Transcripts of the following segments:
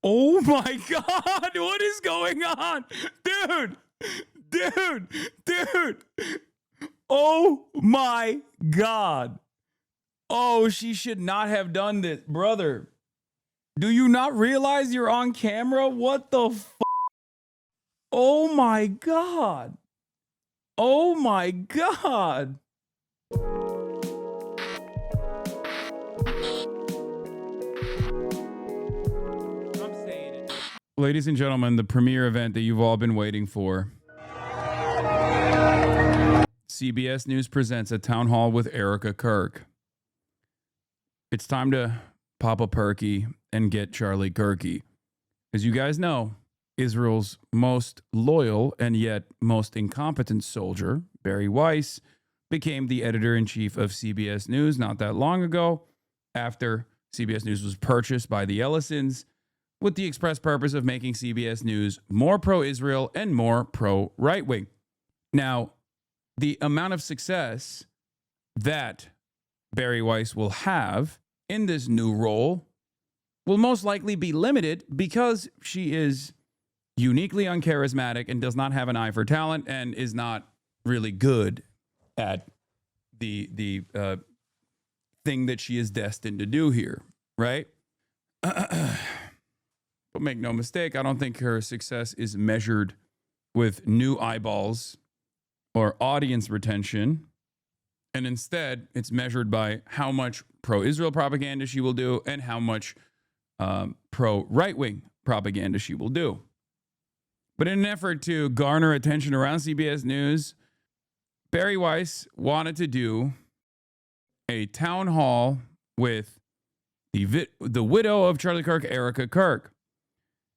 Oh my God, what is going on? Dude. Oh my God. Oh, she should not have done this, brother. Do you not realize you're on camera? What the f? Oh my God. Oh my God. Ladies and gentlemen, the premiere event that you've all been waiting for. CBS News presents a town hall with Erika Kirk. It's time to pop a perky and get Charlie Kirky. As you guys know, Israel's most loyal and yet most incompetent soldier, Bari Weiss, became the editor-in-chief of CBS News not that long ago, after CBS News was purchased by the Ellisons, with the express purpose of making CBS News more pro-Israel and more pro-right-wing. Now, the amount of success that Bari Weiss will have in this new role will most likely be limited because she is uniquely uncharismatic and does not have an eye for talent and is not really good at the thing that she is destined to do here, right? But make no mistake, I don't think her success is measured with new eyeballs or audience retention. And instead, it's measured by how much pro-Israel propaganda she will do and how much pro-right-wing propaganda she will do. But in an effort to garner attention around CBS News, Bari Weiss wanted to do a town hall with the widow of Charlie Kirk, Erika Kirk.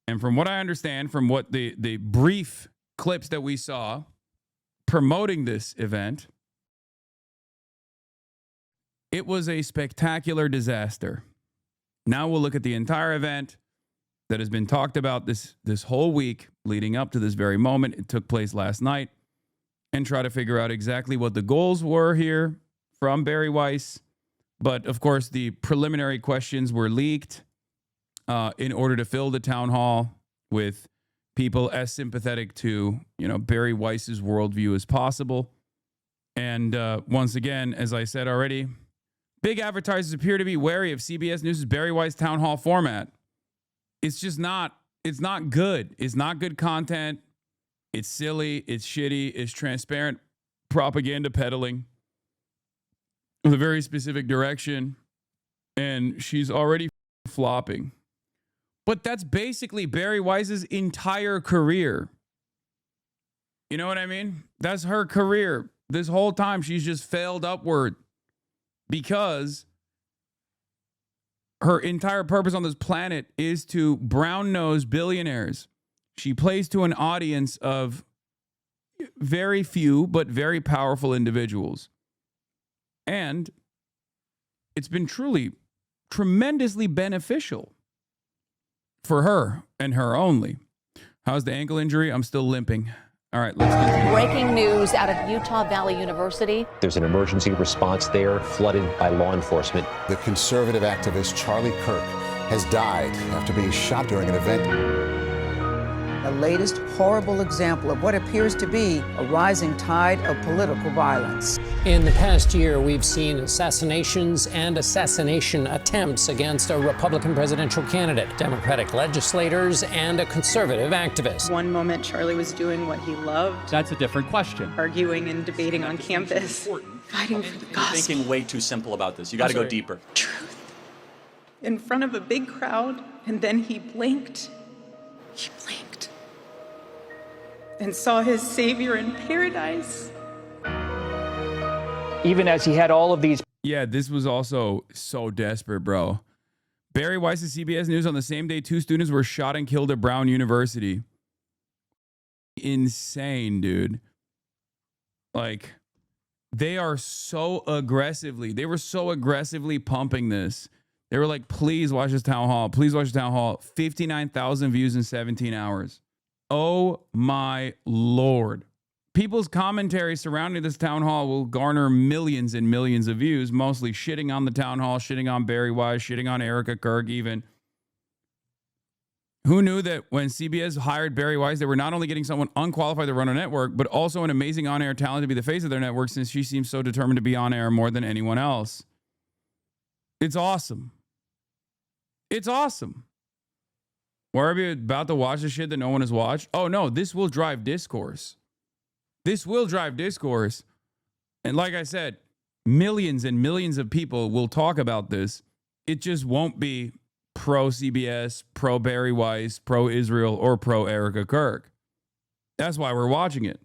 And from what I understand, from what the brief clips that we saw promoting this event, it was a spectacular disaster. Now we'll look at the entire event that has been talked about this whole week leading up to this very moment. It took place last night, and try to figure out exactly what the goals were here from Bari Weiss. But of course, the preliminary questions were leaked in order to fill the town hall with people as sympathetic to, Bari Weiss's worldview as possible. And once again, as I said already, big advertisers appear to be wary of CBS News' Bari Weiss town hall format. It's just not, it's not good. It's not good content. It's silly. It's shitty. It's transparent propaganda peddling with a very specific direction. And she's already flopping. But that's basically Bari Weiss's entire career. You know what I mean? That's her career. This whole time, she's just failed upward because her entire purpose on this planet is to brown-nose billionaires. She plays to an audience of very few but very powerful individuals. And it's been truly tremendously beneficial for her and her only. How's the ankle injury? I'm still limping. All right, let's continue. Breaking news out of Utah Valley University. There's an emergency response there, flooded by law enforcement. The conservative activist Charlie Kirk has died after being shot during an event. The latest horrible example of what appears to be a rising tide of political violence. In the past year, we've seen assassinations and assassination attempts against a Republican presidential candidate, Democratic legislators, and a conservative activist. One moment, Charlie was doing what he loved. That's a different question. Arguing and debating on campus. Fighting for the gospel. You're thinking way too simple about this. You got to go deeper. Truth. In front of a big crowd, and then he blinked. He blinked. And saw his Savior in paradise. Even as he had all of these. Yeah, this was also so desperate, bro. Bari Weiss at CBS News on the same day 2 students were shot and killed at Brown University. Insane, dude. Like, they were so aggressively pumping this. They were like, please watch this town hall. Please watch the town hall. 59,000 views in 17 hours. Oh my Lord. People's commentary surrounding this town hall will garner millions and millions of views, mostly shitting on the town hall, shitting on Bari Weiss, shitting on Erika Kirk even. Who knew that when CBS hired Bari Weiss, they were not only getting someone unqualified to run a network, but also an amazing on-air talent to be the face of their network, since she seems so determined to be on air more than anyone else. It's awesome. It's awesome. Why are we about to watch the shit that no one has watched? Oh no, this will drive discourse. This will drive discourse. And like I said, millions and millions of people will talk about this. It just won't be pro-CBS, pro-Bari Weiss, pro-Israel, or pro-Erika Kirk. That's why we're watching it.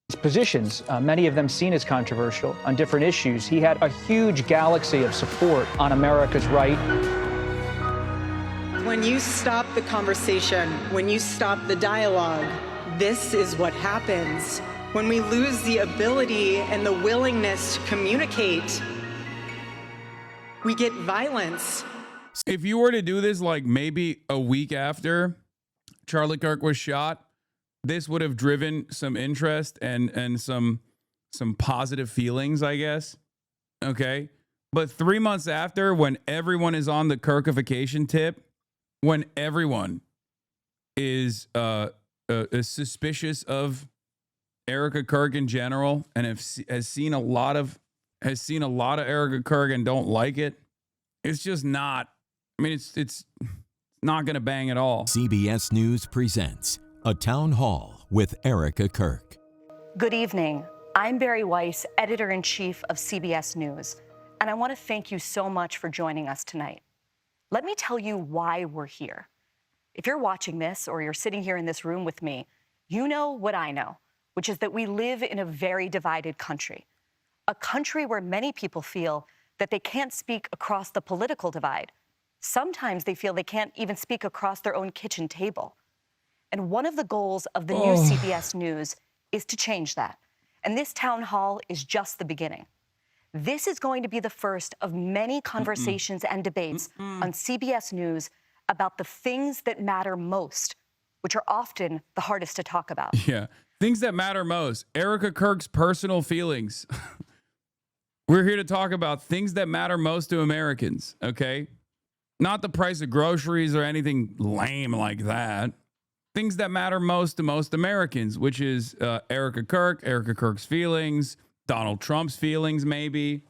His positions, many of them seen as controversial on different issues, he had a huge galaxy of support on America's right. When you stop the conversation, when you stop the dialogue, this is what happens. When we lose the ability and the willingness to communicate, we get violence. If you were to do this like maybe a week after Charlie Kirk was shot, this would have driven some interest and some positive feelings, I guess. Okay. But 3 months after, when everyone is on the Kirkification tip, when everyone is suspicious of Erika Kirk in general and has seen a lot of Erika Kirk and don't like it, it's just not. I mean, it's not going to bang at all. CBS News presents A Town Hall with Erika Kirk. Good evening. I'm Bari Weiss, editor-in-chief of CBS News, and I want to thank you so much for joining us tonight. Let me tell you why we're here. If you're watching this or you're sitting here in this room with me, you know what I know, which is that we live in a very divided country, a country where many people feel that they can't speak across the political divide. Sometimes they feel they can't even speak across their own kitchen table. And one of the goals of the new CBS News is to change that. And this town hall is just the beginning. This is going to be the first of many conversations and debates on CBS News about the things that matter most, which are often the hardest to talk about. Yeah, things that matter most. Erika Kirk's personal feelings. We're here to talk about things that matter most to Americans, okay? Not the price of groceries or anything lame like that. Things that matter most to most Americans, which is Erika Kirk's feelings, Donald Trump's feelings maybe,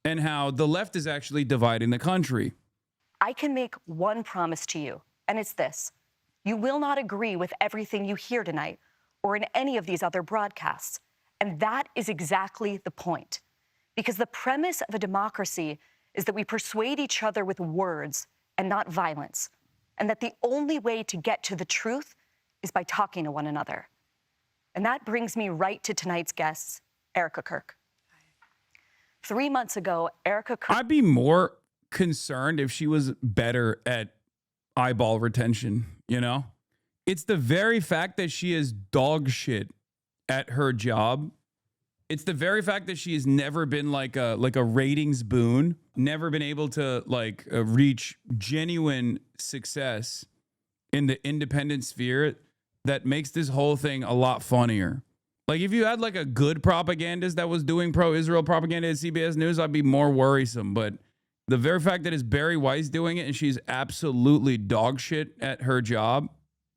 and how the left is actually dividing the country. I can make one promise to you, and it's this. You will not agree with everything you hear tonight or in any of these other broadcasts. And that is exactly the point. Because the premise of a democracy is that we persuade each other with words and not violence, and that the only way to get to the truth is by talking to one another. And that brings me right to tonight's guests, Erika Kirk. 3 months ago, Erika Kirk... I'd be more concerned if she was better at eyeball retention, you know? It's the very fact that she is dog shit at her job. It's the very fact that she has never been like a ratings boon, never been able to reach genuine success in the independent sphere that makes this whole thing a lot funnier. Like if you had like a good propagandist that was doing pro-Israel propaganda at CBS News, I'd be more worrisome. But the very fact that it's Bari Weiss doing it and she's absolutely dog shit at her job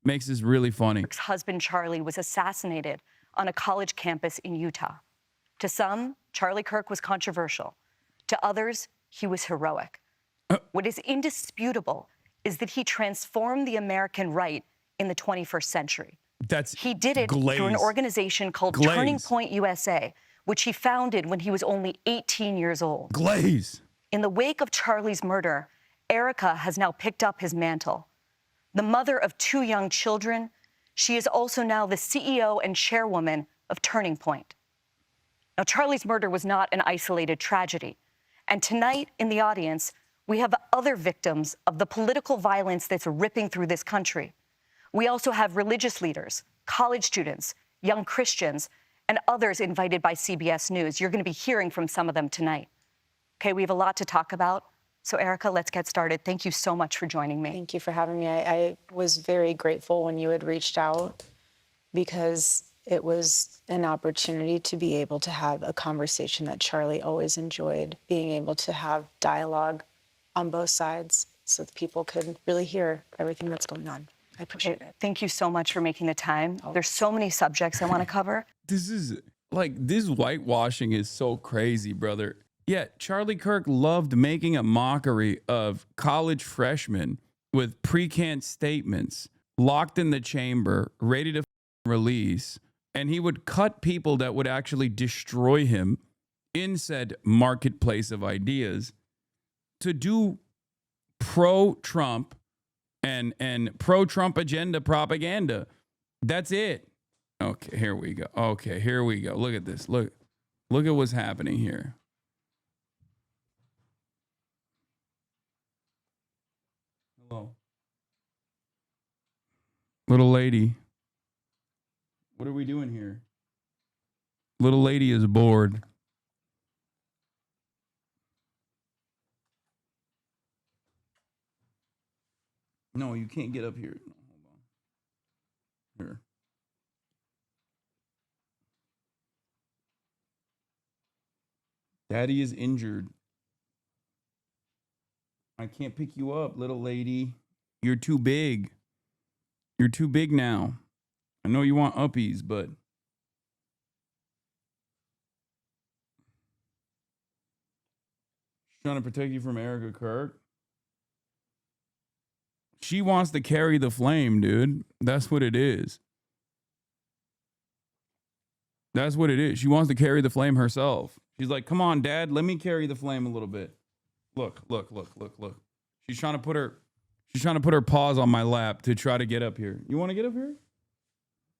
makes this really funny. Kirk's husband, Charlie, was assassinated on a college campus in Utah. To some, Charlie Kirk was controversial. To others, he was heroic. What is indisputable is that he transformed the American right in the 21st century. He did it through an organization called Turning Point USA, which he founded when he was only 18 years old. In the wake of Charlie's murder, Erika has now picked up his mantle. The mother of 2 young children, she is also now the CEO and chairwoman of Turning Point. Now, Charlie's murder was not an isolated tragedy. And tonight in the audience, we have other victims of the political violence that's ripping through this country. We also have religious leaders, college students, young Christians, and others invited by CBS News. You're going to be hearing from some of them tonight. Okay, we have a lot to talk about. So, Erika, let's get started. Thank you so much for joining me. Thank you for having me. I was very grateful when you had reached out because it was an opportunity to be able to have a conversation that Charlie always enjoyed, being able to have dialogue on both sides. so that people could really hear everything that's going on. I appreciate it. Thank you so much for making the time. There's so many subjects I want to cover. This whitewashing is so crazy, brother. Yeah, Charlie Kirk loved making a mockery of college freshmen with pre-canned statements, locked in the chamber, ready to release. And he would cut people that would actually destroy him in said marketplace of ideas to do pro-Trump and pro-Trump agenda propaganda. That's it. Okay, here we go. Okay, here we go. Look at this. Look at what's happening here. Hello. Little lady. What are we doing here? Little lady is bored. No, you can't get up here. No, hold on. Here. Daddy is injured. I can't pick you up, little lady. You're too big. You're too big now. I know you want uppies, but she's trying to protect you from Erika Kirk. She wants to carry the flame, dude. That's what it is. That's what it is. She wants to carry the flame herself. She's like, come on, Dad, let me carry the flame a little bit. Look. She's trying to put her paws on my lap to try to get up here. You want to get up here?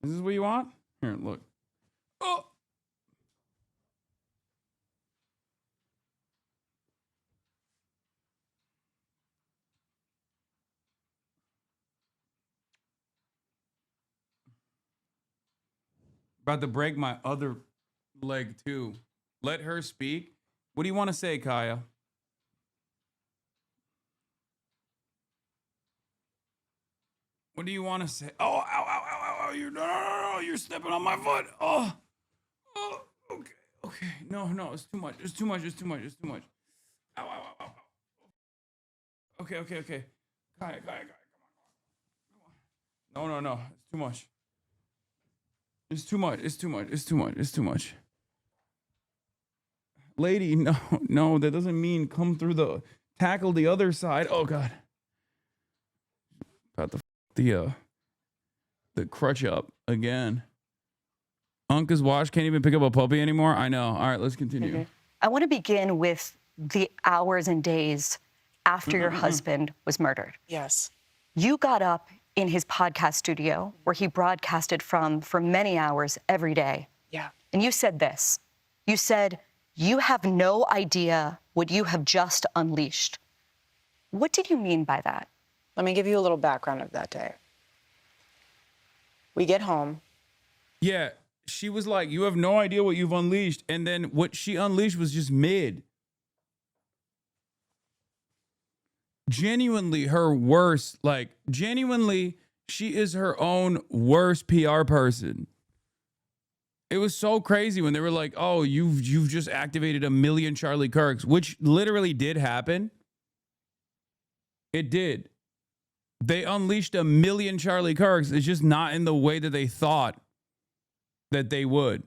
Is this what you want? Here, look. Oh. About to break my other leg too. Let her speak. What do you want to say, Kaya? What do you want to say? Oh, ow. No, you're stepping on my foot. Oh, okay. No, it's too much. It's too much. Ow. Okay. Kaya, come on. No. It's too much. Lady, no, that doesn't mean come through tackle the other side. Oh God. About the crutch up again. Uncle's watch can't even pick up a puppy anymore. I know. All right, let's continue. Mm-hmm. I want to begin with the hours and days after your husband was murdered. Yes. You got up in his podcast studio where he broadcasted from for many hours every day. Yeah. And you said this. You said, you have no idea what you have just unleashed. What did you mean by that? Let me give you a little background of that day. We get home. Yeah, she was like, you have no idea what you've unleashed. And then what she unleashed was just mid. Genuinely her worst, she is her own worst PR person. It was so crazy when they were like, oh, you've just activated 1 million Charlie Kirks, which literally did happen. It did. They unleashed 1 million Charlie Kirks. It's just not in the way that they thought that they would.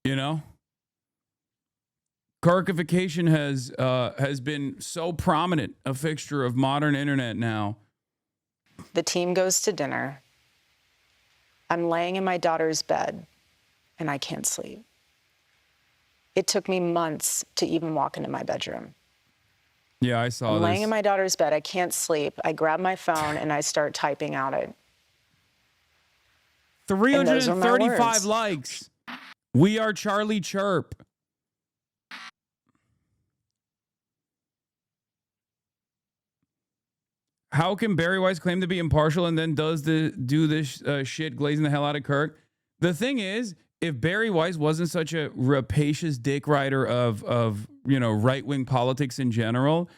You know? Kirkification has been so prominent a fixture of modern internet now. The team goes to dinner. I'm laying in my daughter's bed, and I can't sleep. It took me months to even walk into my bedroom. Yeah, I saw I'm this. laying in my daughter's bed. I can't sleep. I grab my phone, and I start typing out it. 335 likes. We are Charlie Chirp. How can Bari Weiss claim to be impartial and then do this shit glazing the hell out of Kirk? The thing is, if Bari Weiss wasn't such a rapacious dick rider of right-wing politics in general,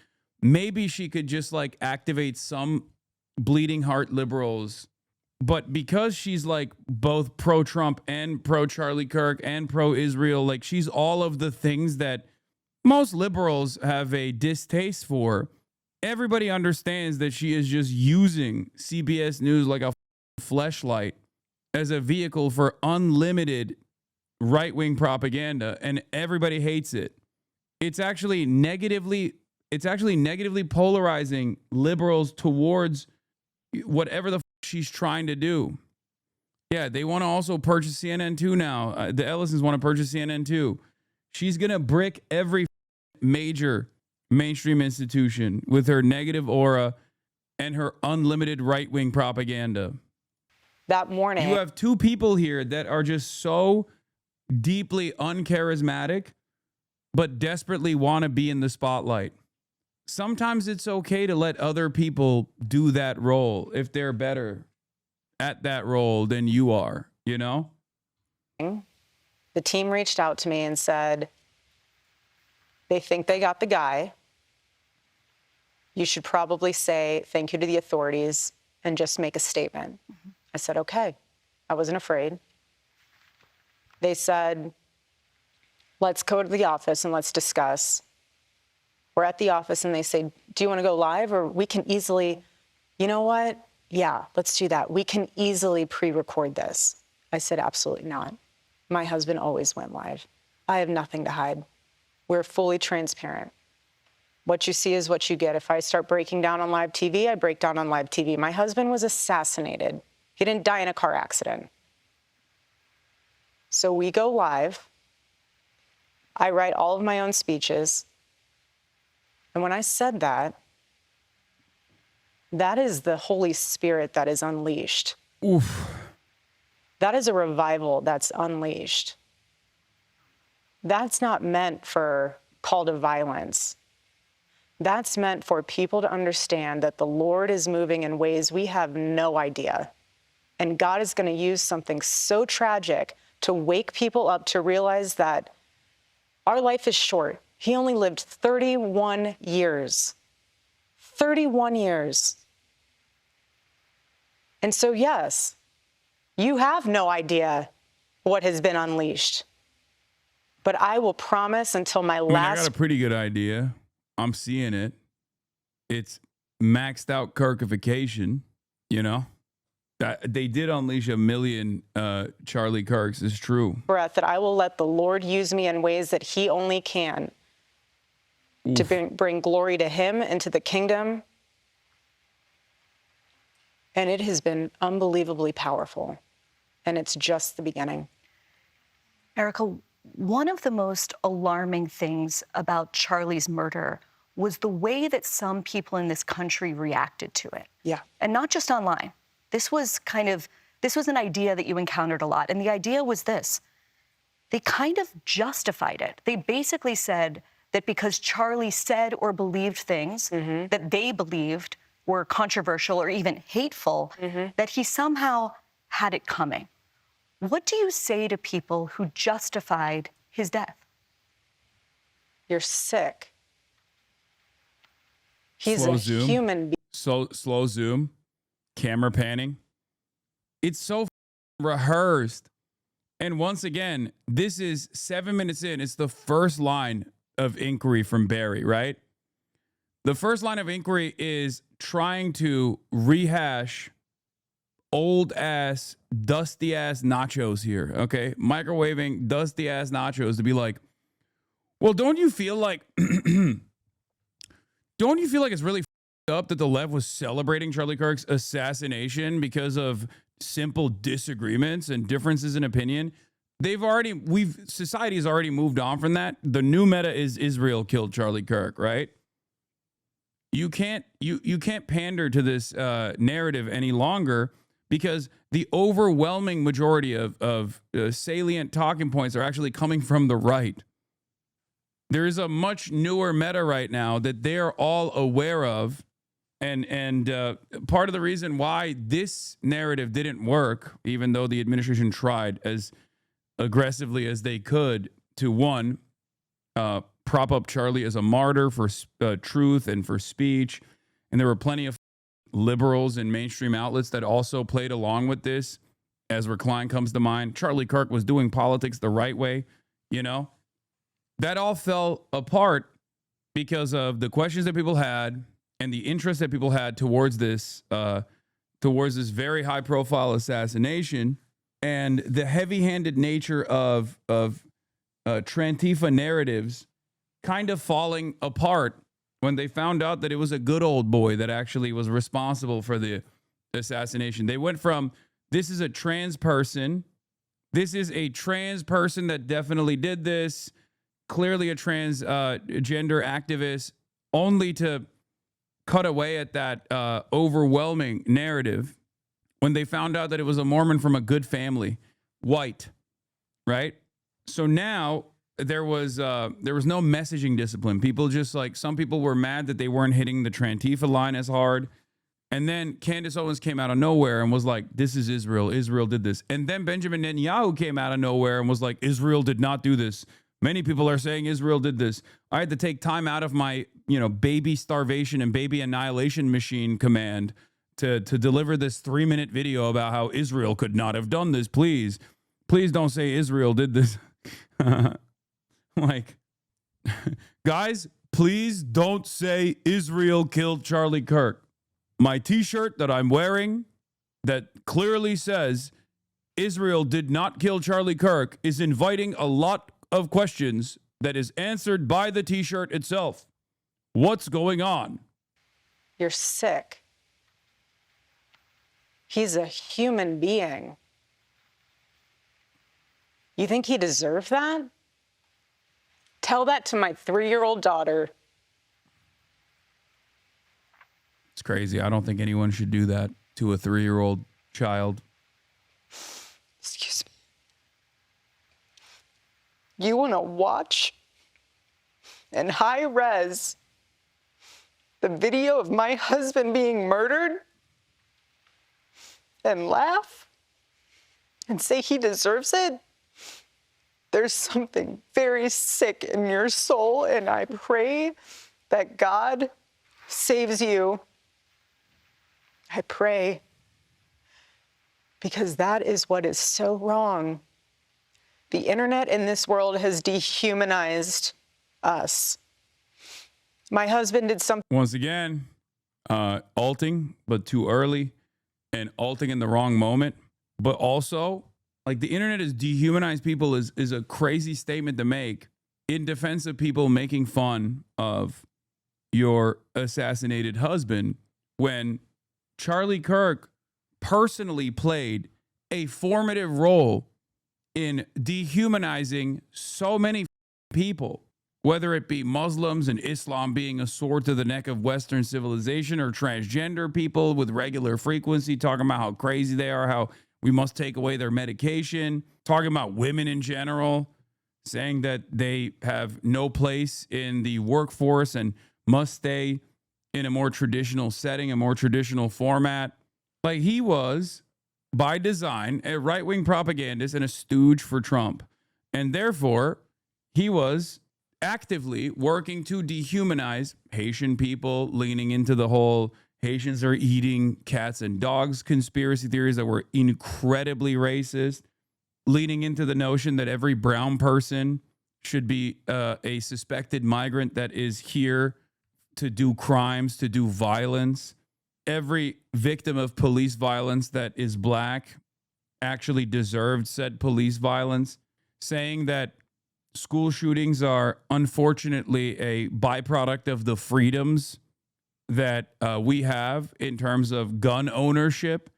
maybe she could just activate some bleeding heart liberals. But because she's both pro-Trump and pro-Charlie Kirk and pro-Israel, she's all of the things that most liberals have a distaste for. Everybody understands that she is just using CBS News like a fleshlight as a vehicle for unlimited right-wing propaganda, and everybody hates it. It's actually negatively polarizing liberals towards whatever the she's trying to do. Yeah, they want to also purchase CNN too now. The Ellisons want to purchase CNN too. She's going to brick every major mainstream institution with her negative aura and her unlimited right-wing propaganda. That morning, you have two people here that are just so deeply uncharismatic, but desperately want to be in the spotlight. Sometimes it's okay to let other people do that role if they're better at that role than you are, you know? the team reached out to me and said, they think they got the guy. You should probably say thank you to the authorities and just make a statement. Mm-hmm. I said, okay. I wasn't afraid. They said, let's go to the office and let's discuss. We're at the office and they say, do you want to go live? Or we can easily, you know what? Yeah, let's do that. We can easily pre-record this. I said, absolutely not. My husband always went live. I have nothing to hide. We're fully transparent. What you see is what you get. If I start breaking down on live TV, I break down on live TV. My husband was assassinated. He didn't die in a car accident. So we go live. I write all of my own speeches. And when I said that, that is the Holy Spirit that is unleashed. Oof. That is a revival that's unleashed. That's not meant for call to violence. That's meant for people to understand that the Lord is moving in ways we have no idea. And God is going to use something so tragic to wake people up to realize that our life is short. He only lived 31 years. 31 years. And so, yes, you have no idea what has been unleashed. But I will promise until my last... I got a pretty good idea. I'm seeing it. It's maxed out Kirkification, you know? They did unleash 1 million Charlie Kirks, it's true. Breath that I will let the Lord use me in ways that he only can. Oof. To bring glory to him and to the kingdom. And it has been unbelievably powerful. And it's just the beginning. Erika, one of the most alarming things about Charlie's murder was the way that some people in this country reacted to it. Yeah. And not just online. This was an idea that you encountered a lot. And the idea was this. They kind of justified it. They basically said that because Charlie said or believed things that they believed were controversial or even hateful, that he somehow had it coming. What do you say to people who justified his death? You're sick. He's slow a zoom. Human being. Slow zoom. Camera panning. It's so rehearsed. And once again, this is 7 minutes in. It's the first line of inquiry from Bari, right? The first line of inquiry is trying to rehash old ass, dusty ass nachos here, okay? Microwaving dusty ass nachos to be like, well, don't you feel like it's really up that the left was celebrating Charlie Kirk's assassination because of simple disagreements and differences in opinion? Society has already moved on from that. The new meta is Israel killed Charlie Kirk, right? You can't pander to this narrative any longer because the overwhelming majority of salient talking points are actually coming from the right. There is a much newer meta right now that they're all aware of. And part of the reason why this narrative didn't work, even though the administration tried as aggressively as they could to, one, prop up Charlie as a martyr for truth and for speech. And there were plenty of liberals and mainstream outlets that also played along with this. Ezra Klein comes to mind. Charlie Kirk was doing politics the right way, you know? That all fell apart because of the questions that people had and the interest that people had towards this very high profile assassination, and the heavy-handed nature of Trantifa narratives kind of falling apart when they found out that it was a good old boy that actually was responsible for the assassination. They went from, this is a trans person that definitely did this, clearly a transgender activist, only to cut away at that overwhelming narrative when they found out that it was a Mormon from a good family, white, right? So now there was no messaging discipline. People just like, some people were mad that they weren't hitting the Trantifa line as hard. And then Candace Owens came out of nowhere and was like, this is Israel. Israel did this. And then Benjamin Netanyahu came out of nowhere and was like, Israel did not do this. Many people are saying Israel did this. I had to take time out of my, baby starvation and baby annihilation machine command to deliver this 3-minute video about how Israel could not have done this. Please don't say Israel did this. Like, guys, please don't say Israel killed Charlie Kirk. My t-shirt that I'm wearing that clearly says Israel did not kill Charlie Kirk is inviting a lot of questions that is answered by the t-shirt itself. What's going on? You're sick. He's a human being. You think he deserved that? Tell that to my 3-year-old daughter. It's crazy. I don't think anyone should do that to a 3-year-old child. Excuse me. You want to watch in high res the video of my husband being murdered and laugh and say he deserves it? There's something very sick in your soul, and I pray that God saves you. I pray, because that is what is so wrong. The internet in this world has dehumanized us. My husband did something. Once again, alting, but too early, and alting in the wrong moment. But also, like, the internet has dehumanized people is a crazy statement to make in defense of people making fun of your assassinated husband, when Charlie Kirk personally played a formative role in dehumanizing so many people, whether it be Muslims and Islam being a sword to the neck of Western civilization, or transgender people with regular frequency talking about how crazy they are, how we must take away their medication, talking about women in general, saying that they have no place in the workforce and must stay in a more traditional setting, a more traditional format. Like, he was, by design, a right-wing propagandist and a stooge for Trump. And therefore, he was actively working to dehumanize Haitian people, leaning into the whole Haitians are eating cats and dogs conspiracy theories that were incredibly racist, leaning into the notion that every brown person should be a suspected migrant that is here to do crimes, to do violence. Every victim of police violence that is black actually deserved said police violence, saying that school shootings are unfortunately a byproduct of the freedoms that we have in terms of gun ownership,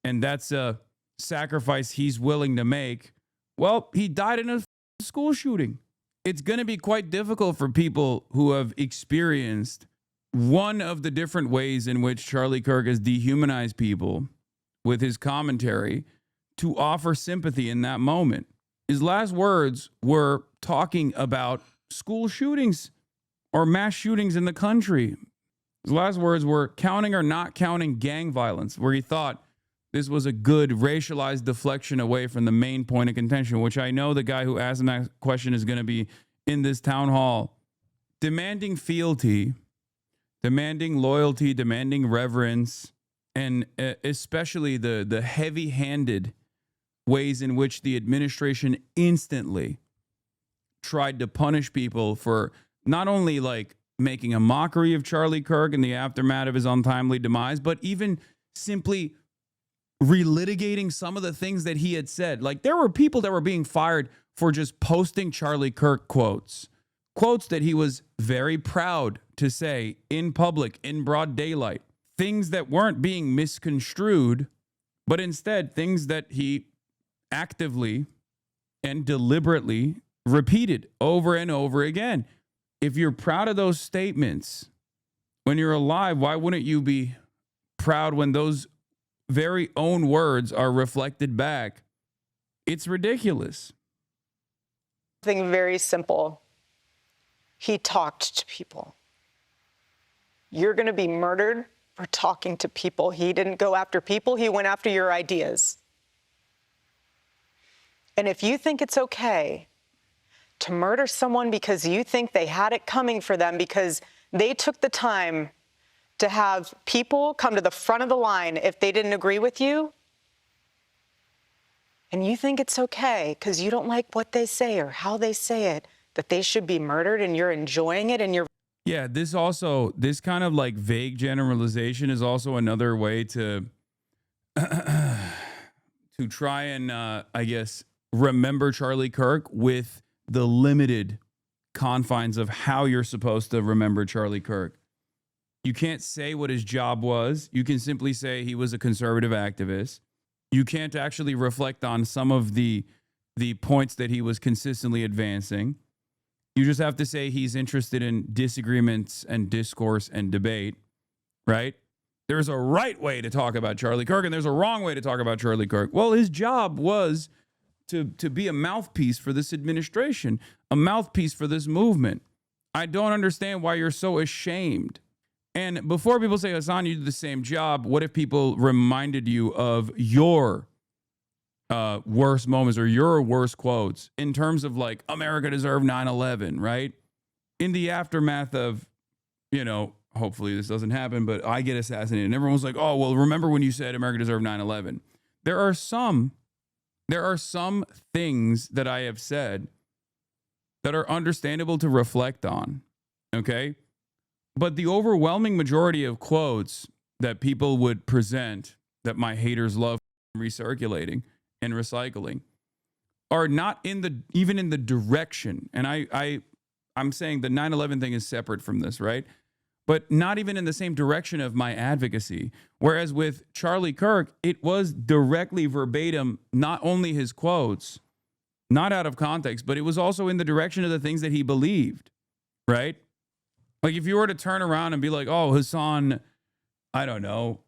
and that's a sacrifice he's willing to make. Well, he died in a school shooting. It's going to be quite difficult for people who have experienced one of the different ways in which Charlie Kirk has dehumanized people with his commentary to offer sympathy in that moment. His last words were talking about school shootings or mass shootings in the country. His last words were counting or not counting gang violence, where he thought this was a good racialized deflection away from the main point of contention, which I know the guy who asked him that question is going to be in this town hall, demanding fealty, demanding loyalty, demanding reverence, and especially the heavy-handed ways in which the administration instantly tried to punish people for not only like making a mockery of Charlie Kirk in the aftermath of his untimely demise, but even simply relitigating some of the things that he had said. Like, there were people that were being fired for just posting Charlie Kirk quotes that he was very proud to say in public, in broad daylight, things that weren't being misconstrued, but instead things that he actively and deliberately repeated over and over again. If you're proud of those statements when you're alive, why wouldn't you be proud when those very own words are reflected back? It's ridiculous. Something very simple. He talked to people. You're going to be murdered for talking to people. He didn't go after people. He went after your ideas. And if you think it's okay to murder someone because you think they had it coming for them because they took the time to have people come to the front of the line if they didn't agree with you, and you think it's okay because you don't like what they say or how they say it, that they should be murdered, and you're enjoying it and you're... Yeah, this kind of like vague generalization is also another way to try and, I guess, remember Charlie Kirk with the limited confines of how you're supposed to remember Charlie Kirk. You can't say what his job was. You can simply say he was a conservative activist. You can't actually reflect on some of the points that he was consistently advancing. You just have to say he's interested in disagreements and discourse and debate, right? There's a right way to talk about Charlie Kirk and there's a wrong way to talk about Charlie Kirk. Well, his job was to be a mouthpiece for this administration, a mouthpiece for this movement. I don't understand why you're so ashamed. And before people say, Hasan, you did the same job, what if people reminded you of your worst moments or your worst quotes in terms of like, America deserved 9/11, right? In the aftermath of, hopefully this doesn't happen, but I get assassinated. And everyone's like, oh, well, remember when you said America deserved 9/11? There are some things that I have said that are understandable to reflect on, okay? But the overwhelming majority of quotes that people would present that my haters love recirculating and recycling are not even in the direction. And I'm saying the 9/11 thing is separate from this, right? But not even in the same direction of my advocacy. Whereas with Charlie Kirk, it was directly verbatim, not only his quotes, not out of context, but it was also in the direction of the things that he believed, right? Like if you were to turn around and be like, oh, Hasan, I don't know,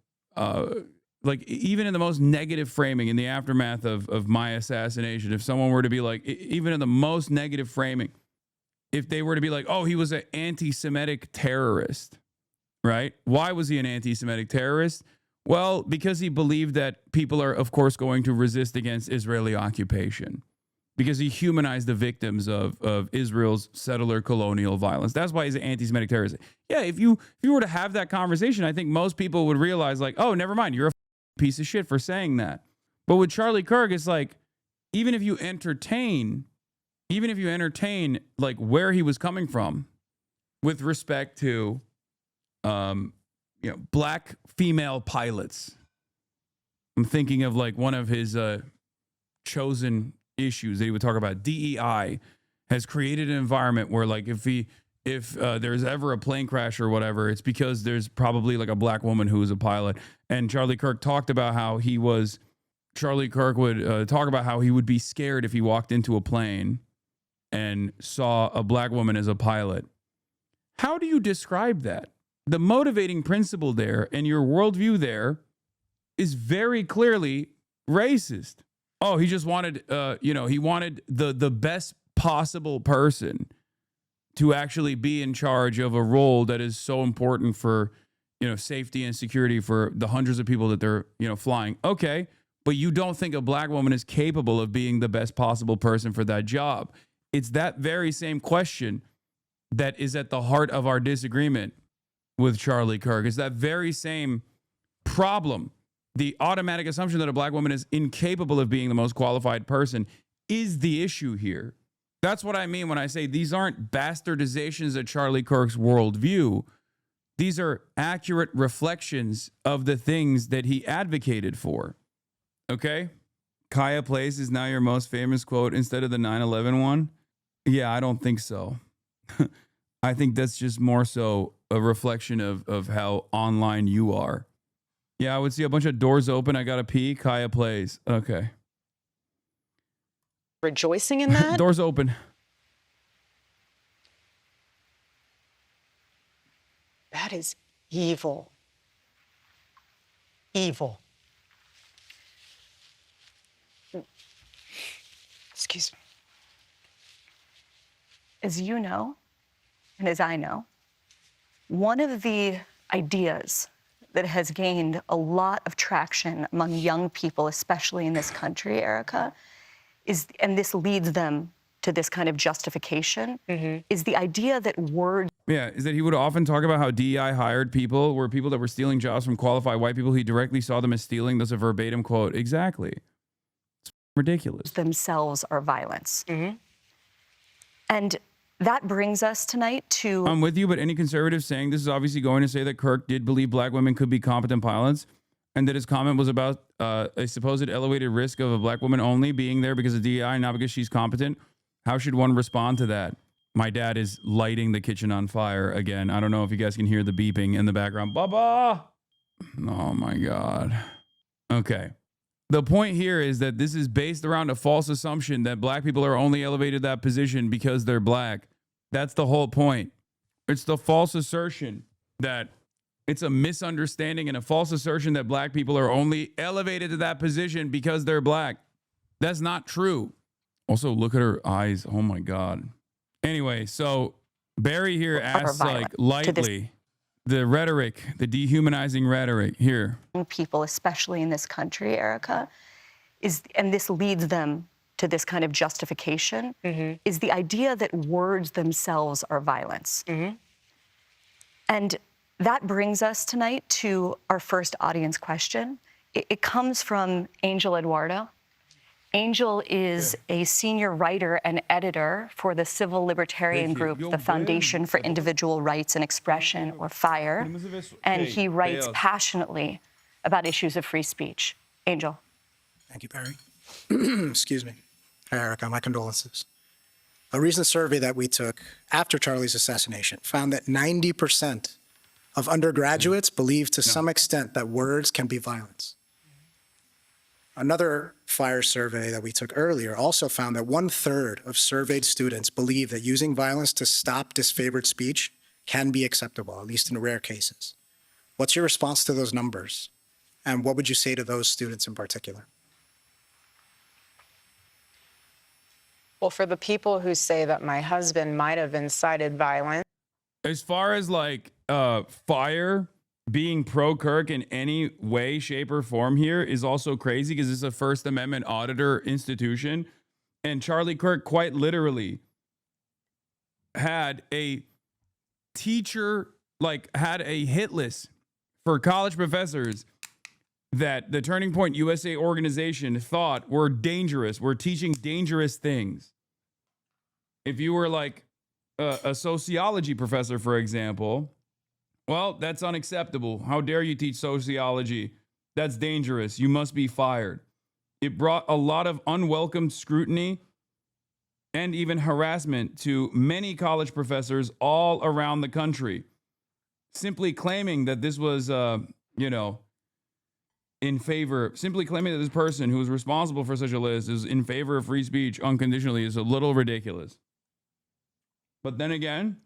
like even in the most negative framing in the aftermath of my assassination, if someone were to be like, even in the most negative framing, if they were to be like, oh, he was an anti-Semitic terrorist, right? Why was he an anti-Semitic terrorist? Well, because he believed that people are, of course, going to resist against Israeli occupation. Because he humanized the victims of Israel's settler colonial violence. That's why he's an anti-Semitic terrorist. Yeah, if you were to have that conversation, I think most people would realize like, oh, never mind, you're a piece of shit for saying that. But with Charlie Kirk, it's like, even if you entertain like where he was coming from with respect to, black female pilots. I'm thinking of like one of his chosen issues that he would talk about. DEI has created an environment where like if there's ever a plane crash or whatever, it's because there's probably like a black woman who is a pilot. And Charlie Kirk talked about how Charlie Kirk would talk about how he would be scared if he walked into a plane and saw a black woman as a pilot. How do you describe that? The motivating principle there and your worldview there is very clearly racist. Oh, he just wanted, he wanted the best possible person to actually be in charge of a role that is so important for, safety and security for the hundreds of people that they're, flying. Okay, but you don't think a black woman is capable of being the best possible person for that job. It's that very same question that is at the heart of our disagreement with Charlie Kirk. It's that very same problem. The automatic assumption that a black woman is incapable of being the most qualified person is the issue here. That's what I mean when I say these aren't bastardizations of Charlie Kirk's worldview. These are accurate reflections of the things that he advocated for. Okay? Kaya Place is now your most famous quote instead of the 9/11 one. Yeah, I don't think so. I think that's just more so a reflection of how online you are. Yeah, I would see a bunch of doors open. I got to pee. Kaya Place. Okay. Rejoicing in that? Doors open. That is evil. Evil. Excuse me. As you know, and as I know, one of the ideas that has gained a lot of traction among young people, especially in this country, Erika, is, and this leads them to this kind of justification, is the idea that words... Yeah, is that he would often talk about how DEI hired people were people that were stealing jobs from qualified white people. He directly saw them as stealing. That's a verbatim quote. Exactly. It's ridiculous. ...themselves are violence. And that brings us tonight to... I'm with you, but any conservative saying this is obviously going to say that Kirk did believe black women could be competent pilots and that his comment was about a supposed elevated risk of a black woman only being there because of DEI, not because she's competent. How should one respond to that? My dad is lighting the kitchen on fire again. I don't know if you guys can hear the beeping in the background. Baba! Oh my God. Okay. The point here is that this is based around a false assumption that black people are only elevated to that position because they're black. That's the whole point. It's the false assertion that it's a misunderstanding and a false assertion that black people are only elevated to that position because they're black. That's not true. Also, look at her eyes. Oh my God. Anyway, so Bari here asks like lightly the rhetoric, the dehumanizing rhetoric here. People, especially in this country, Erika, is, and this leads them to this kind of justification, is the idea that words themselves are violence. And that brings us tonight to our first audience question. It comes from Angel Eduardo. Angel is a senior writer and editor for the civil libertarian group, the Foundation for Individual Rights and Expression, or FIRE, and he writes passionately about issues of free speech. Angel. Thank you, Bari. Excuse me. Hi, Erika. My condolences. A recent survey that we took after Charlie's assassination found that 90% of undergraduates believe to some extent that words can be violence. Another FIRE survey that we took earlier also found that 1/3 of surveyed students believe that using violence to stop disfavored speech can be acceptable, at least in rare cases. What's your response to those numbers? And what would you say to those students in particular? Well, for the people who say that my husband might have incited violence. As far as like FIRE being pro-Kirk in any way, shape, or form here is also crazy because it's a First Amendment auditor institution. And Charlie Kirk quite literally had a teacher, like had a hit list for college professors that the Turning Point USA organization thought were dangerous, were teaching dangerous things. If you were like a sociology professor, for example, well, that's unacceptable. How dare you teach sociology? That's dangerous. You must be fired. It brought a lot of unwelcome scrutiny and even harassment to many college professors all around the country, simply claiming that this was, in favor, simply claiming that this person who was responsible for such a list is in favor of free speech unconditionally is a little ridiculous. But then again,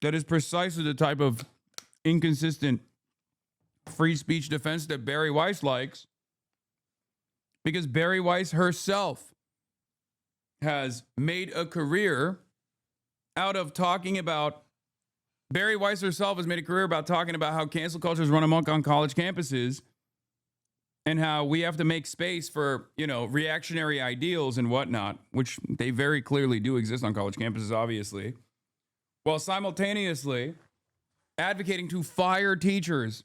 that is precisely the type of inconsistent free speech defense that Bari Weiss likes, because Bari Weiss herself has made a career out of talking about, Bari Weiss herself has made a career about talking about how cancel culture is run amok on college campuses and how we have to make space for, reactionary ideals and whatnot, which they very clearly do exist on college campuses, obviously, while simultaneously advocating to fire teachers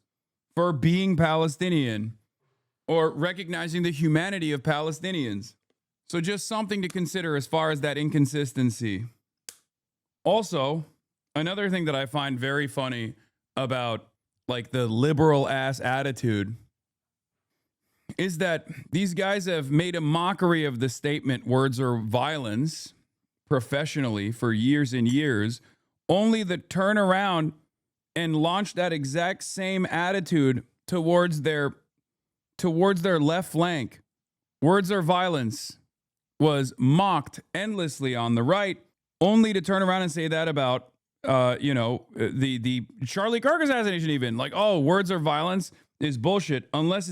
for being Palestinian or recognizing the humanity of Palestinians. So just something to consider as far as that inconsistency. Also, another thing that I find very funny about like the liberal ass attitude is that these guys have made a mockery of the statement words are violence professionally for years and years, only to turn around and launch that exact same attitude towards their left flank. Words are violence was mocked endlessly on the right, only to turn around and say that about the Charlie Kirk assassination. Even like, oh, words are violence is bullshit unless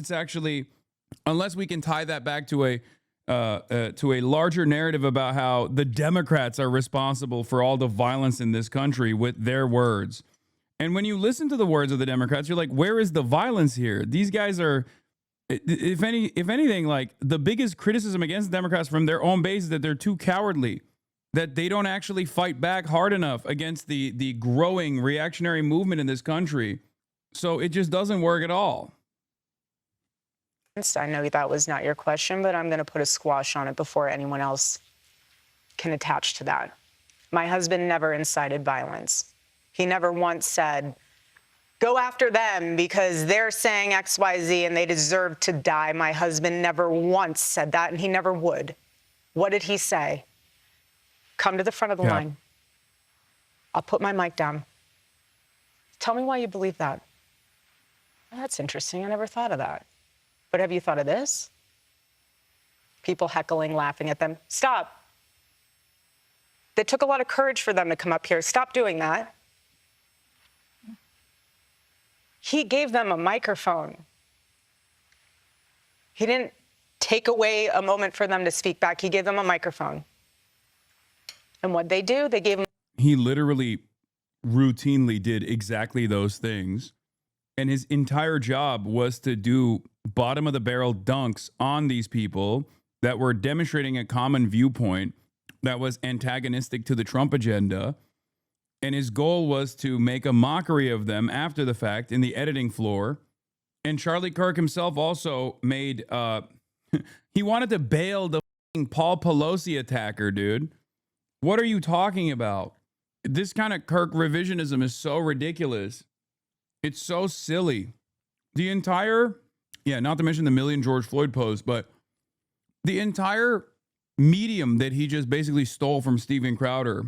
we can tie that back to a larger narrative about how the Democrats are responsible for all the violence in this country with their words. And when you listen to the words of the Democrats, you're like, where is the violence here? These guys are, if anything, like the biggest criticism against the Democrats from their own base is that they're too cowardly, that they don't actually fight back hard enough against the growing reactionary movement in this country. So it just doesn't work at all. I know that was not your question, but I'm going to put a squash on it before anyone else can attach to that. My husband never incited violence. He never once said, go after them because they're saying X, Y, Z and they deserve to die. My husband never once said that, and he never would. What did he say? Come to the front of the line. I'll put my mic down. Tell me why you believe that. Oh, that's interesting. I never thought of that. But have you thought of this? People heckling, laughing at them. Stop. It took a lot of courage for them to come up here. Stop doing that. He gave them a microphone. He didn't take away a moment for them to speak back. He gave them a microphone. And what'd they do? They gave him. He literally routinely did exactly those things. And his entire job was to do bottom of the barrel dunks on these people that were demonstrating a common viewpoint that was antagonistic to the Trump agenda. And his goal was to make a mockery of them after the fact in the editing floor. And Charlie Kirk himself also made, he wanted to bail the Paul Pelosi attacker, dude. What are you talking about? This kind of Kirk revisionism is so ridiculous. It's so silly. The entire, not to mention the million George Floyd posts, but the entire medium that he just basically stole from Steven Crowder,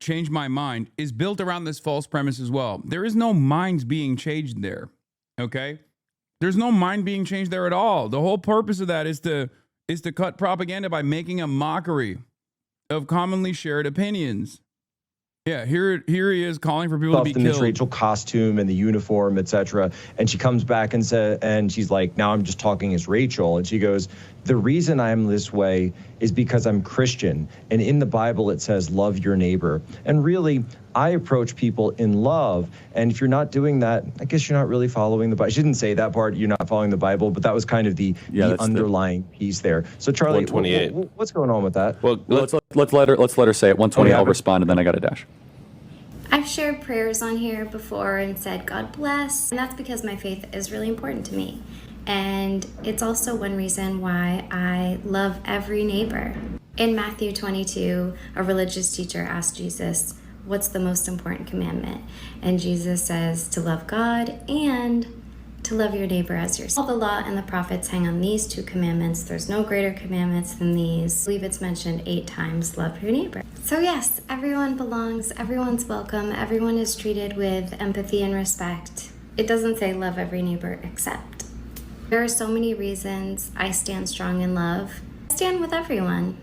Change My Mind, is built around this false premise as well. There is no minds being changed there, okay? There's no mind being changed there at all. The whole purpose of that is to cut propaganda by making a mockery of commonly shared opinions. Yeah, here he is calling for people to be the killed. Miss Rachel costume and the uniform, etc. And she comes back and she's like, now I'm just talking as Rachel. And she goes, the reason I'm this way is because I'm Christian. And in the Bible, it says, love your neighbor. And really, I approach people in love. And if you're not doing that, I guess you're not really following the Bible. I shouldn't say that part, you're not following the Bible, but that was kind of the underlying piece there. So Charlie, what's going on with that? Well, let's let her say it. 120, I'll respond, and then I got a dash. I've shared prayers on here before and said, God bless. And that's because my faith is really important to me. And it's also one reason why I love every neighbor. In Matthew 22, a religious teacher asked Jesus, what's the most important commandment? And Jesus says to love God and to love your neighbor as yourself. All the law and the prophets hang on these two commandments. There's no greater commandments than these. I believe it's mentioned 8 times, love your neighbor. So yes, everyone belongs, everyone's welcome, everyone is treated with empathy and respect. It doesn't say love every neighbor except. There are so many reasons I stand strong in love. I stand with everyone.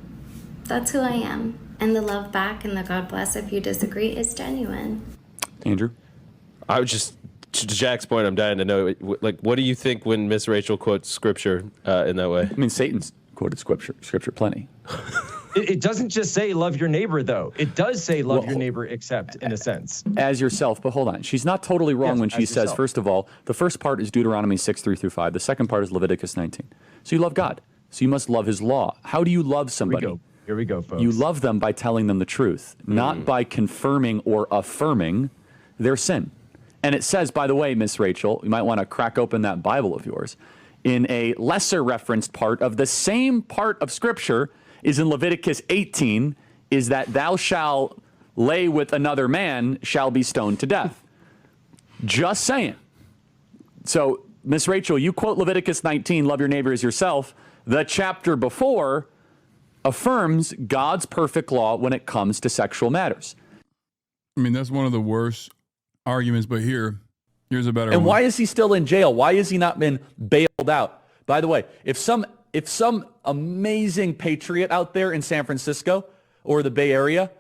That's who I am. And the love back and the God bless if you disagree is genuine. Andrew? I would just, to Jack's point, I'm dying to know, like, what do you think when Miss Rachel quotes scripture in that way? I mean, Satan's quoted scripture plenty. It doesn't just say love your neighbor, though. It does say love your neighbor except, in a sense. As yourself, but hold on. She's not totally wrong when she says, first of all, the first part is Deuteronomy 6:3-5. The second part is Leviticus 19. So you love God. So you must love his law. How do you love somebody? Here we go, folks. You love them by telling them the truth, not by confirming or affirming their sin. And it says, by the way, Miss Rachel, you might want to crack open that Bible of yours. In a lesser referenced part of the same part of Scripture, is in Leviticus 18, is that thou shalt lay with another man shall be stoned to death. Just saying. So, Miss Rachel, you quote Leviticus 19, love your neighbor as yourself. The chapter before affirms God's perfect law when it comes to sexual matters. I mean, that's one of the worst arguments, but here's a better And one. why is he still in jail? Why has he not been bailed out? By the way, if some amazing patriot out there in San Francisco or the Bay Area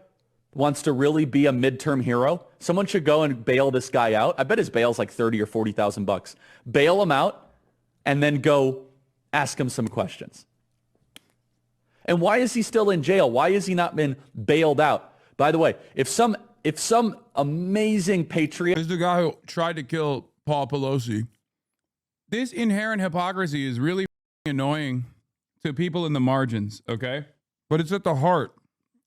wants to really be a midterm hero, someone should go and bail this guy out. I bet his bail's like $30,000 or $40,000. Bail him out and then go ask him some questions. And why is he still in jail? Why has he not been bailed out? By the way, if some amazing patriot... This is the guy who tried to kill Paul Pelosi. This inherent hypocrisy is really annoying to people in the margins, okay? But it's at the heart.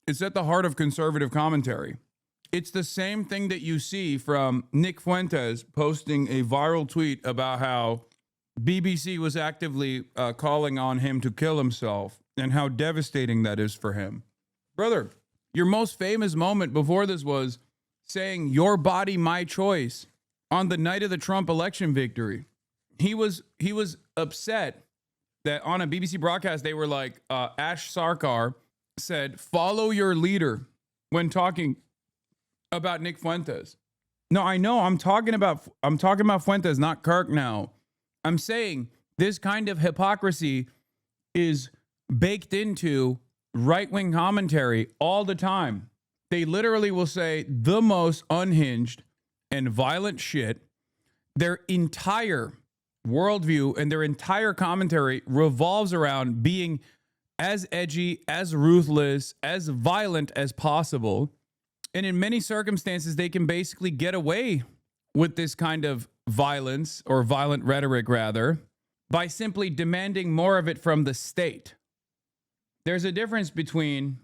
It's at the heart of conservative commentary. It's the same thing that you see from Nick Fuentes posting a viral tweet about how BBC was actively calling on him to kill himself and how devastating that is for him. Brother, your most famous moment before this was saying your body, my choice on the night of the Trump election victory. He was upset that on a BBC broadcast, they were like, Ash Sarkar said, follow your leader when talking about Nick Fuentes. No, I know I'm talking about Fuentes, not Kirk now. I'm saying this kind of hypocrisy is baked into right-wing commentary all the time. They literally will say the most unhinged and violent shit. Their entire worldview and their entire commentary revolves around being as edgy, as ruthless, as violent as possible. And in many circumstances, they can basically get away with this kind of violence, or violent rhetoric rather, by simply demanding more of it from the state. There's a difference between,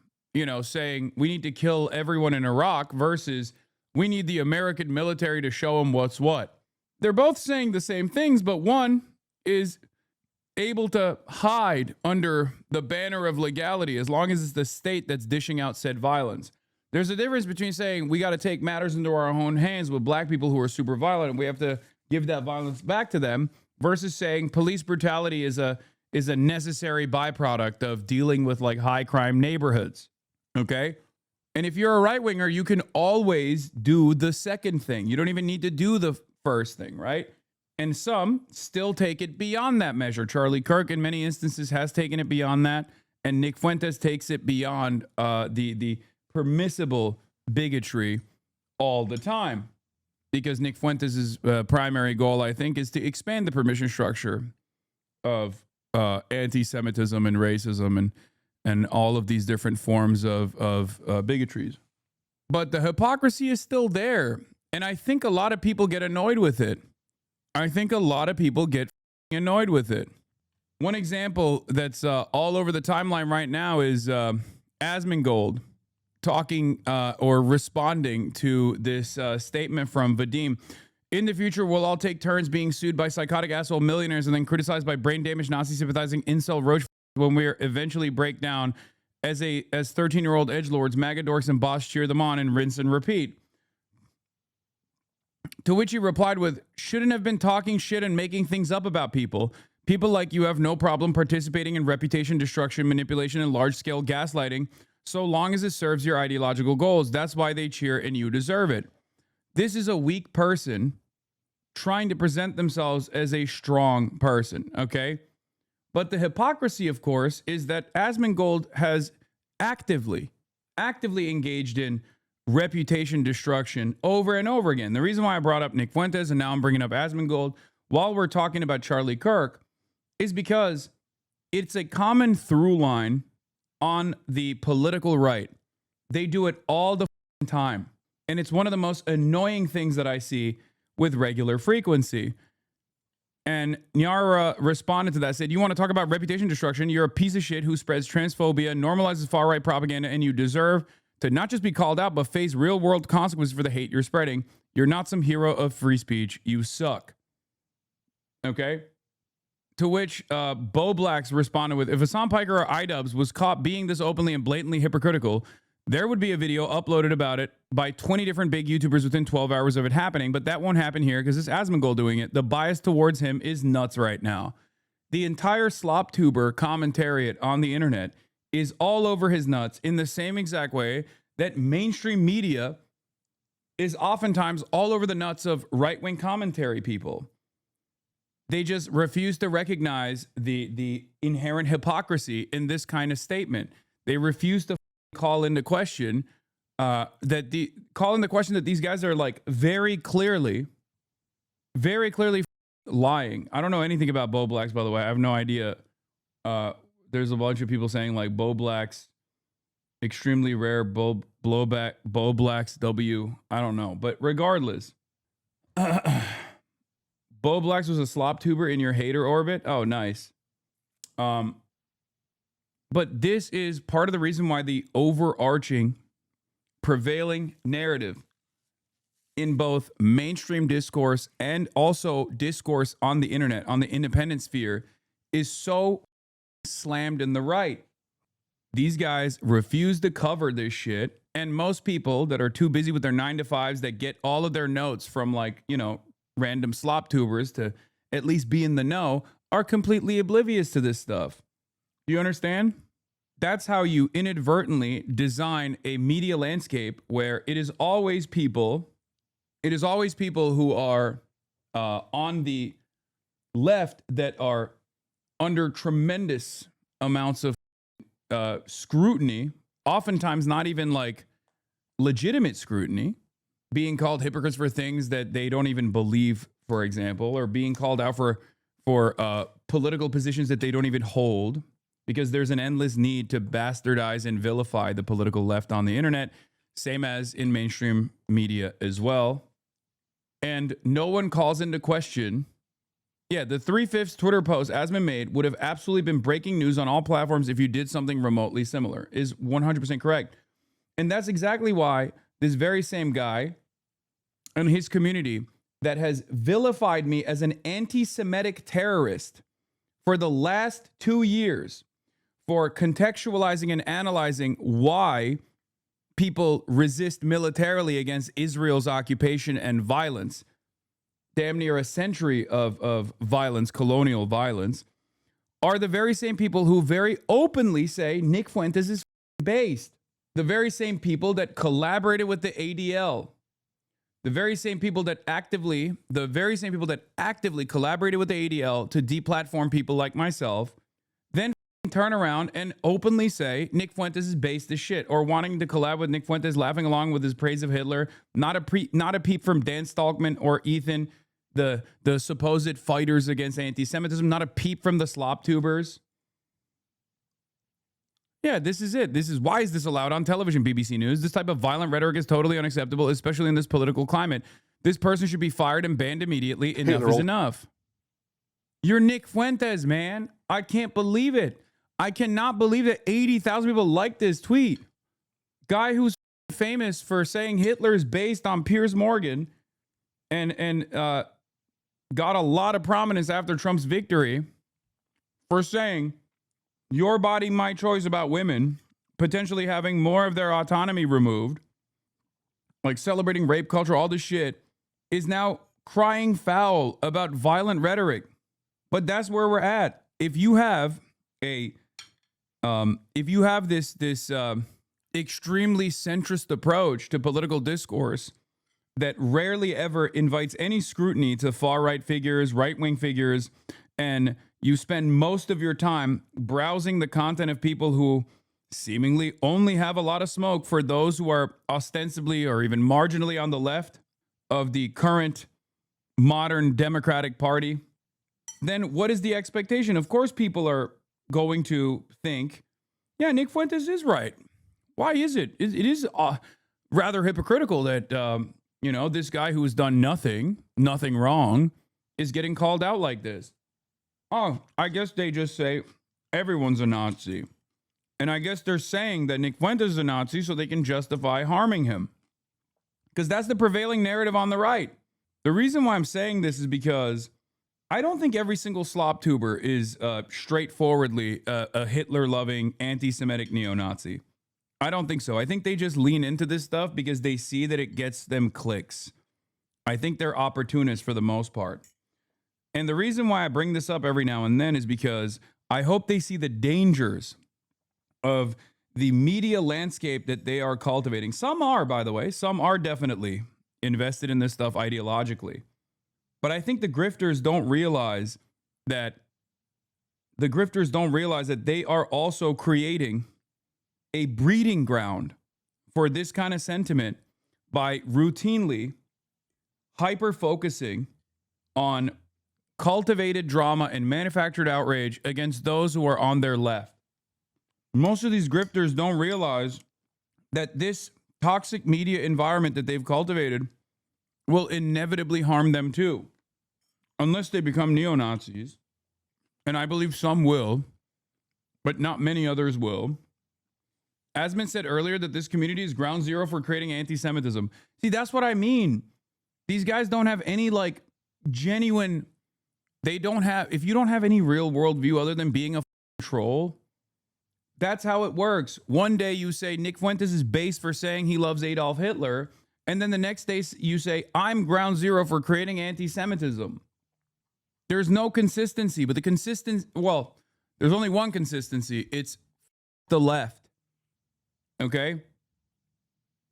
saying we need to kill everyone in Iraq versus we need the American military to show them what's what. They're both saying the same things, but one is able to hide under the banner of legality as long as it's the state that's dishing out said violence. There's a difference between saying we got to take matters into our own hands with black people who are super violent and we have to give that violence back to them versus saying police brutality is a necessary byproduct of dealing with like high crime neighborhoods. Okay? And if you're a right winger, you can always do the second thing. You don't even need to do the first thing, right? And some still take it beyond that measure. Charlie Kirk, in many instances, has taken it beyond that. And Nick Fuentes takes it beyond the permissible bigotry all the time. Because Nick Fuentes' primary goal, I think, is to expand the permission structure of anti-Semitism and racism and all of these different forms of bigotries. But the hypocrisy is still there. And I think a lot of people get annoyed with it. One example that's all over the timeline right now is Asmongold talking or responding to this statement from Vadim. In the future, we'll all take turns being sued by psychotic asshole millionaires and then criticized by brain-damaged Nazi-sympathizing incel roach when we eventually break down as 13-year-old edgelords, MAGA dorks, and boss cheer them on and rinse and repeat. To which he replied with, shouldn't have been talking shit and making things up about people. People like you have no problem participating in reputation destruction, manipulation, and large-scale gaslighting so long as it serves your ideological goals. That's why they cheer and you deserve it. This is a weak person trying to present themselves as a strong person, okay? But the hypocrisy, of course, is that Asmongold has actively engaged in reputation destruction over and over again. The reason why I brought up Nick Fuentes and now I'm bringing up Asmongold while we're talking about Charlie Kirk is because it's a common through line on the political right. They do it all the time. And it's one of the most annoying things that I see with regular frequency. And Nyara responded to that, said, you want to talk about reputation destruction? You're a piece of shit who spreads transphobia, normalizes far-right propaganda, and you deserve to not just be called out, but face real-world consequences for the hate you're spreading. You're not some hero of free speech. You suck. Okay? To which Bo Blacks responded with, if Hasan Piker or iDubbbz was caught being this openly and blatantly hypocritical, there would be a video uploaded about it by 20 different big YouTubers within 12 hours of it happening. But that won't happen here because it's Asmongold doing it. The bias towards him is nuts right now. The entire slop-tuber commentariat on the internet is all over his nuts in the same exact way that mainstream media is oftentimes all over the nuts of right-wing commentary people. They just refuse to recognize the inherent hypocrisy in this kind of statement. They refuse to call into question that these guys are like very clearly lying. I don't know anything about Bo Blacks, by the way. I have no idea. There's a bunch of people saying like Bo Blacks, extremely rare, Bo Blacks W. I don't know, but regardless. Bo Blacks was a slop tuber in your hater orbit. Oh, nice. But this is part of the reason why the overarching prevailing narrative in both mainstream discourse and also discourse on the internet, on the independent sphere, is so slammed in the right. These guys refuse to cover this shit. And most people that are too busy with their 9-to-5s that get all of their notes from like, you know, random slop tubers to at least be in the know are completely oblivious to this stuff. Do you understand? That's how you inadvertently design a media landscape where it is always people who are on the left that are under tremendous amounts of scrutiny, oftentimes not even like legitimate scrutiny, being called hypocrites for things that they don't even believe, for example, or being called out for political positions that they don't even hold, because there's an endless need to bastardize and vilify the political left on the internet, same as in mainstream media as well. And no one calls into question. Yeah, the 3/5 Twitter post Asman made would have absolutely been breaking news on all platforms if you did something remotely similar, is 100% correct. And that's exactly why this very same guy and his community that has vilified me as an anti-Semitic terrorist for the last 2 years for contextualizing and analyzing why people resist militarily against Israel's occupation and violence, damn near a century of violence, colonial violence, are the very same people who very openly say Nick Fuentes is based. The very same people that collaborated with the ADL. The very same people that actively collaborated with the ADL to deplatform people like myself, then turn around and openly say Nick Fuentes is based as shit, or wanting to collab with Nick Fuentes, laughing along with his praise of Hitler. Not a peep from Dan Stalkman or Ethan, the supposed fighters against anti-Semitism. Not a peep from the slop tubers. Yeah, this is it. Why is this allowed on television, BBC News? This type of violent rhetoric is totally unacceptable, especially in this political climate. This person should be fired and banned immediately. Enough is enough. You're Nick Fuentes, man. I can't believe it. I cannot believe that 80,000 people like this tweet. Guy who's famous for saying Hitler is based on Piers Morgan and got a lot of prominence after Trump's victory for saying your body, my choice about women potentially having more of their autonomy removed, like celebrating rape culture, all this shit, is now crying foul about violent rhetoric. But that's where we're at. If you have this extremely centrist approach to political discourse that rarely ever invites any scrutiny to far-right figures, right-wing figures, and you spend most of your time browsing the content of people who seemingly only have a lot of smoke for those who are ostensibly or even marginally on the left of the current modern Democratic Party, then what is the expectation? Of course, people are going to think, yeah, Nick Fuentes is right. Why is it? It is rather hypocritical that, this guy who has done nothing wrong is getting called out like this. Oh, I guess they just say everyone's a Nazi. And I guess they're saying that Nick Fuentes is a Nazi so they can justify harming him. Because that's the prevailing narrative on the right. The reason why I'm saying this is because I don't think every single slop tuber is straightforwardly a Hitler-loving, anti-Semitic neo-Nazi. I don't think so. I think they just lean into this stuff because they see that it gets them clicks. I think they're opportunists for the most part. And the reason why I bring this up every now and then is because I hope they see the dangers of the media landscape that they are cultivating. Some are, by the way. Some are definitely invested in this stuff ideologically. But I think the grifters don't realize that they are also creating a breeding ground for this kind of sentiment by routinely hyper-focusing on cultivated drama and manufactured outrage against those who are on their left. Most of these grifters don't realize that this toxic media environment that they've cultivated will inevitably harm them too, unless they become neo-Nazis. And I believe some will, but not many others will. Asman said earlier that this community is ground zero for creating anti-Semitism. See, that's what I mean. These guys don't have any like genuine, if you don't have any real worldview other than being a troll, that's how it works. One day you say Nick Fuentes is base for saying he loves Adolf Hitler, and then the next day you say, I'm ground zero for creating anti-Semitism. There's no consistency, but there's only one consistency. It's the left. Okay?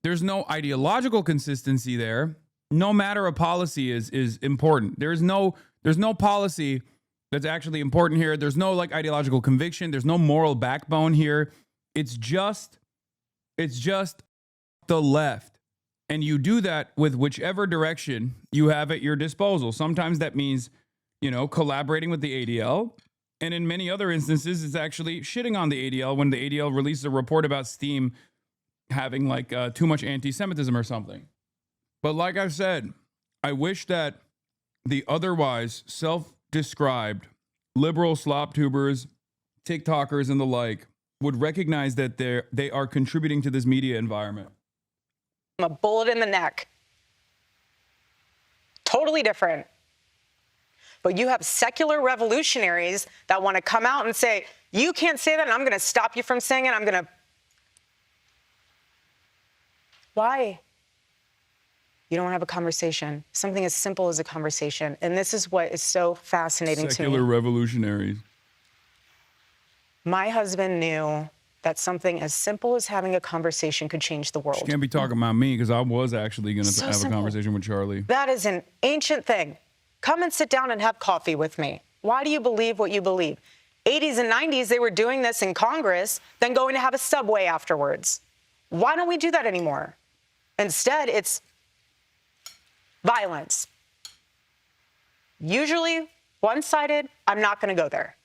There's no ideological consistency there. No matter a policy is important. There's no policy that's actually important here. There's no like ideological conviction. There's no moral backbone here. It's just the left. And you do that with whichever direction you have at your disposal. Sometimes that means, collaborating with the ADL. And in many other instances, it's actually shitting on the ADL when the ADL releases a report about Steam having like too much anti-Semitism or something. But like I've said, I wish that the otherwise self-described liberal slop tubers, TikTokers, and the like would recognize that they are contributing to this media environment. A bullet in the neck. Totally different. But you have secular revolutionaries that want to come out and say, you can't say that, and I'm going to stop you from saying it. Why? You don't want to have a conversation. Something as simple as a conversation. And this is what is so fascinating to me. Secular revolutionaries. My husband knew that something as simple as having a conversation could change the world. You can't be talking about me because I was actually going to have a conversation with Charlie. That is an ancient thing. Come and sit down and have coffee with me. Why do you believe what you believe? 80s and 90s, they were doing this in Congress, then going to have a Subway afterwards. Why don't we do that anymore? Instead, it's violence. Usually one-sided. I'm not going to go there.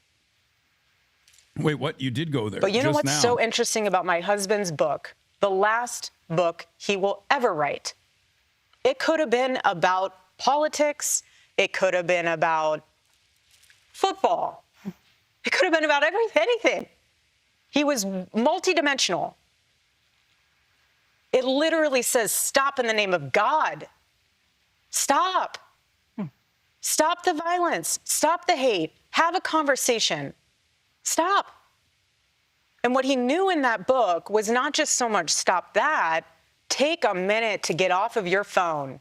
Wait, what? You did go there. But you know what's so interesting about my husband's book? The last book he will ever write. It could have been about politics. It could have been about football. It could have been about anything. He was multidimensional. It literally says, stop in the name of God. Stop. Stop the violence. Stop the hate. Have a conversation. Stop. And what he knew in that book was not just so much stop that, take a minute to get off of your phone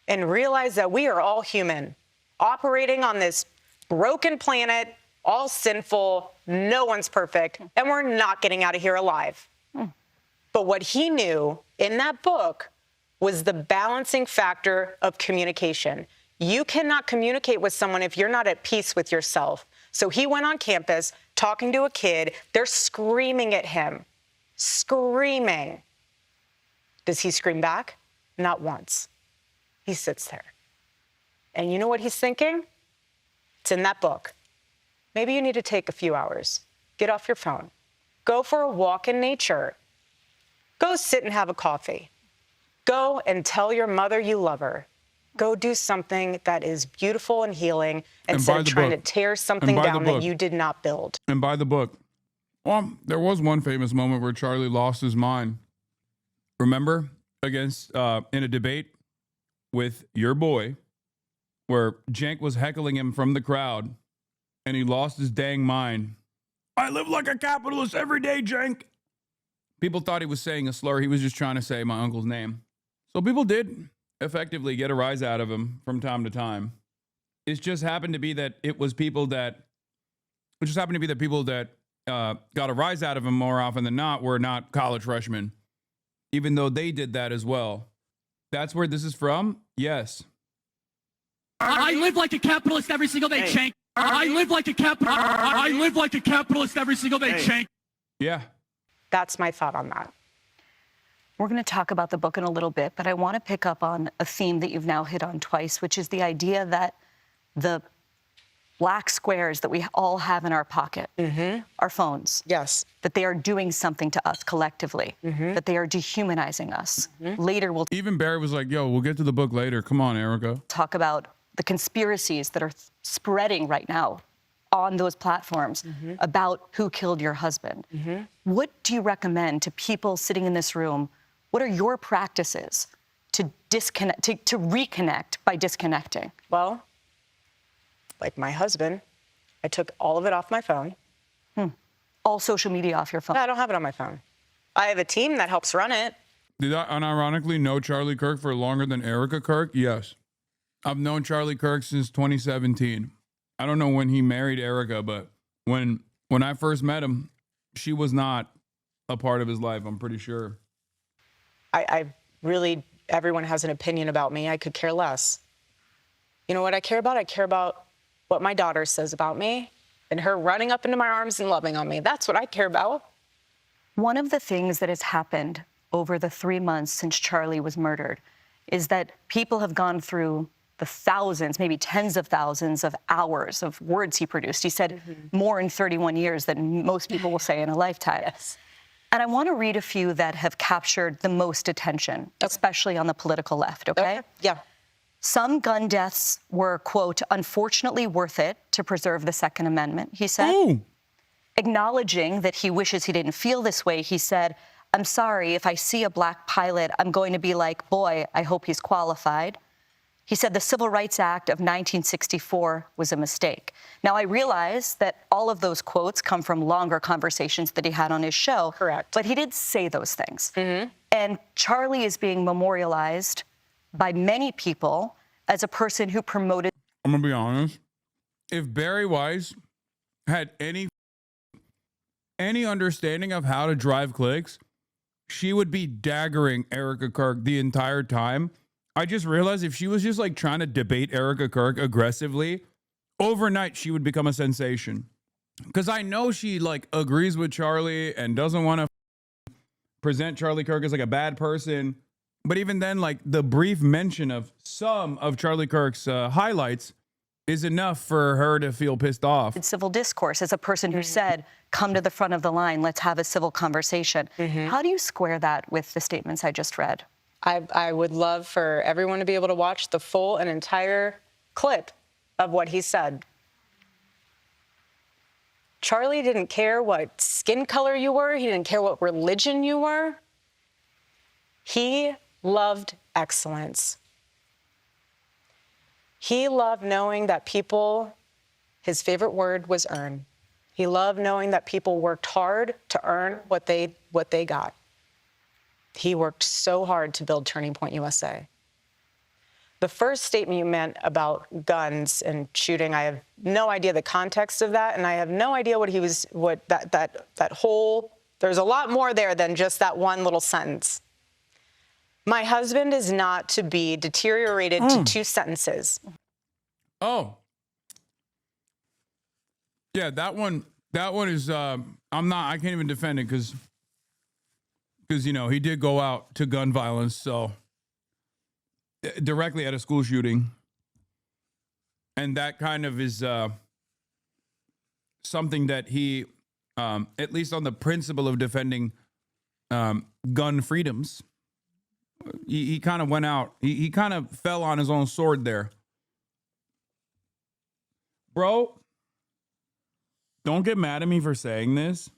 and realize that we are all human, operating on this broken planet, all sinful, no one's perfect, and we're not getting out of here alive. But what he knew in that book was the balancing factor of communication. You cannot communicate with someone if you're not at peace with yourself. So he went on campus talking to a kid. They're screaming at him, screaming. Does he scream back? Not once. He sits there. And you know what he's thinking? It's in that book. Maybe you need to take a few hours. Get off your phone. Go for a walk in nature. Go sit and have a coffee. Go and tell your mother you love her. Go do something that is beautiful and healing instead of trying to tear something down that you did not build. And buy the book. Well, there was one famous moment where Charlie lost his mind. Remember? In a debate with your boy, where Cenk was heckling him from the crowd and he lost his dang mind. I live like a capitalist every day, Cenk. People thought he was saying a slur. He was just trying to say my uncle's name. So people did effectively get a rise out of him from time to time. It just happened to be that people that got a rise out of him more often than not were not college freshmen, even though they did that as well. That's where this is from? Yes. I live like a capitalist every single day, Cenk. I live like a capitalist every single day, Cenk. Yeah. That's my thought on that. We're going to talk about the book in a little bit, but I want to pick up on a theme that you've now hit on twice, which is the idea that the black squares that we all have in our pocket, our phones, yes, that they are doing something to us collectively, that they are dehumanizing us. Later, we'll even Barry was like, yo, we'll get to the book later. Come on, Erika. Talk about the conspiracies that are spreading right now on those platforms about who killed your husband. What do you recommend to people sitting in this room? What are your practices to disconnect, to reconnect by disconnecting? Well, like my husband, I took all of it off my phone. All social media off your phone? No, I don't have it on my phone. I have a team that helps run it. Did I unironically know Charlie Kirk for longer than Erika Kirk? Yes. I've known Charlie Kirk since 2017. I don't know when he married Erika, but when I first met him, she was not a part of his life, I'm pretty sure. I really, everyone has an opinion about me. I could care less. You know what I care about? I care about what my daughter says about me and her running up into my arms and loving on me. That's what I care about. One of the things that has happened over the 3 months since Charlie was murdered is that people have gone through the thousands, maybe tens of thousands of hours of words he produced. He said more in 31 years than most people will say in a lifetime. Yes. And I want to read a few that have captured the most attention, especially on the political left, okay? Yeah. Some gun deaths were, quote, unfortunately worth it to preserve the Second Amendment, he said. Ooh. Acknowledging that he wishes he didn't feel this way, he said, I'm sorry, if I see a black pilot, I'm going to be like, boy, I hope he's qualified. He said the Civil Rights Act of 1964 was a mistake. Now, I realize that all of those quotes come from longer conversations that he had on his show. Correct. But he did say those things. And Charlie is being memorialized by many people as a person who promoted. I'm going to be honest. If Bari Weiss had any understanding of how to drive clicks, she would be daggering Erika Kirk the entire time. I just realized if she was just like trying to debate Erika Kirk aggressively, overnight she would become a sensation. Because I know she like agrees with Charlie and doesn't want to present Charlie Kirk as like a bad person. But even then, like the brief mention of some of Charlie Kirk's highlights is enough for her to feel pissed off. Civil discourse as a person who said, come to the front of the line, let's have a civil conversation. How do you square that with the statements I just read? I would love for everyone to be able to watch the full and entire clip of what he said. Charlie didn't care what skin color you were. He didn't care what religion you were. He loved excellence. He loved knowing that people, his favorite word was earn. He loved knowing that people worked hard to earn what they got. He worked so hard to build Turning Point USA. The first statement you meant about guns and shooting, I have no idea the context of that, and I have no idea that whole, there's a lot more there than just that one little sentence. My husband is not to be deteriorated to 2 sentences. Oh. Yeah, that one is, I can't even defend it because, you know, he did go out to gun violence, so directly at a school shooting. And that kind of is something that he, at least on the principle of defending gun freedoms, he kind of went out. He kind of fell on his own sword there. Bro, don't get mad at me for saying this,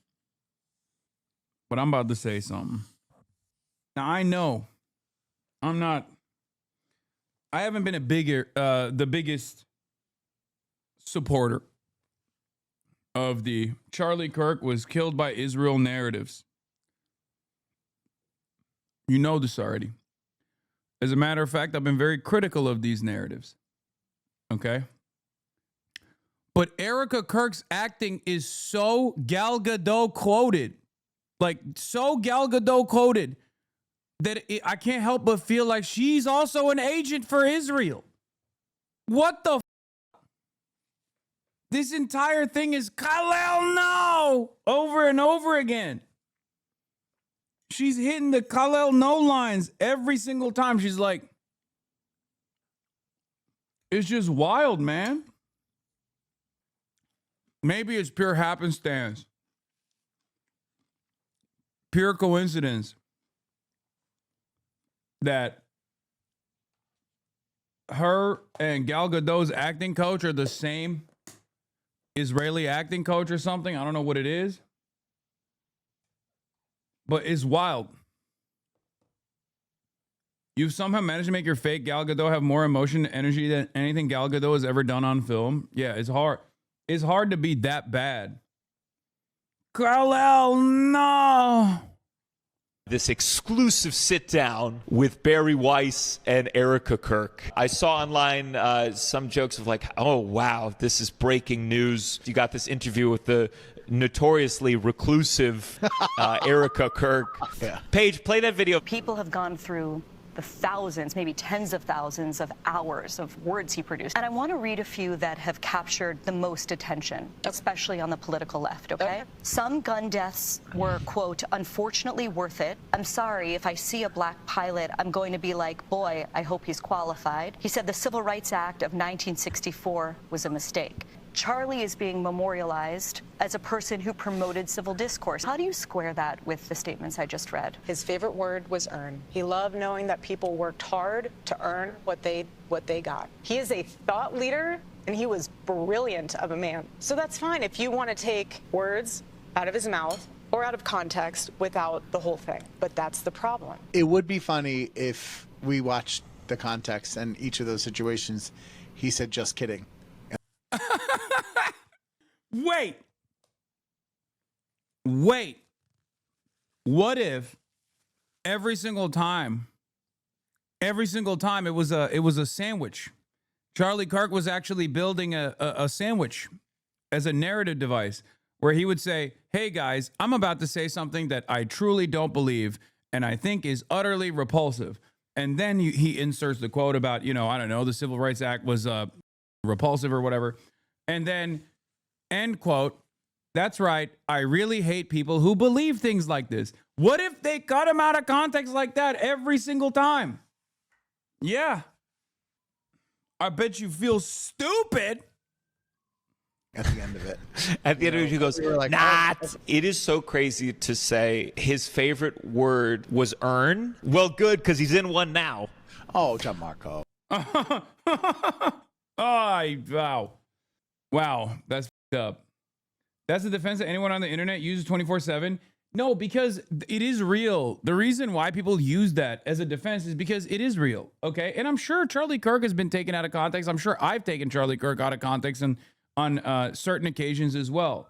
but I'm about to say something. Now, I know I'm not I haven't been the biggest supporter of the Charlie Kirk was killed by Israel narratives. You know this already. As a matter of fact, I've been very critical of these narratives. Okay? But Erika Kirk's acting is so Gal Gadot quoted. Like, so Gal Gadot quoted that I can't help but feel like she's also an agent for Israel. What the This entire thing is Kal-El, no! Over and over again. She's hitting the Kal-El no lines every single time. She's like, it's just wild, man. Maybe it's pure happenstance. Pure coincidence that her and Gal Gadot's acting coach are the same Israeli acting coach or something. I don't know what it is. But it's wild. You've somehow managed to make your fake Gal Gadot have more emotion and energy than anything Gal Gadot has ever done on film. Yeah, it's hard. It's hard to be that bad. Kal-El, no. This exclusive sit down with Bari Weiss and Erika Kirk. I saw online some jokes of like, oh, wow, this is breaking news. You got this interview with the notoriously reclusive Erika Kirk. Yeah. Paige, play that video. People have gone through the thousands, maybe tens of thousands of hours of words he produced. And I want to read a few that have captured the most attention, especially on the political left, okay? Some gun deaths were, quote, unfortunately worth it. I'm sorry, if I see a black pilot, I'm going to be like, boy, I hope he's qualified. He said the Civil Rights Act of 1964 was a mistake. Charlie is being memorialized as a person who promoted civil discourse. How do you square that with the statements I just read? His favorite word was earn. He loved knowing that people worked hard to earn what they got. He is a thought leader, and he was brilliant of a man. So that's fine if you want to take words out of his mouth or out of context without the whole thing. But that's the problem. It would be funny if we watched the context and each of those situations, he said, just kidding. Wait. What if every single time it was a sandwich? Charlie Kirk was actually building a sandwich as a narrative device where he would say, hey guys, I'm about to say something that I truly don't believe and I think is utterly repulsive. And then he inserts the quote about, I don't know, the Civil Rights Act was repulsive or whatever. And then, end quote, that's right, I really hate people who believe things like this. What if they cut him out of context like that every single time? Yeah. I bet you feel stupid. At the end of it. At the end of it, he goes, like, not. It is so crazy to say his favorite word was earn. Well, good, because he's in one now. Oh, Gianmarco. Wow, that's f***ed up. That's the defense that anyone on the internet uses 24/7. No, because it is real. The reason why people use that as a defense is because it is real, okay? And I'm sure Charlie Kirk has been taken out of context. I'm sure I've taken Charlie Kirk out of context and on certain occasions as well.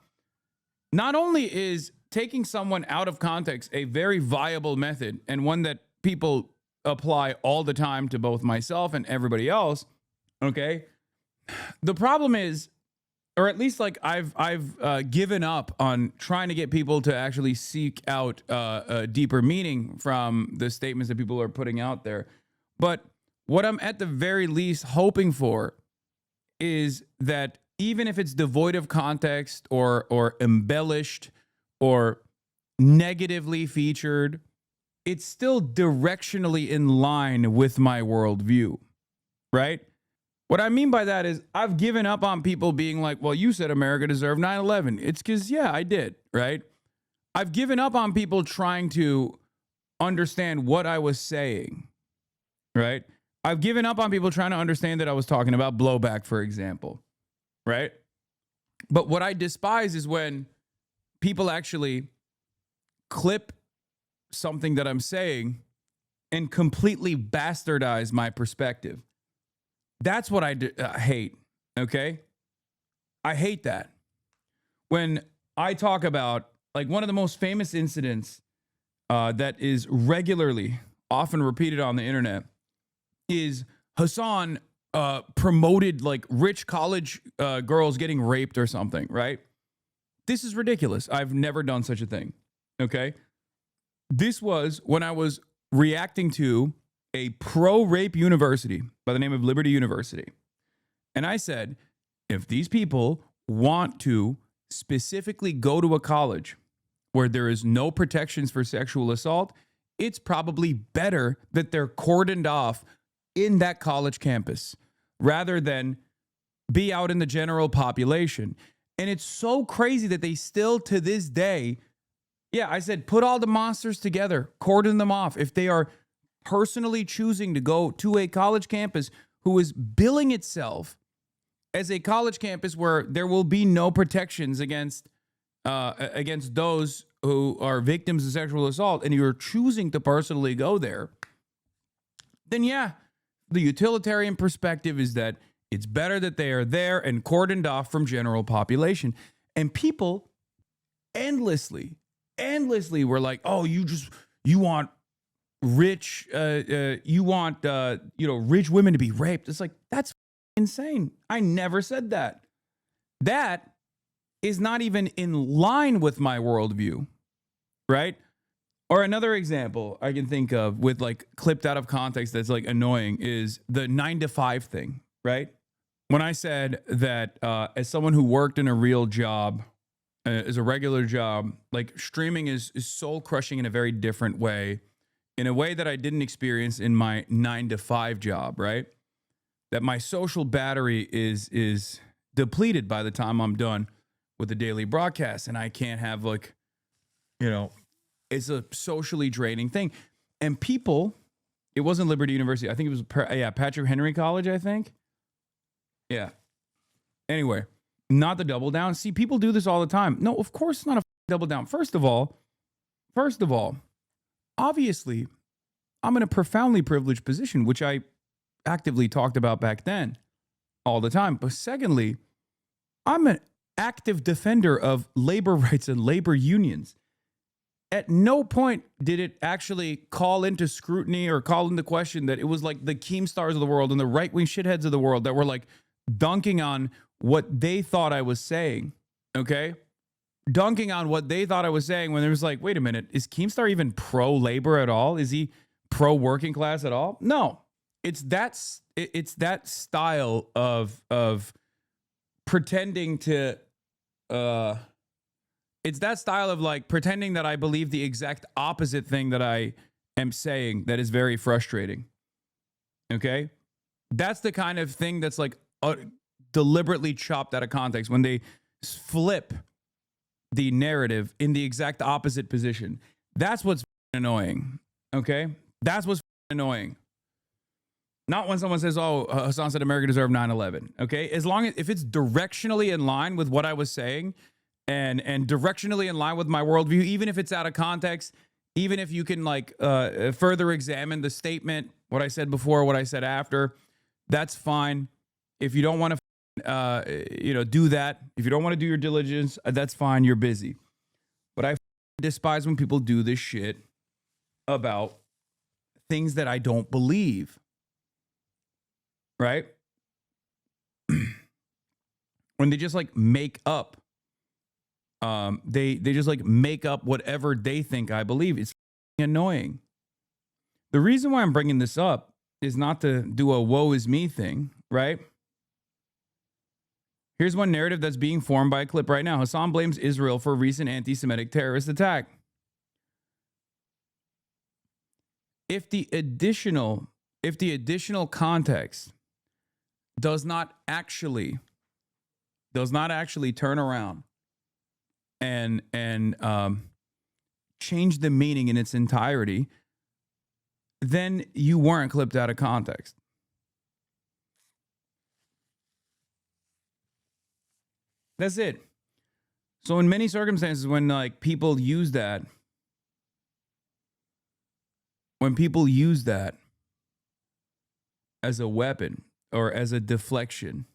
Not only is taking someone out of context a very viable method and one that people apply all the time to both myself and everybody else, okay? The problem is, or at least like I've given up on trying to get people to actually seek out a deeper meaning from the statements that people are putting out there. But what I'm at the very least hoping for is that even if it's devoid of context or embellished or negatively featured, it's still directionally in line with my worldview, right? What I mean by that is I've given up on people being like, well, you said America deserved 9/11. It's because, yeah, I did, right? I've given up on people trying to understand what I was saying, right? I've given up on people trying to understand that I was talking about blowback, for example, right? But what I despise is when people actually clip something that I'm saying and completely bastardize my perspective. That's what I hate, okay? I hate that. When I talk about, like, one of the most famous incidents that is regularly, often repeated on the internet is Hasan promoted, like, rich college girls getting raped or something, right? This is ridiculous. I've never done such a thing, okay? This was when I was reacting to a pro-rape university by the name of Liberty University. And I said, if these people want to specifically go to a college where there is no protections for sexual assault, it's probably better that they're cordoned off in that college campus rather than be out in the general population. And it's so crazy that they still, to this day, yeah, I said, put all the monsters together, cordon them off. If they are personally choosing to go to a college campus who is billing itself as a college campus where there will be no protections against those who are victims of sexual assault, and you're choosing to personally go there, then yeah, the utilitarian perspective is that it's better that they are there and cordoned off from general population. And people endlessly were like, oh, you want rich, rich women to be raped. It's like, that's insane. I never said that. That is not even in line with my worldview, right? Or another example I can think of with, like, clipped out of context that's, like, annoying is the 9-to-5 thing, right? When I said that as someone who worked in a real job, as a regular job, like, streaming is soul crushing in a very different way, in a way that I didn't experience in my 9-to-5 job, right? That my social battery is depleted by the time I'm done with the daily broadcast, and I can't have, like, it's a socially draining thing. And people, it wasn't Liberty University. I think it was, Patrick Henry College, I think. Yeah. Anyway, not the double down. See, people do this all the time. No, of course it's not a double down. First of all, obviously, I'm in a profoundly privileged position, which I actively talked about back then all the time. But secondly, I'm an active defender of labor rights and labor unions. At no point did it actually call into scrutiny or call into question that it was like the Keemstars of the world and the right-wing shitheads of the world that were, like, dunking on what they thought I was saying, okay? Dunking on what they thought I was saying when there was like, wait a minute, is Keemstar even pro-labor at all? Is he pro-working class at all? No. It's that style of pretending to... it's that style of, like, pretending that I believe the exact opposite thing that I am saying that is very frustrating. Okay? That's the kind of thing that's, like, deliberately chopped out of context when they flip the narrative in the exact opposite position. That's what's annoying. Okay? That's what's annoying. Not when someone says, oh, Hasan said America deserved 9/11. Okay? As long as, if it's directionally in line with what I was saying, and directionally in line with my worldview, even if it's out of context, even if you can, like, further examine the statement, what I said before, what I said after, that's fine. If you don't want to, do that, if you don't want to do your diligence, that's fine. You're busy. But I despise when people do this shit about things that I don't believe. Right? When they just, like, make up. They just, like, make up whatever they think I believe. It's annoying. The reason why I'm bringing this up is not to do a woe is me thing, right? Here's one narrative that's being formed by a clip right now. Hasan blames Israel for a recent anti-Semitic terrorist attack. If the additional context does not actually turn around and change the meaning in its entirety, then you weren't clipped out of context. That's it. So in many circumstances, when, like, people use that as a weapon, or as a deflection.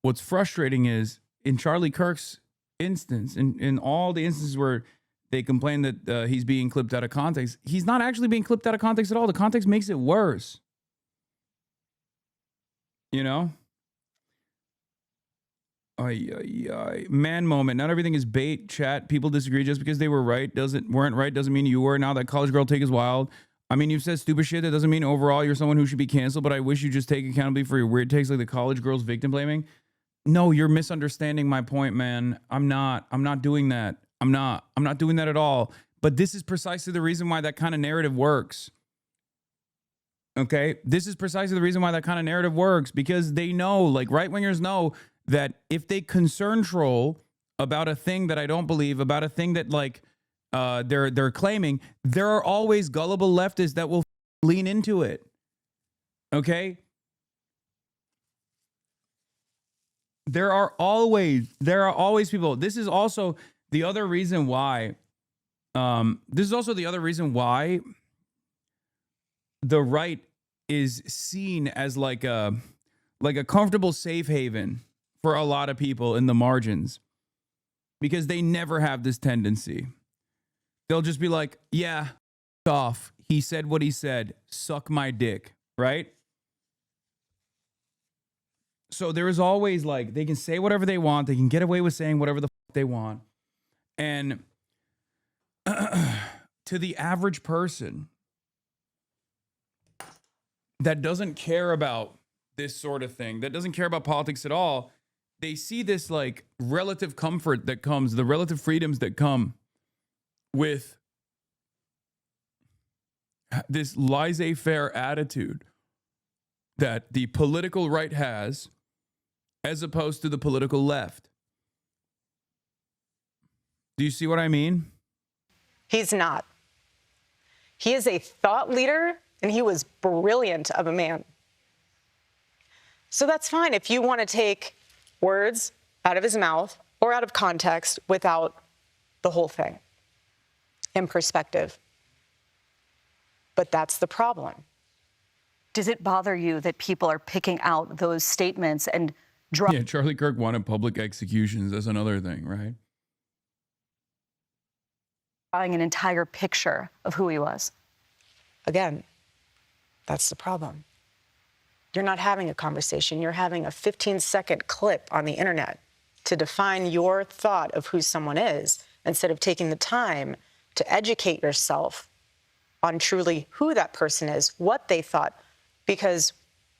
What's frustrating is in Charlie Kirk's instance, in all the instances where they complain that he's being clipped out of context, he's not actually being clipped out of context at all. The context makes it worse. You know? Man moment. Not everything is bait, chat. People disagree. Just because they weren't right doesn't mean you were. Now that college girl take is wild. I mean, you've said stupid shit. That doesn't mean overall you're someone who should be canceled, but I wish you just take accountability for your weird takes like the college girl's victim blaming. No, you're misunderstanding my point, man. I'm not doing that. I'm not doing that at all. But this is precisely the reason why that kind of narrative works. Okay? This is precisely the reason why that kind of narrative works, because they know, like right-wingers know, that if they concern troll about a thing that I don't believe, about a thing that like they're claiming, there are always gullible leftists that will lean into it. Okay? There are always people. This is also the other reason why the right is seen as like a comfortable safe haven for a lot of people in the margins, because they never have this tendency. They'll just be like, yeah, off. He said what he said. Suck my dick, right? So there is always like, they can say whatever they want. They can get away with saying whatever the fuck they want. And to the average person that doesn't care about this sort of thing, that doesn't care about politics at all, they see this like relative comfort that comes, the relative freedoms that come with this laissez-faire attitude that the political right has as opposed to the political left. Do you see what I mean? He's not. He is a thought leader, and he was brilliant of a man. So that's fine if you want to take words out of his mouth or out of context without the whole thing in perspective. But that's the problem. Does it bother you that people are picking out those statements and yeah, Charlie Kirk wanted public executions. That's another thing, right? drawing an entire picture of who he was? Again, that's the problem. You're not having a conversation. You're having a 15-second clip on the internet to define your thought of who someone is, instead of taking the time to educate yourself on truly who that person is, what they thought, because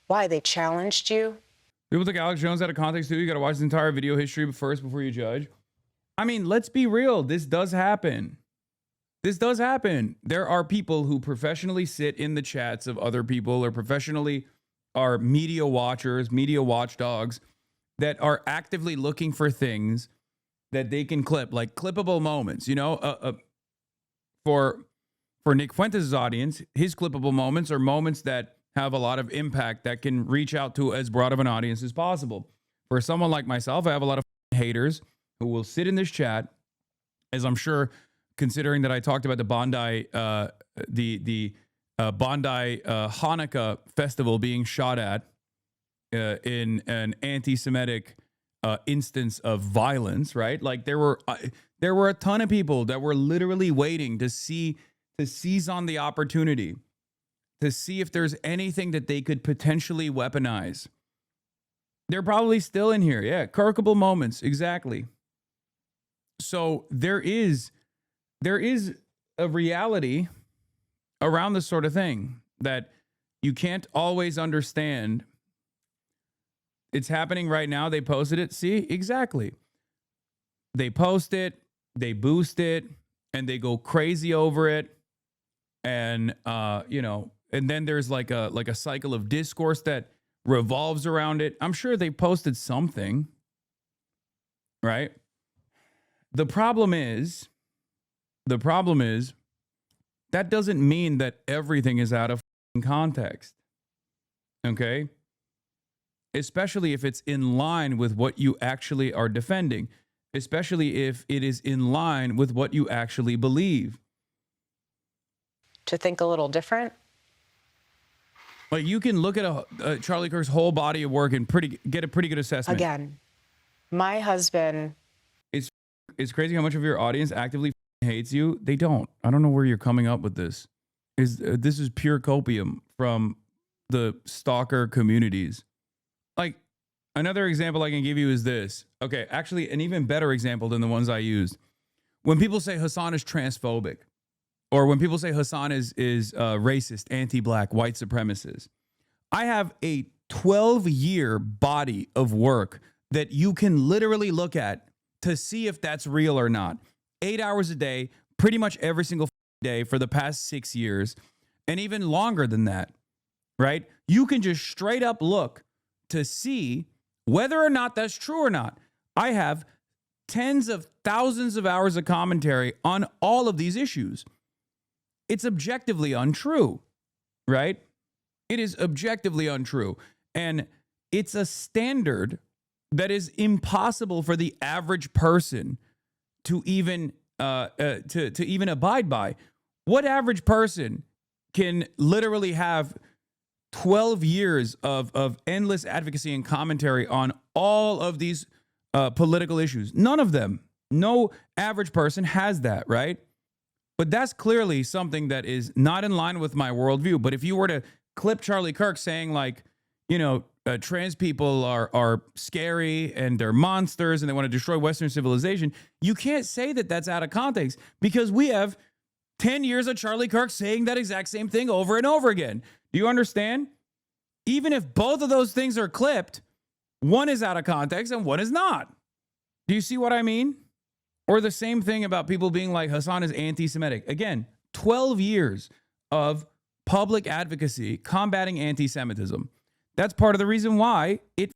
why? They challenged you. People take Alex Jones out of context too. You got to watch his entire video history first before you judge. I mean, let's be real. This does happen. This does happen. There are people who professionally sit in the chats of other people, or professionally are media watchers, media watchdogs, that are actively looking for things that they can clip, like clippable moments. You know, for Nick Fuentes' audience, his clippable moments are moments that have a lot of impact that can reach out to as broad of an audience as possible. For someone like myself, I have a lot of haters who will sit in this chat, as I'm sure, considering that I talked about the Bondi, Bondi Hanukkah festival being shot at in an anti-Semitic instance of violence, right? Like there were a ton of people that were literally waiting to seize on the opportunity, to see if there's anything that they could potentially weaponize. They're probably still in here. Yeah, Kirkable moments, exactly. So there is a reality around this sort of thing that you can't always understand. It's happening right now. They posted it. See, exactly. They post it, they boost it, and they go crazy over it. And and then there's like a cycle of discourse that revolves around it. I'm sure they posted something, right? The problem is that doesn't mean that everything is out of context. Okay? Especially if it's in line with what you actually are defending, especially if it is in line with what you actually believe. To think a little different? Like, you can look at Charlie Kirk's whole body of work and get a pretty good assessment. Again, my husband. It's crazy how much of your audience actively hates you. They don't. I don't know where you're coming up with this. This is pure copium from the stalker communities. Like, another example I can give you is this. Okay, actually, an even better example than the ones I used. When people say Hasan is transphobic, or when people say Hasan is racist, anti-black, white supremacist, I have a 12-year body of work that you can literally look at to see if that's real or not. 8 hours a day, pretty much every single day for the past 6 years, and even longer than that, right? You can just straight up look to see whether or not that's true or not. I have tens of thousands of hours of commentary on all of these issues. It's objectively untrue, right? It is objectively untrue. And it's a standard that is impossible for the average person to even to even abide by. What average person can literally have 12 years of endless advocacy and commentary on all of these political issues? None of them. No average person has that, right? But that's clearly something that is not in line with my worldview. But if you were to clip Charlie Kirk saying, like, you know, trans people are scary and they're monsters and they want to destroy Western civilization, you can't say that that's out of context, because we have 10 years of Charlie Kirk saying that exact same thing over and over again. Do you understand? Even if both of those things are clipped, one is out of context and one is not. Do you see what I mean? Or the same thing about people being like, Hasan is anti-Semitic. Again, 12 years of public advocacy combating anti-Semitism. That's part of the reason why it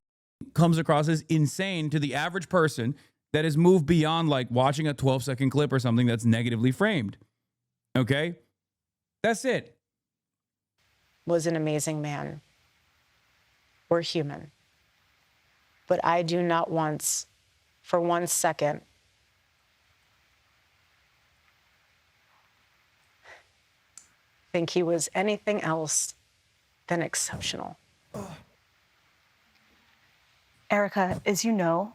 comes across as insane to the average person that has moved beyond like watching a 12-second clip or something that's negatively framed. Okay? That's it. Was an amazing man. We're human. But I do not once, for 1 second, think he was anything else than exceptional. Erika, as you know,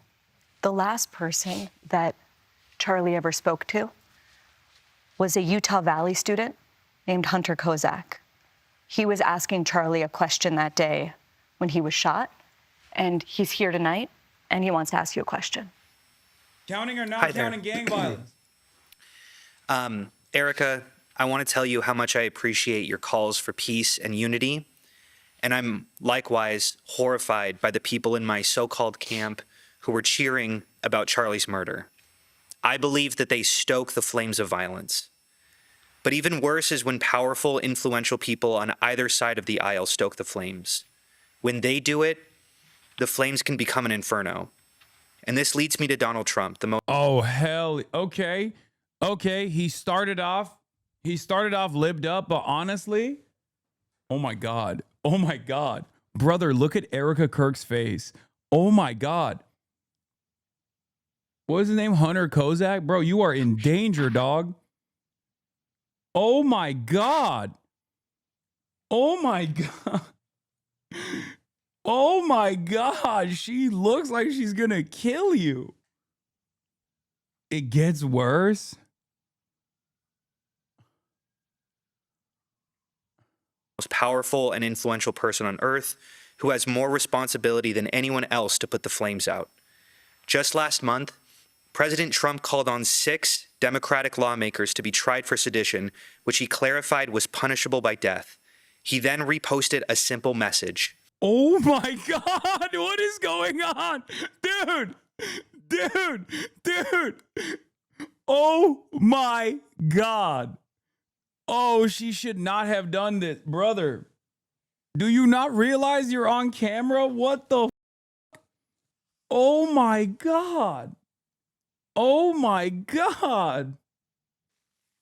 the last person that Charlie ever spoke to was a Utah Valley student named Hunter Kozak. He was asking Charlie a question that day when he was shot, and he's here tonight, and he wants to ask you a question. Counting or not counting gang violence? Erika, I want to tell you how much I appreciate your calls for peace and unity. And I'm likewise horrified by the people in my so-called camp who were cheering about Charlie's murder. I believe that they stoke the flames of violence. But even worse is when powerful, influential people on either side of the aisle stoke the flames. When they do it, the flames can become an inferno. And this leads me to Donald Trump, the most— Oh, hell. Okay. Okay. He started off libbed up, but honestly, oh my God. Oh my God. Brother, look at Erika Kirk's face. Oh my God. What was his name? Hunter Kozak? Bro, you are in danger, dog. Oh my God. Oh my God. Oh my God. She looks like she's gonna kill you. It gets worse. most powerful and influential person on earth who has more responsibility than anyone else to put the flames out. Just last month, President Trump called on 6 Democratic lawmakers to be tried for sedition, which he clarified was punishable by death. He then reposted a simple message. Oh my God, what is going on? Dude. Oh my God. Oh, she should not have done this, brother. Do you not realize you're on camera? What the? Oh my God. Oh my God.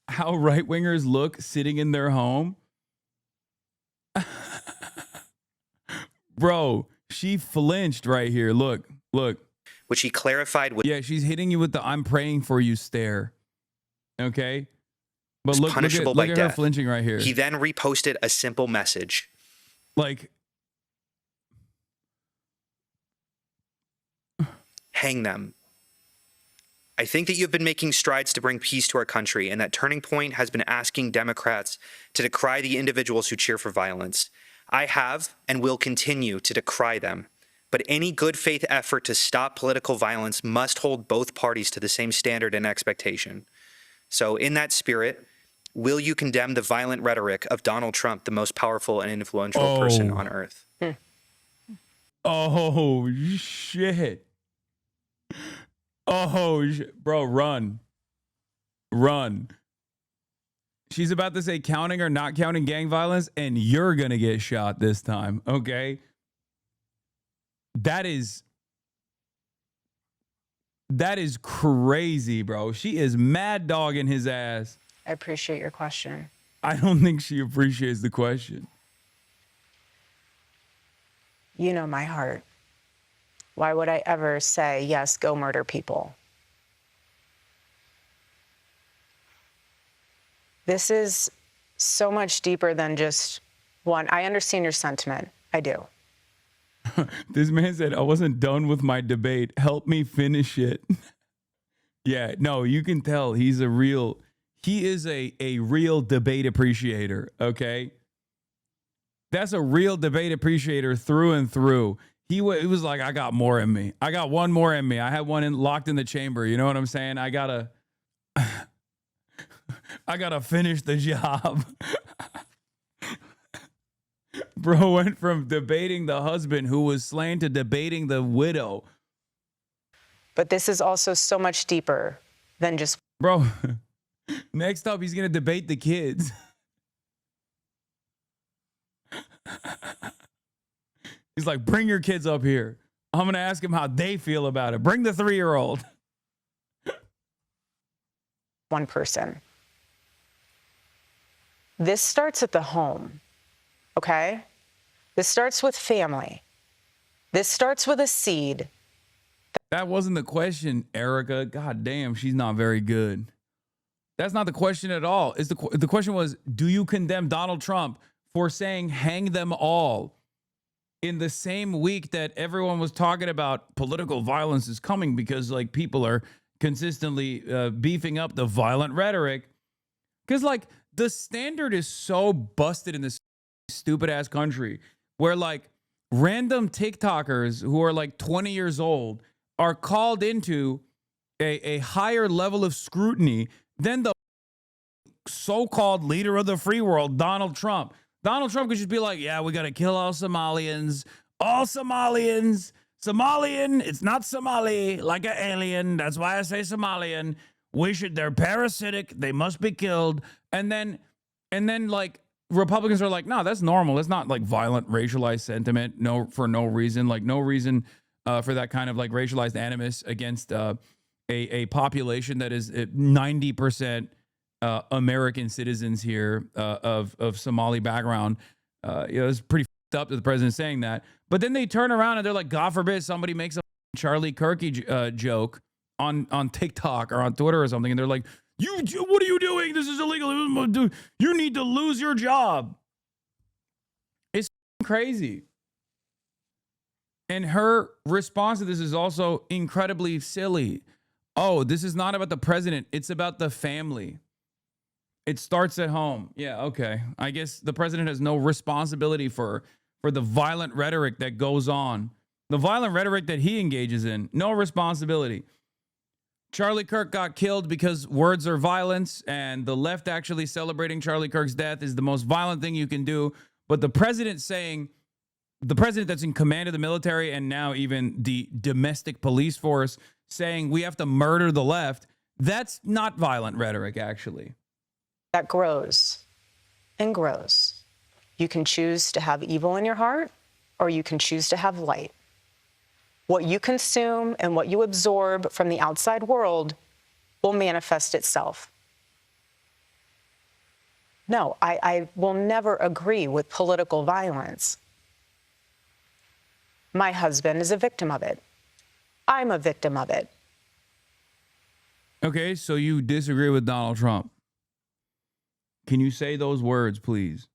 How right-wingers look sitting in their home. Bro, she flinched right here. Look. Which he clarified with— Yeah, she's hitting you with the "I'm praying for you" stare. Okay? But look at her flinching right here. He then reposted a simple message. Like, hang them. I think that you've been making strides to bring peace to our country, and that Turning Point has been asking Democrats to decry the individuals who cheer for violence. I have and will continue to decry them. But any good faith effort to stop political violence must hold both parties to the same standard and expectation. So in that spirit, will you condemn the violent rhetoric of Donald Trump, the most powerful and influential person on earth? Oh, shit. Oh, bro, run. Run. She's about to say counting or not counting gang violence, and you're going to get shot this time, okay? That is crazy, bro. She is mad dogging his ass. I appreciate your question. I don't think she appreciates the question. You know my heart. Why would I ever say, yes, go murder people? This is so much deeper than just one. I understand your sentiment. I do. This man said, I wasn't done with my debate. Help me finish it. Yeah, no, you can tell he is a real debate appreciator, okay? That's a real debate appreciator through and through. He was like, I got more in me. I got one more in me. I had one locked in the chamber. You know what I'm saying? I gotta finish the job. Bro went from debating the husband who was slain to debating the widow. But this is also so much deeper than just... Bro, next up, he's going to debate the kids. He's like, bring your kids up here. I'm going to ask them how they feel about it. Bring the 3-year-old. One person. This starts at the home, okay? This starts with family. This starts with a seed. That wasn't the question, Erika. God damn, she's not very good. That's not the question at all. The question was, do you condemn Donald Trump for saying hang them all in the same week that everyone was talking about political violence is coming because like people are consistently beefing up the violent rhetoric? Because like the standard is so busted in this stupid ass country where like random TikTokers who are like 20 years old are called into a higher level of scrutiny than the so-called leader of the free world, Donald Trump. Donald Trump could just be like, yeah, we got to kill all Somalians. All Somalians. Somalian, it's not Somali, like an alien. That's why I say Somalian. They're parasitic. They must be killed. And then like Republicans are like, no, that's normal. It's not like violent racialized sentiment. No, for no reason. Like no reason for that kind of like racialized animus against a population that is 90% American citizens here of Somali background. It's pretty fucked up that the president's saying that. But then they turn around and they're like, God forbid somebody makes a Charlie Kirk joke on TikTok or on Twitter or something, and they're like, what are you doing? This is illegal. You need to lose your job. It's crazy. And her response to this is also incredibly silly. Oh, this is not about the president. It's about the family. It starts at home. Yeah, okay. I guess the president has no responsibility for the violent rhetoric that goes on. The violent rhetoric that he engages in. No responsibility. Charlie Kirk got killed because words are violence, and the left actually celebrating Charlie Kirk's death is the most violent thing you can do. But the president that's in command of the military and now even the domestic police force saying we have to murder the left, that's not violent rhetoric, actually. That grows and grows. You can choose to have evil in your heart, or you can choose to have light. What you consume and what you absorb from the outside world will manifest itself. No, I will never agree with political violence. My husband is a victim of it. I'm a victim of it. Okay, so you disagree with Donald Trump. Can you say those words, please?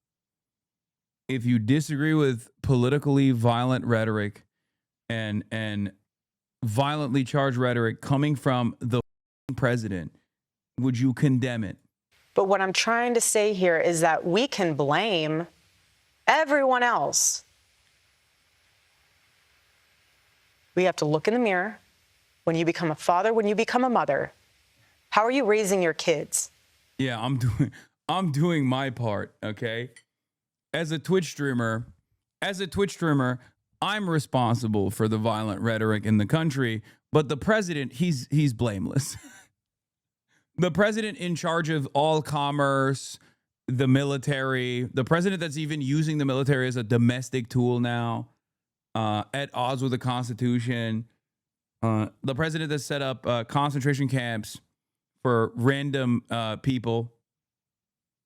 if you disagree with politically violent rhetoric and violently charged rhetoric coming from the president, would you condemn it? But what I'm trying to say here is that we can blame everyone else. We have to look in the mirror. When you become a father, when you become a mother, how are you raising your kids? Yeah, I'm doing my part, okay? As a Twitch streamer, I'm responsible for the violent rhetoric in the country, but the president, he's blameless. The president in charge of all commerce, the military, the president that's even using the military as a domestic tool now, at odds with the Constitution, the president that set up concentration camps for random people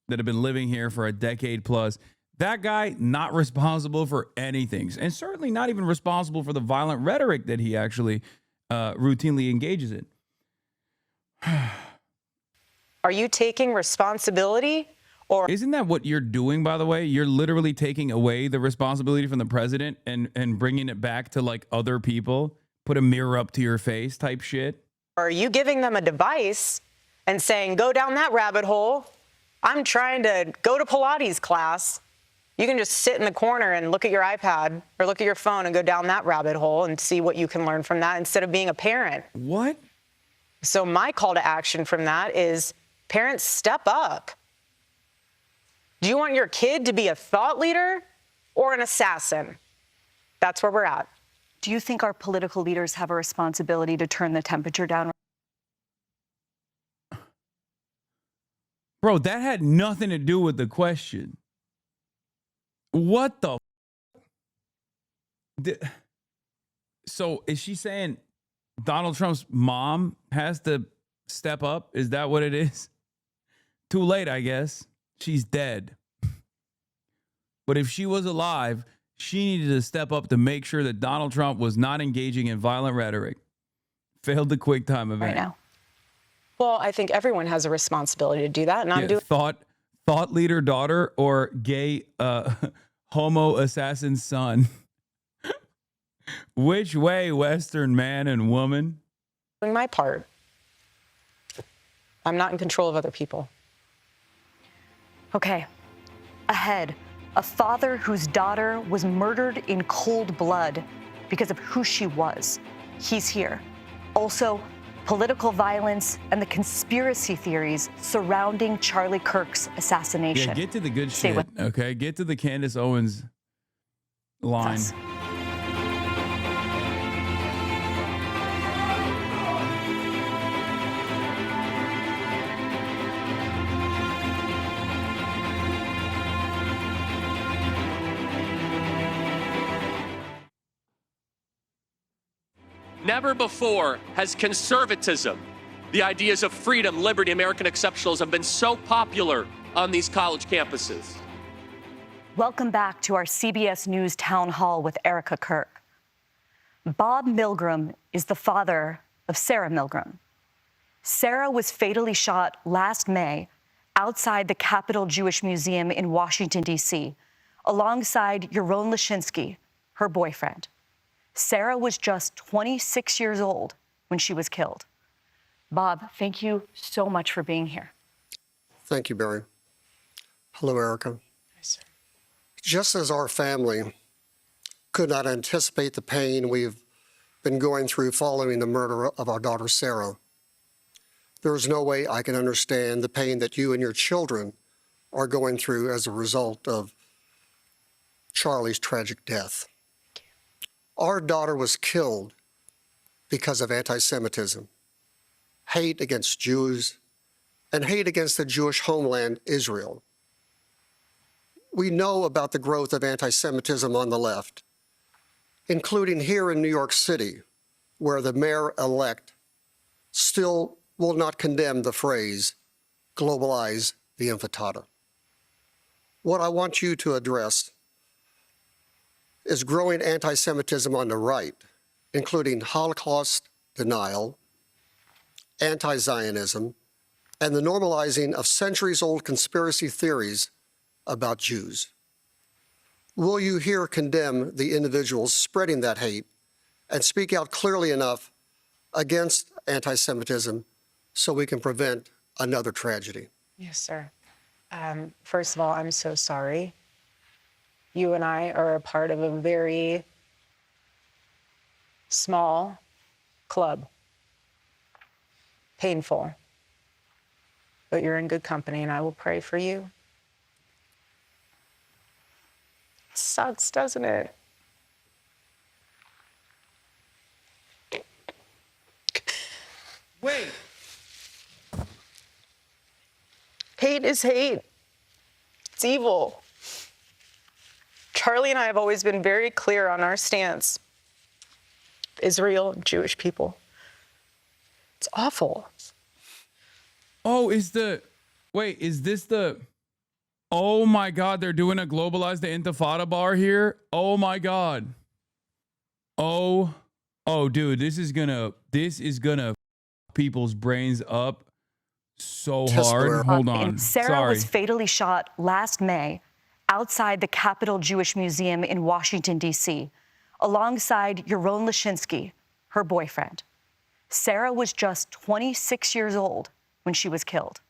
that have been living here for a decade plus. That guy not responsible for anything, and certainly not even responsible for the violent rhetoric that he actually routinely engages in. Are you taking responsibility? Or isn't that what you're doing, by the way? You're literally taking away the responsibility from the president and bringing it back to like other people, put a mirror up to your face type shit. Are you giving them a device and saying, go down that rabbit hole? I'm trying to go to Pilates class. You can just sit in the corner and look at your iPad or look at your phone and go down that rabbit hole and see what you can learn from that instead of being a parent. What? So my call to action from that is parents, step up. Do you want your kid to be a thought leader or an assassin? That's where we're at. Do you think our political leaders have a responsibility to turn the temperature down? Bro, that had nothing to do with the question. What the? So is she saying Donald Trump's mom has to step up? Is that what it is? Too late, I guess. She's dead. But if she was alive, she needed to step up to make sure that Donald Trump was not engaging in violent rhetoric. Failed the QuickTime event. Right now. Well, I think everyone has a responsibility to do that, and I'm doing thought leader daughter or gay homo assassin son. Which way, Western man and woman? Doing my part. I'm not in control of other people. Okay. Ahead, a father whose daughter was murdered in cold blood because of who she was. He's here. Also, political violence and the conspiracy theories surrounding Charlie Kirk's assassination. Yeah, get to the good shit, okay? Get to the Candace Owens line. Yes. Never before has conservatism, the ideas of freedom, liberty, American exceptionalism have been so popular on these college campuses. Welcome back to our CBS News Town Hall with Erika Kirk. Bob Milgram is the father of Sarah Milgram. Sarah was fatally shot last May outside the Capitol Jewish Museum in Washington, D.C., alongside Yaron Lashinsky, her boyfriend. Sarah was just 26 years old when she was killed. Bob, thank you so much for being here. Thank you, Barry. Hello, Erika. Hi, sir. Just as our family could not anticipate the pain we've been going through following the murder of our daughter, Sarah, there is no way I can understand the pain that you and your children are going through as a result of Charlie's tragic death. Our daughter was killed because of anti-Semitism, hate against Jews, and hate against the Jewish homeland, Israel. We know about the growth of anti-Semitism on the left, including here in New York City, where the mayor-elect still will not condemn the phrase, globalize the intifada. What I want you to address is growing anti-Semitism on the right, including Holocaust denial, anti-Zionism, and the normalizing of centuries-old conspiracy theories about Jews. Will you here condemn the individuals spreading that hate and speak out clearly enough against anti-Semitism so we can prevent another tragedy? Yes, sir. First of all, I'm so sorry. You and I are a part of a very small club. Painful. But you're in good company, and I will pray for you. It sucks, doesn't it? Wait. Hate is hate. It's evil. Charlie and I have always been very clear on our stance. Israel, Jewish people. It's awful. Oh, is this the, oh my God, they're doing a globalized intifada bar here? Oh my God. Oh, dude, this is gonna people's brains up so hard. Hold on. Sarah was fatally shot last May outside the Capitol Jewish Museum in Washington, D.C., alongside Yaron Lashinsky, her boyfriend. Sarah was just 26 years old when she was killed.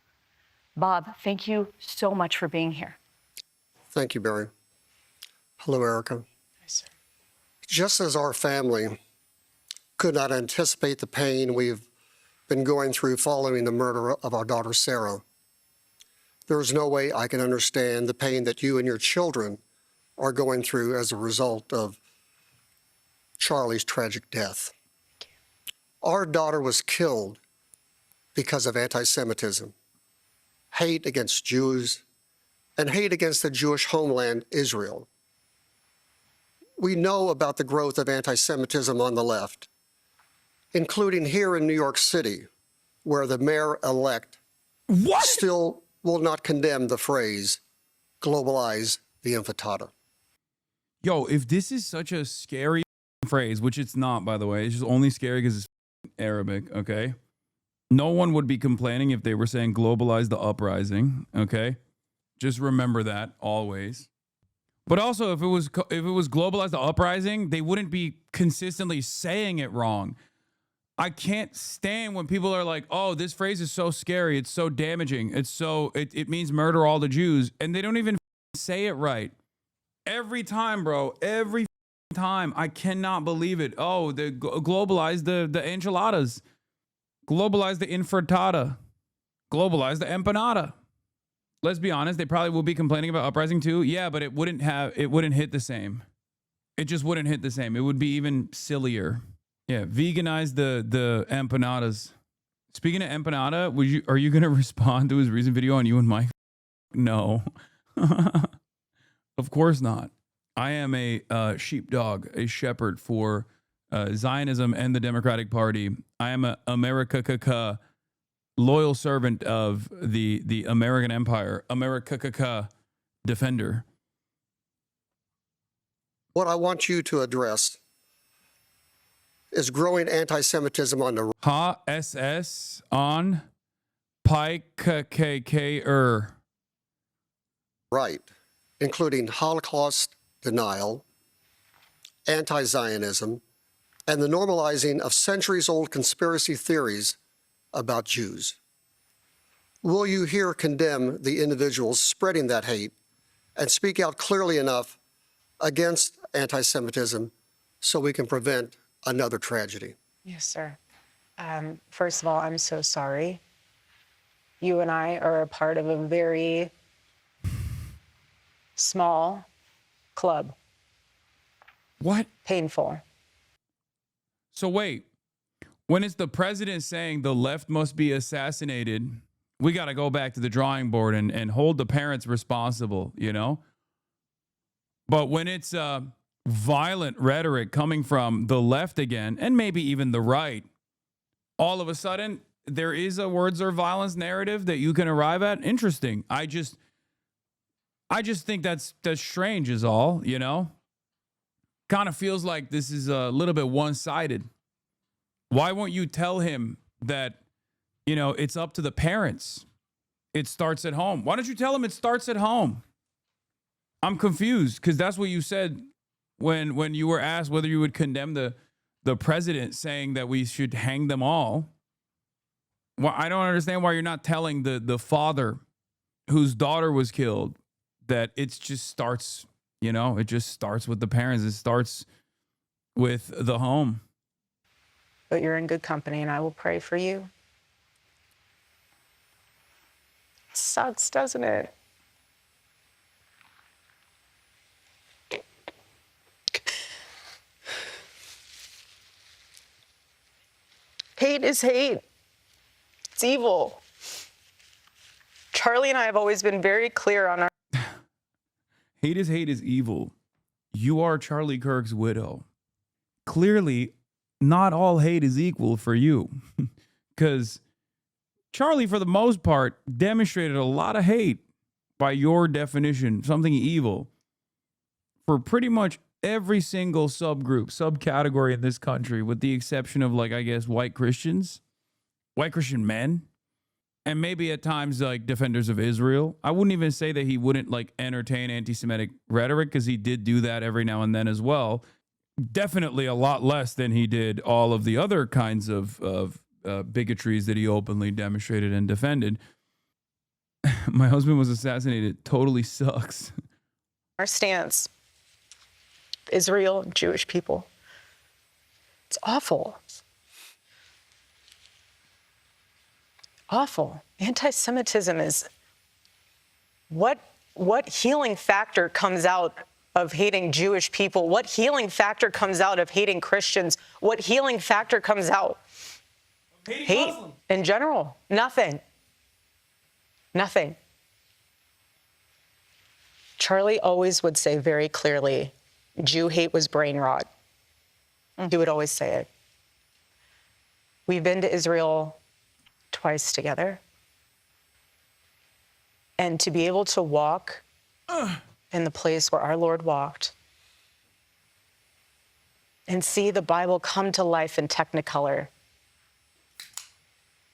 Bob, thank you so much for being here. Thank you, Barry. Hello, Erika. Hi, sir. Just as our family could not anticipate the pain we've been going through following the murder of our daughter, Sarah, there is no way I can understand the pain that you and your children are going through as a result of Charlie's tragic death. Our daughter was killed because of anti-Semitism, hate against Jews, and hate against the Jewish homeland, Israel. We know about the growth of anti-Semitism on the left, including here in New York City, where the mayor-elect still will not condemn the phrase, globalize the intifada. Yo, if this is such a scary phrase, which it's not, by the way, it's just only scary because it's Arabic, okay? No one would be complaining if they were saying globalize the uprising, okay? Just remember that always. But also, if it was globalize the uprising, they wouldn't be consistently saying it wrong. I can't stand when people are like, oh, this phrase is so scary, it's so damaging, it means murder all the Jews, and they don't even say it right. Every time, bro, every time. I cannot believe it. Oh, they globalize the enchiladas, globalize the infratada, globalize the empanada. Let's be honest, they probably will be complaining about uprising too. Yeah, but it wouldn't hit the same. It just wouldn't hit the same. It would be even sillier. Yeah, veganize the empanadas. Speaking of empanada, are you gonna respond to his recent video on you and Mike? No, of course not. I am a sheepdog, a shepherd for Zionism and the Democratic Party. I am a America loyal servant of the American Empire, America defender. What I want you to address is growing anti-Semitism on the SS on Piker. right, including Holocaust denial, anti-Zionism, and the normalizing of centuries-old conspiracy theories about Jews. Will you here condemn the individuals spreading that hate and speak out clearly enough against anti-Semitism so we can prevent another tragedy? Yes, sir. First of all, I'm so sorry. You and I are a part of a very small club. What? Painful. So wait, when it's the president saying the left must be assassinated, we got to go back to the drawing board and hold the parents responsible, you know? But when it's violent rhetoric coming from the left again, and maybe even the right, all of a sudden there is a words or violence narrative that you can arrive at. Interesting. I just think that's strange is all, you know? Kind of feels like this is a little bit one-sided. Why won't you tell him that, you know, it's up to the parents? It starts at home. Why don't you tell him it starts at home? I'm confused because that's what you said when you were asked whether you would condemn the president, saying that we should hang them all. Well, I don't understand why you're not telling the father whose daughter was killed that it just starts, it just starts with the parents. It starts with the home. But you're in good company, and I will pray for you. It sucks, doesn't it? Hate is hate. It's evil. Charlie and I have always been very clear on our... Hate is evil. You are Charlie Kirk's widow. Clearly, not all hate is equal for you. Because Charlie, for the most part, demonstrated a lot of hate by your definition, something evil, for pretty much every single subgroup, subcategory in this country, with the exception of, like, I guess, white Christian men, and maybe at times like defenders of Israel. I wouldn't even say that he wouldn't like entertain anti-Semitic rhetoric, because he did do that every now and then as well. Definitely a lot less than he did all of the other kinds of bigotries that he openly demonstrated and defended. My husband was assassinated. Totally sucks. Our stance, Israel, Jewish people, it's awful. Awful. Anti-Semitism is what healing factor comes out of hating Jewish people? What healing factor comes out of hating Christians? What healing factor comes out? Hate Muslims in general. Nothing. Nothing. Charlie always would say very clearly, Jew hate was brain rot. He would always say it. We've been to Israel twice together. And to be able to walk in the place where our Lord walked and see the Bible come to life in Technicolor,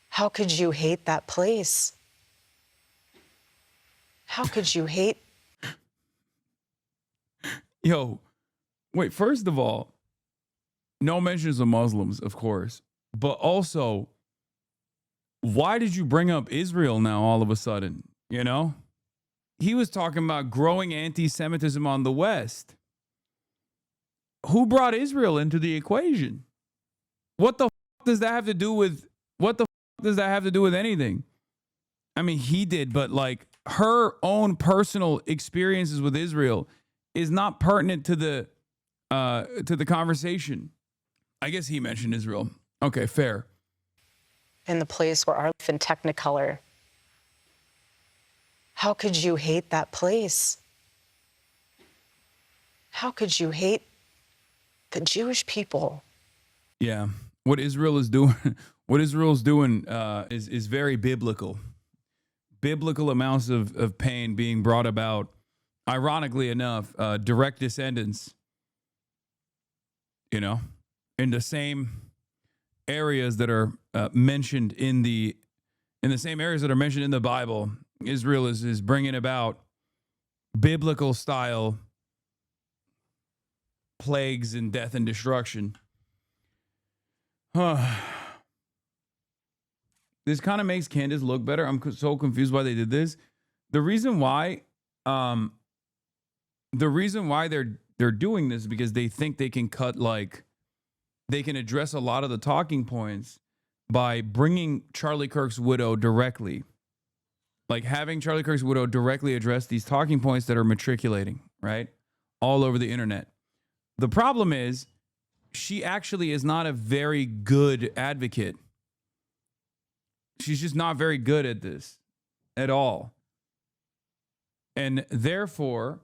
how could you hate that place? How could you hate? Yo, wait, first of all, no mentions of Muslims, of course, but also, why did you bring up Israel now all of a sudden? He was talking about growing anti-Semitism on the West. Who brought Israel into the equation? What the fuck does that have to do with anything? I mean, he did, but like her own personal experiences with Israel is not pertinent to the conversation. I guess he mentioned Israel. Okay, fair. In the place where our life in Technicolor, how could you hate that place? How could you hate the Jewish people? Yeah, what Israel is doing, is very biblical. Biblical amounts of pain being brought about. Ironically enough, direct descendants, in the same areas that are mentioned in the same areas that are mentioned in the Bible. Israel is bringing about biblical style plagues and death and destruction. This kind of makes Candace look better. I'm so confused why they did this. The reason why they're doing this is because they think they can they can address a lot of the talking points by bringing Charlie Kirk's widow directly. Like having Charlie Kirk's widow directly address these talking points that are matriculating, right? All over the internet. The problem is she actually is not a very good advocate. She's just not very good at this at all. And therefore,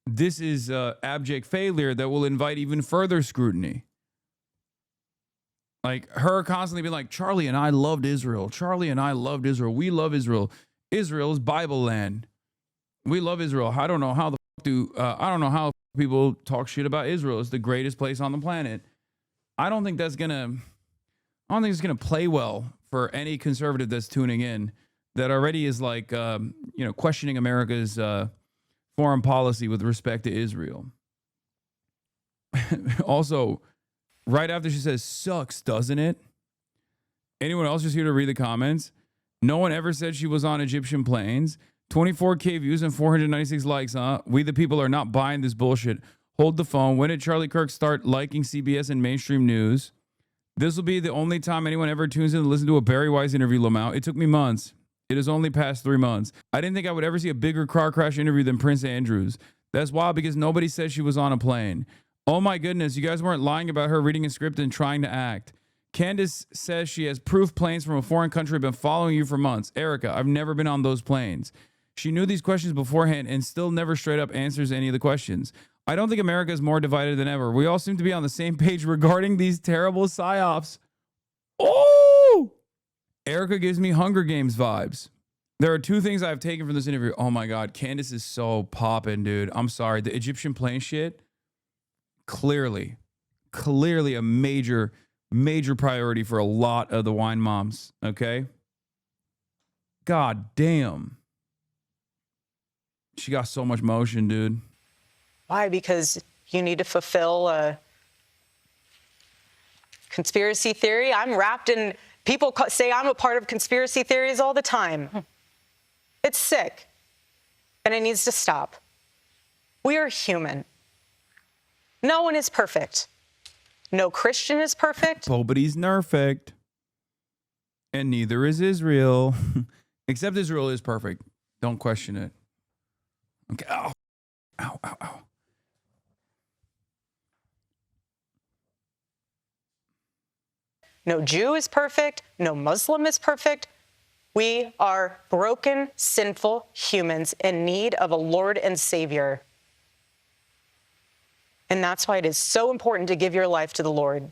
this is abject failure that will invite even further scrutiny. Like her constantly being like, Charlie and I loved Israel. Charlie and I loved Israel. We love Israel. Israel is Bible land. We love Israel. I don't know how I don't know how people talk shit about Israel. It's the greatest place on the planet. I don't think it's gonna play well for any conservative that's tuning in that already is like, questioning America's foreign policy with respect to Israel. Also, right after she says, sucks, doesn't it? Anyone else just here to read the comments? No one ever said she was on Egyptian planes. 24K views and 496 likes, huh? We the people are not buying this bullshit. Hold the phone. When did Charlie Kirk start liking CBS and mainstream news? This will be the only time anyone ever tunes in to listen to a Bari Weiss interview, Lamau. It took me months. It has only passed 3 months. I didn't think I would ever see a bigger car crash interview than Prince Andrew's. That's wild because nobody said she was on a plane. Oh my goodness, you guys weren't lying about her reading a script and trying to act. Candace says she has proof planes from a foreign country have been following you for months. Erica, I've never been on those planes. She knew these questions beforehand and still never straight up answers any of the questions. I don't think America is more divided than ever. We all seem to be on the same page regarding these terrible psyops. Oh! Erica gives me Hunger Games vibes. There are 2 things I've taken from this interview. Oh my God, Candace is so poppin', dude. I'm sorry. The Egyptian plane shit, clearly a major priority for a lot of the wine moms, okay? God damn. She got so much motion, dude. Why? Because you need to fulfill a conspiracy theory. I'm wrapped in, people say I'm a part of conspiracy theories all the time. It's sick, and it needs to stop. We are human. No one is perfect. No Christian is perfect. Nobody's perfect. And neither is Israel. Except Israel is perfect. Don't question it. Okay. Ow. Ow, ow, ow. No Jew is perfect. No Muslim is perfect. We are broken, sinful humans in need of a Lord and Savior. And that's why it is so important to give your life to the Lord.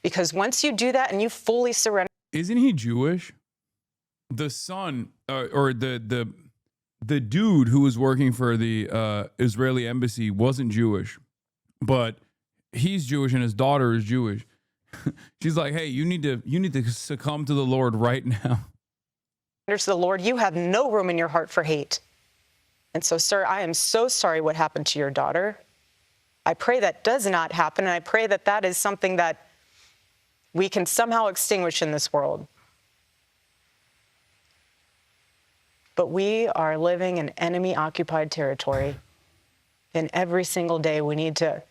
Because once you do that and you fully surrender. Isn't he Jewish? The son, or the dude who was working for the Israeli embassy wasn't Jewish, but he's Jewish and his daughter is Jewish. She's like, hey, you need to succumb to the Lord right now. To the Lord, you have no room in your heart for hate. And so, sir, I am so sorry what happened to your daughter. I pray that does not happen, and I pray that that is something that we can somehow extinguish in this world. But we are living in enemy-occupied territory, and every single day we need to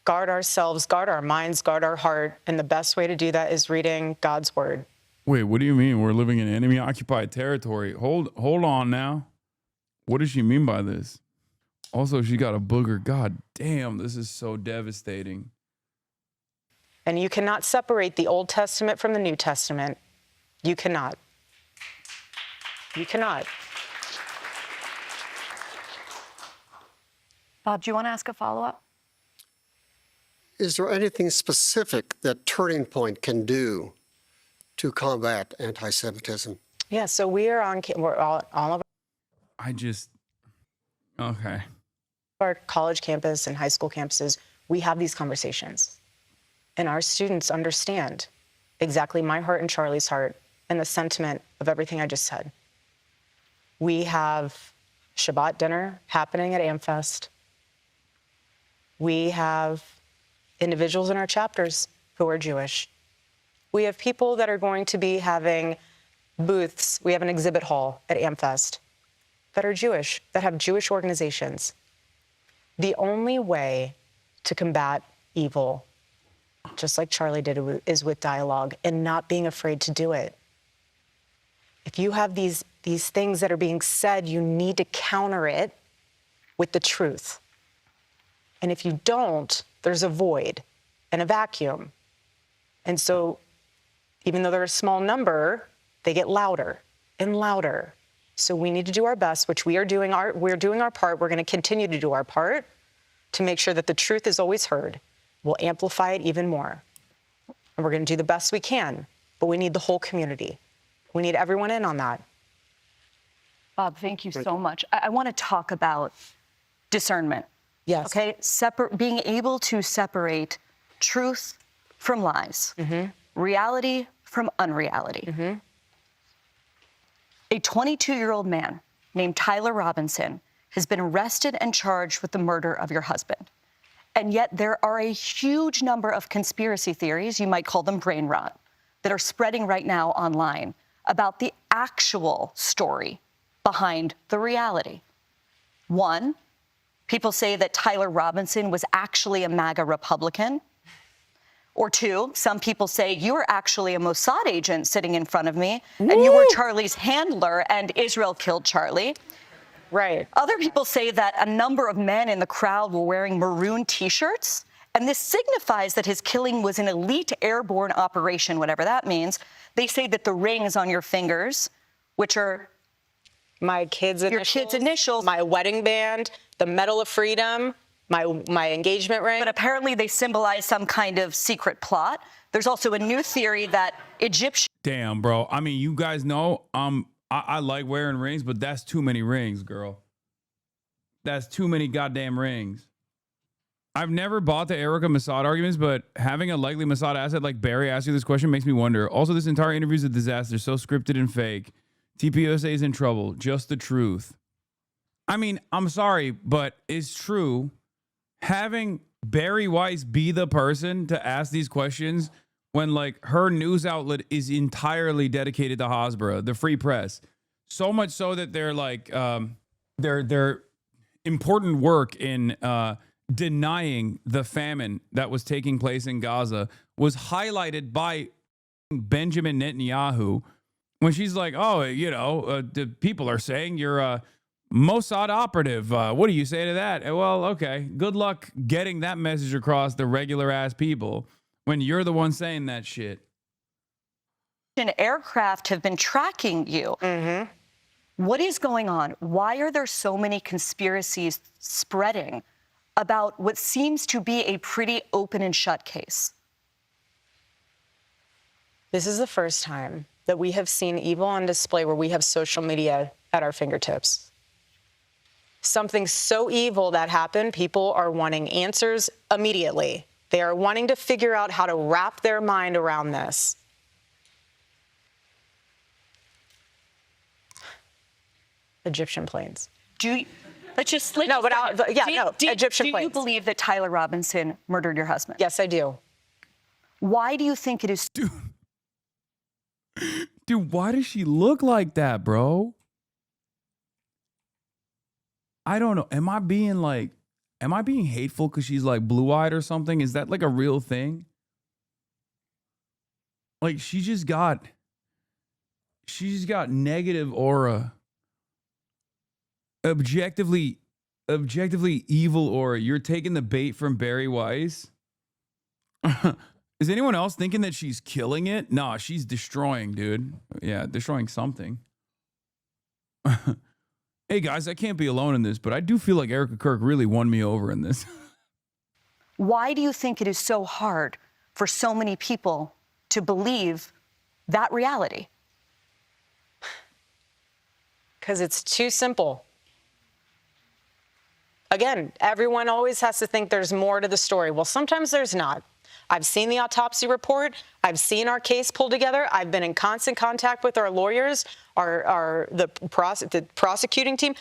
guard ourselves, guard our minds, guard our heart, and the best way to do that is reading God's word. Wait, what do you mean? We're living in enemy-occupied territory. Hold on now. What does she mean by this? Also, she got a booger. God damn, this is so devastating. And you cannot separate the Old Testament from the New Testament. You cannot. You cannot. Bob, do you want to ask a follow-up? Is there anything specific that Turning Point can do to combat anti-Semitism? Yeah, so we're all of okay. Our college campus and high school campuses, we have these conversations. And our students understand exactly my heart and Charlie's heart and the sentiment of everything I just said. We have Shabbat dinner happening at AmFest. We have individuals in our chapters who are Jewish. We have people that are going to be having booths. We have an exhibit hall at AmFest that are Jewish, that have Jewish organizations. The only way to combat evil, just like Charlie did, is with dialogue and not being afraid to do it. If you have these things that are being said, you need to counter it with the truth. And if you don't, there's a void and a vacuum. And so even though they're a small number, they get louder and louder. So we need to do our best, which we're doing our part. We're going to continue to do our part to make sure that the truth is always heard. We'll amplify it even more. And we're going to do the best we can, but we need the whole community. We need everyone in on that. Bob, thank you so much. I want to talk about discernment. Yes. Okay, being able to separate truth from lies, reality from unreality. A 22-year-old man named Tyler Robinson has been arrested and charged with the murder of your husband. And yet there are a huge number of conspiracy theories, you might call them brain rot, that are spreading right now online about the actual story behind the reality. One, people say that Tyler Robinson was actually a MAGA Republican. Or two, some people say you were actually a Mossad agent sitting in front of me, and you were Charlie's handler, and Israel killed Charlie. Right. Other people say that a number of men in the crowd were wearing maroon T-shirts, and this signifies that his killing was an elite airborne operation, whatever that means. They say that the rings on your fingers, which are my kids' initials, my wedding band, the Medal of Freedom, my engagement ring. But apparently they symbolize some kind of secret plot. There's also a new theory that Egyptian... Damn, bro. I mean, you guys know I like wearing rings, but that's too many rings, girl. That's too many goddamn rings. I've never bought the Erika Mossad arguments, but having a likely Mossad asset like Barry ask you this question makes me wonder. Also, this entire interview is a disaster, so scripted and fake. TPUSA is in trouble. Just the truth. I mean, I'm sorry, but it's true. Having Bari Weiss be the person to ask these questions when like her news outlet is entirely dedicated to Hasbara, the Free Press, so much so that they're like their important work in denying the famine that was taking place in Gaza was highlighted by Benjamin Netanyahu when she's like, oh, you know, the people are saying you're a Mossad operative. What do you say to that? Well, okay, good luck getting that message across to regular ass people when you're the one saying that shit. Aircraft have been tracking you. What is going on? Why are there so many conspiracies spreading about what seems to be a pretty open and shut case? This is the first time that we have seen evil on display where we have social media at our fingertips. Something so evil that happened, people are wanting answers immediately. They are wanting to figure out how to wrap their mind around this. Egyptian planes. Egyptian planes. Do you believe that Tyler Robinson murdered your husband? Yes, I do. Why do you think it is? Dude, why does she look like that, bro? I don't know. Am I being hateful because she's like blue-eyed or something? Is that like a real thing? Like she's just got negative aura. Objectively evil aura. You're taking the bait from Bari Weiss. Is anyone else thinking that she's killing it? Nah, she's destroying, dude. Yeah, destroying something. Hey guys, I can't be alone in this, but I do feel like Erika Kirk really won me over in this. Why do you think it is so hard for so many people to believe that reality? Because it's too simple. Again, everyone always has to think there's more to the story. Well, sometimes there's not. I've seen the autopsy report. I've seen our case pulled together. I've been in constant contact with our lawyers, the prosecuting team.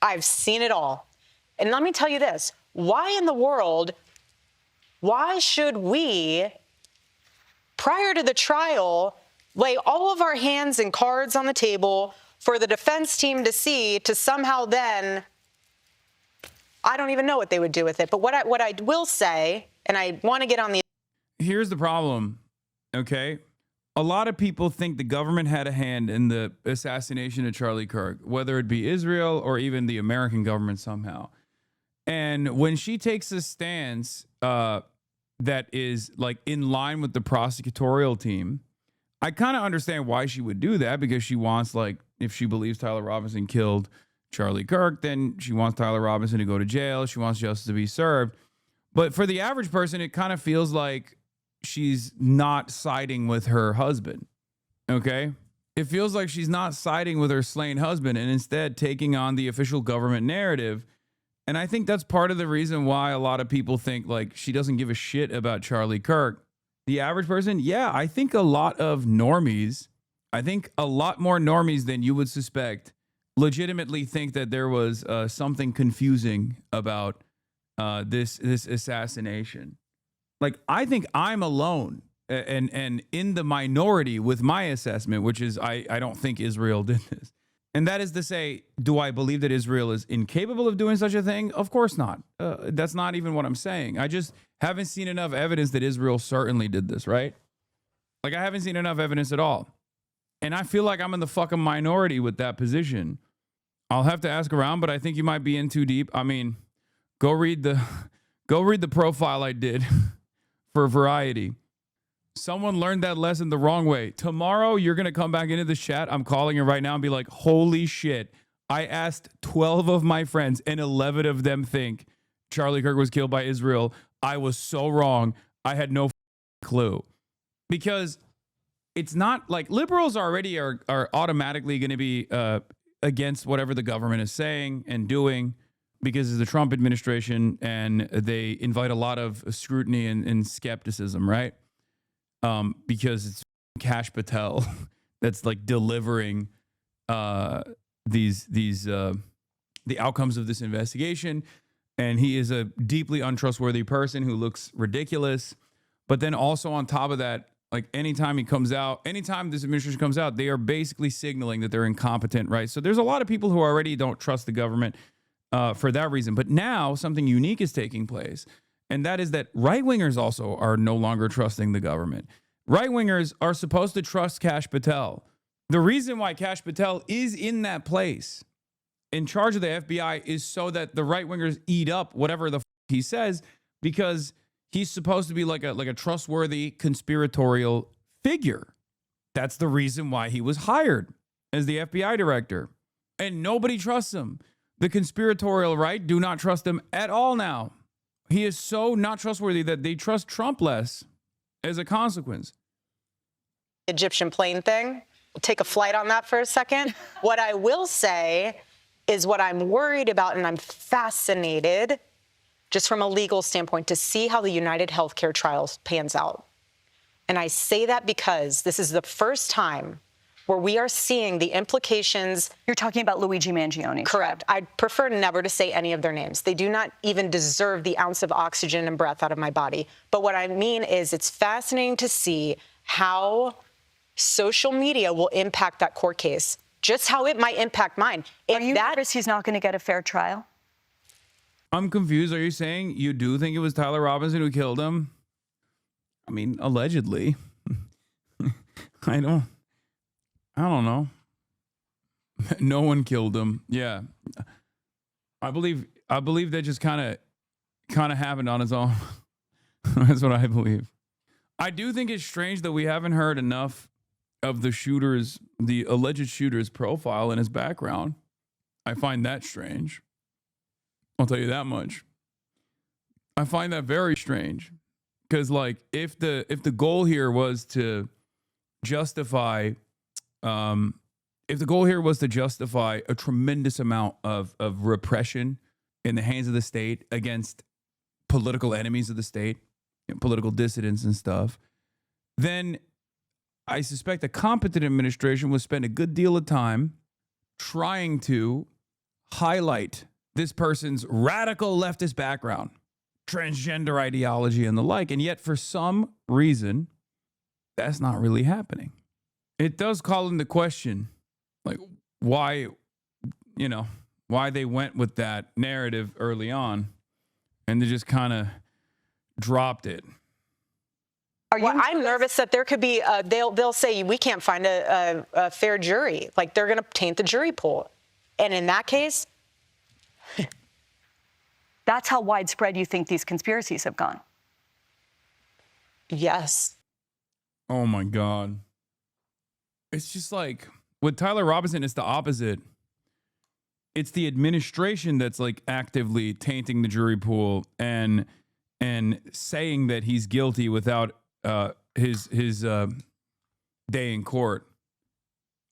I've seen it all. And let me tell you this. Why in the world, why should we, prior to the trial, lay all of our hands and cards on the table for the defense team to see, to somehow then, I don't even know what they would do with it. But what I will say, and I want to get on the... Here's the problem, okay? A lot of people think the government had a hand in the assassination of Charlie Kirk, whether it be Israel or even the American government somehow. And when she takes a stance that is like in line with the prosecutorial team, I kind of understand why she would do that, because she wants, like, if she believes Tyler Robinson killed Charlie Kirk, then she wants Tyler Robinson to go to jail. She wants justice to be served. But for the average person, it kind of feels like she's not siding with her husband, okay? It feels like she's not siding with her slain husband and instead taking on the official government narrative. And I think that's part of the reason why a lot of people think like she doesn't give a shit about Charlie Kirk. The average person, yeah, I think a lot of normies, I think a lot more normies than you would suspect, legitimately think that there was something confusing about this assassination. Like, I think I'm alone and in the minority with my assessment, which is I don't think Israel did this. And that is to say, do I believe that Israel is incapable of doing such a thing? Of course not. That's not even what I'm saying. I just haven't seen enough evidence that Israel certainly did this, right? Like, I haven't seen enough evidence at all. And I feel like I'm in the fucking minority with that position. I'll have to ask around, but I think you might be in too deep. I mean, go read the profile I did for Variety. Someone learned that lesson the wrong way. Tomorrow, you're going to come back into the chat. I'm calling you right now and be like, holy shit. I asked 12 of my friends and 11 of them think Charlie Kirk was killed by Israel. I was so wrong. I had no clue. Because it's not like liberals already are automatically going to be against whatever the government is saying and doing because of the Trump administration, and they invite a lot of scrutiny and skepticism, right? Because it's Kash Patel that's like delivering the outcomes of this investigation, and he is a deeply untrustworthy person who looks ridiculous. But then also on top of that, like anytime this administration comes out, they are basically signaling that they're incompetent, right? So there's a lot of people who already don't trust the government for that reason. But now something unique is taking place. And that is that right-wingers also are no longer trusting the government. Right-wingers are supposed to trust Kash Patel. The reason why Kash Patel is in that place in charge of the FBI is so that the right-wingers eat up whatever the he says, because he's supposed to be like a trustworthy conspiratorial figure. That's the reason why he was hired as the FBI director. And nobody trusts him. The conspiratorial right do not trust him at all now. He is so not trustworthy that they trust Trump less as a consequence. Egyptian plane thing. We'll take a flight on that for a second. What I will say is what I'm worried about, and I'm fascinated, just from a legal standpoint, to see how the United Healthcare trial pans out. And I say that because this is the first time where we are seeing the implications. You're talking about Luigi Mangione. Correct. I'd prefer never to say any of their names. They do not even deserve the ounce of oxygen and breath out of my body. But what I mean is it's fascinating to see how social media will impact that court case, just how it might impact mine. Are you nervous he's not going to get a fair trial? I'm confused. Are you saying you do think it was Tyler Robinson who killed him? I mean, allegedly. I don't know. No one killed him. Yeah. I believe that just kind of happened on its own. That's what I believe. I do think it's strange that we haven't heard enough of the alleged shooter's profile and his background. I find that strange. I'll tell you that much. I find that very strange. Because like if the goal here was to justify a tremendous amount of repression in the hands of the state against political enemies of the state, political dissidents and stuff, then I suspect a competent administration would spend a good deal of time trying to highlight this person's radical leftist background, transgender ideology, and the like. And yet, for some reason, that's not really happening. It does call into question, like, why they went with that narrative early on and they just kind of dropped it. I'm nervous that there could be, they'll say we can't find a fair jury. Like they're going to taint the jury pool. And in that case. That's how widespread you think these conspiracies have gone. Yes. Oh my God. It's just like with Tyler Robinson, it's the opposite. It's the administration that's like actively tainting the jury pool and saying that he's guilty without his day in court.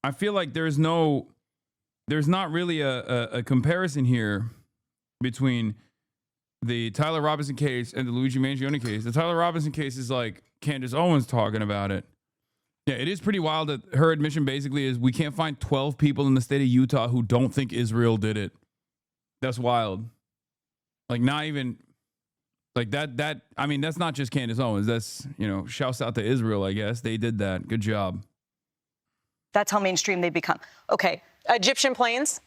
I feel like there's not really a comparison here between the Tyler Robinson case and the Luigi Mangione case. The Tyler Robinson case is like Candace Owens talking about it. Yeah, it is pretty wild that her admission basically is we can't find 12 people in the state of Utah who don't think Israel did it. That's wild. Like, not even like that. I mean, that's not just Candace Owens. That's, shouts out to Israel, I guess. They did that. Good job. That's how mainstream they become. Okay. Egyptian planes.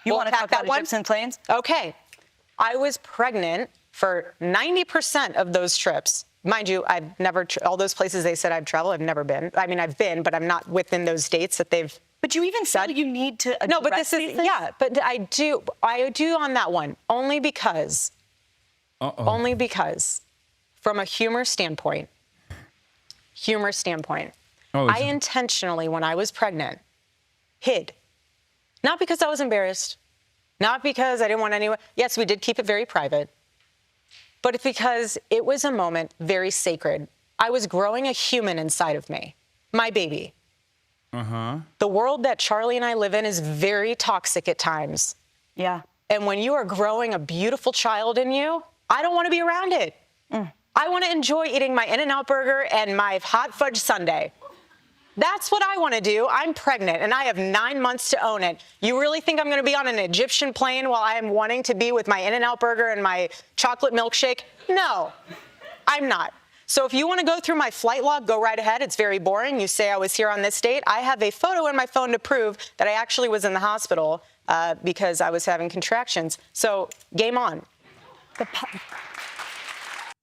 You want to talk about Egyptian planes? Okay. I was pregnant for 90% of those trips. Mind you, I've never, all those places they said I've traveled, I've never been. I mean, I've been, but I'm not within those dates that they've. But you even said you need to address No, but this is, things? yeah, but I do on that one, only because, from a humor standpoint, I intentionally, when I was pregnant, hid. Not because I was embarrassed, not because I didn't want anyone. Yes, we did keep it very private, but it's because it was a moment very sacred. I was growing a human inside of me, my baby. The world that Charlie and I live in is very toxic at times. Yeah. And when you are growing a beautiful child in you, I don't want to be around it. I want to enjoy eating my In-N-Out burger and my hot fudge sundae. That's what I want to do. I'm pregnant, and I have 9 months to own it. You really think I'm going to be on an Egyptian plane while I am wanting to be with my In-N-Out burger and my chocolate milkshake? No, I'm not. So if you want to go through my flight log, go right ahead. It's very boring. You say I was here on this date. I have a photo in my phone to prove that I actually was in the hospital because I was having contractions. So game on.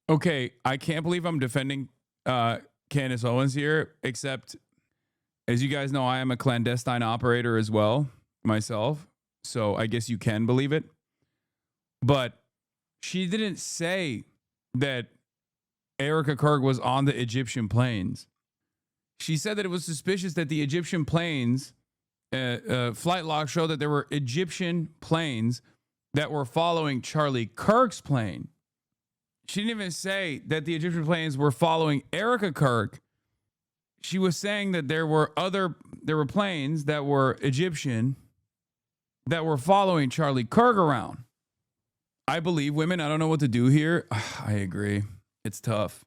Okay, I can't believe I'm defending Candace Owens here, except, as you guys know, I am a clandestine operator as well, myself. So I guess you can believe it. But she didn't say that Erika Kirk was on the Egyptian planes. She said that it was suspicious that the Egyptian planes, flight logs showed that there were Egyptian planes that were following Charlie Kirk's plane. She didn't even say that the Egyptian planes were following Erika Kirk. She was saying that there were planes that were Egyptian that were following Charlie Kirk around. I believe women. I don't know what to do here. I agree. It's tough.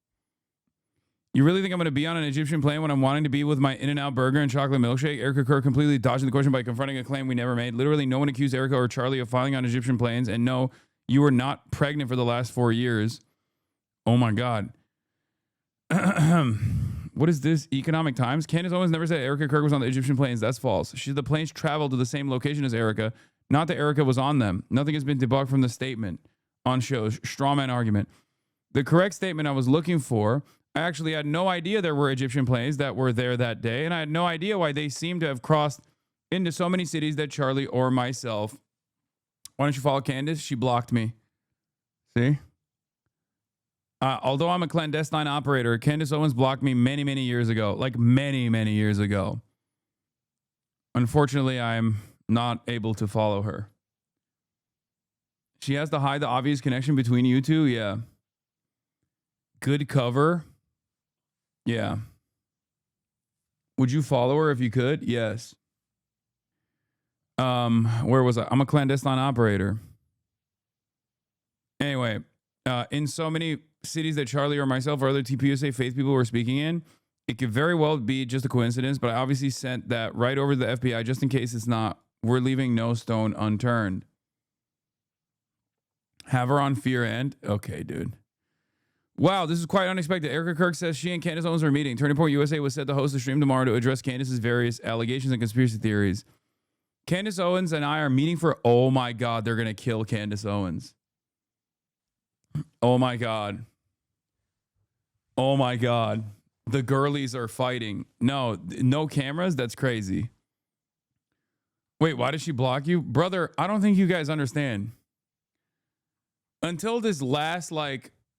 You really think I'm going to be on an Egyptian plane when I'm wanting to be with my In-N-Out burger and chocolate milkshake? Erika Kirk completely dodging the question by confronting a claim we never made. Literally, no one accused Erika or Charlie of flying on Egyptian planes. And no, you were not pregnant for the last 4 years. Oh my God. What is this? Economic Times? Candace Owens never said Erika Kirk was on the Egyptian planes. That's false. The planes traveled to the same location as Erika, not that Erika was on them. Nothing has been debunked from the statement on shows. Strawman argument. The correct statement I was looking for, I actually had no idea there were Egyptian planes that were there that day, and I had no idea why they seemed to have crossed into so many cities that Charlie or myself. Why don't you follow Candace? She blocked me. See? Although I'm a clandestine operator, Candace Owens blocked me many, many years ago. Like many, many years ago. Unfortunately, I'm not able to follow her. She has to hide the obvious connection between you two? Yeah. Good cover? Yeah. Would you follow her if you could? Yes. Where was I? I'm a clandestine operator. Anyway, in so many cities that Charlie or myself or other TPUSA faith people were speaking in, it could very well be just a coincidence, but I obviously sent that right over to the FBI just in case it's not. We're leaving no stone unturned. Have her on Fear End? Okay, dude. Wow, this is quite unexpected. Erika Kirk says she and Candace Owens are meeting. Turning Point USA was set to host a stream tomorrow to address Candace's various allegations and conspiracy theories. Candace Owens and I are meeting for, oh my God, they're going to kill Candace Owens. Oh my God. Oh my God. The girlies are fighting. No cameras? That's crazy. Wait, why did she block you? Brother, I don't think you guys understand. Until this last,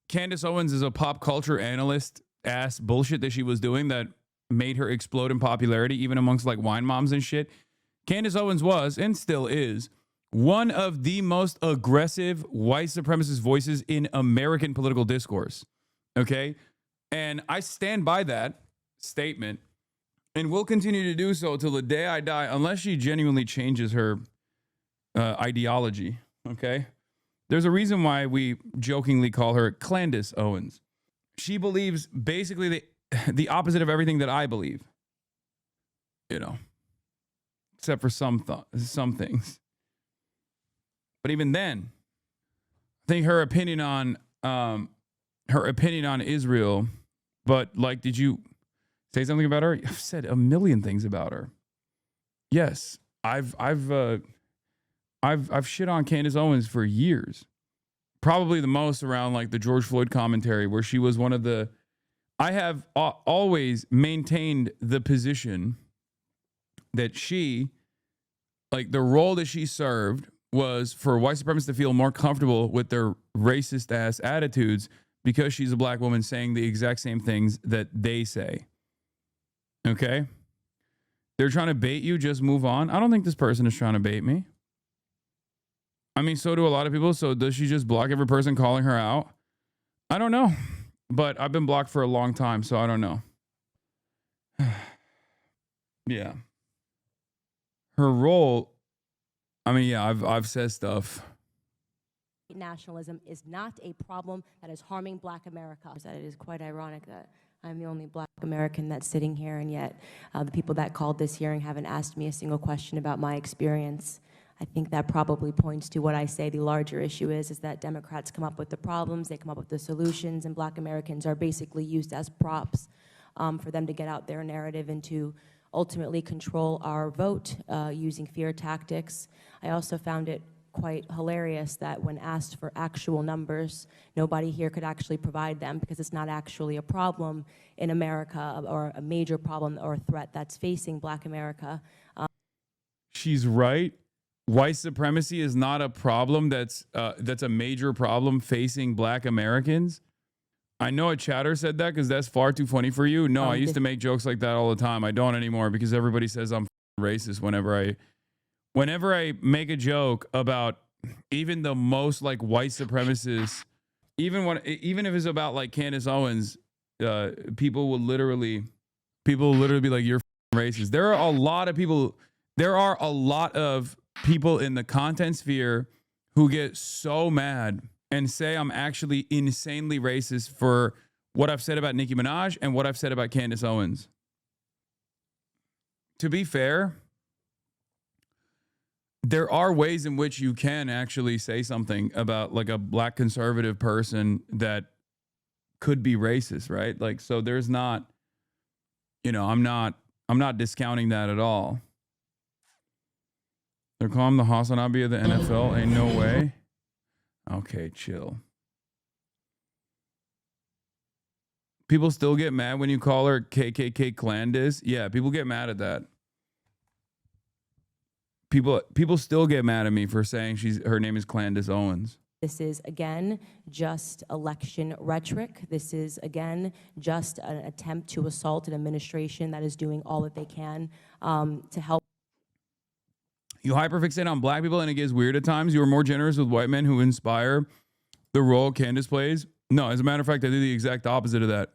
Candace Owens is a pop culture analyst ass bullshit that she was doing that made her explode in popularity, even amongst wine moms and shit. Candace Owens was, and still is, one of the most aggressive white supremacist voices in American political discourse. Okay? And I stand by that statement and will continue to do so till the day I die, unless she genuinely changes her ideology. Okay? There's a reason why we jokingly call her Candace Owens. She believes basically that the opposite of everything that I believe. You know, except for some things. But even then, I think her opinion on Israel. But like, did you say something about her? I've said a million things about her. Yes, I've shit on Candace Owens for years. Probably the most around like the George Floyd commentary, where she was one of the. I have always maintained the position that she, like the role that she served was for white supremacists to feel more comfortable with their racist ass attitudes because she's a black woman saying the exact same things that they say. Okay? They're trying to bait you, just move on. I don't think this person is trying to bait me. I mean, so do a lot of people. So does she just block every person calling her out? I don't know. But I've been blocked for a long time, so I don't know. Yeah. Her role, I mean, yeah, I've said stuff. Nationalism is not a problem that is harming Black America. That it is quite ironic that I'm the only Black American that's sitting here, and yet the people that called this hearing haven't asked me a single question about my experience. I think that probably points to what I say the larger issue is that Democrats come up with the problems, they come up with the solutions, and Black Americans are basically used as props for them to get out their narrative and to ultimately control our vote using fear tactics. I also found it quite hilarious that when asked for actual numbers, nobody here could actually provide them because it's not actually a problem in America or a major problem or threat that's facing Black America. She's right. White supremacy is not a problem that's a major problem facing Black Americans. I know a chatter said that because that's far too funny for you. No, I used to make jokes like that all the time. I don't anymore because everybody says I'm racist whenever I make a joke about even the most like white supremacists, even if it's about like Candace Owens, people will literally be like, you're racist. There are a lot of people in the content sphere who get so mad and say I'm actually insanely racist for what I've said about Nicki Minaj and what I've said about Candace Owens. To be fair, there are ways in which you can actually say something about like a Black conservative person that could be racist, right? Like, so there's not, I'm not discounting that at all. They're calling the Hasanabi of the NFL. Ain't no way. Okay, chill. People still get mad when you call her KKK Clandis. Yeah, people get mad at that. People still get mad at me for saying her name is Candace Owens. This is, again, just election rhetoric. This is, again, just an attempt to assault an administration that is doing all that they can to help. You hyperfixate on Black people and it gets weird at times. You are more generous with white men who inspire the role Candace plays. No, as a matter of fact, I do the exact opposite of that.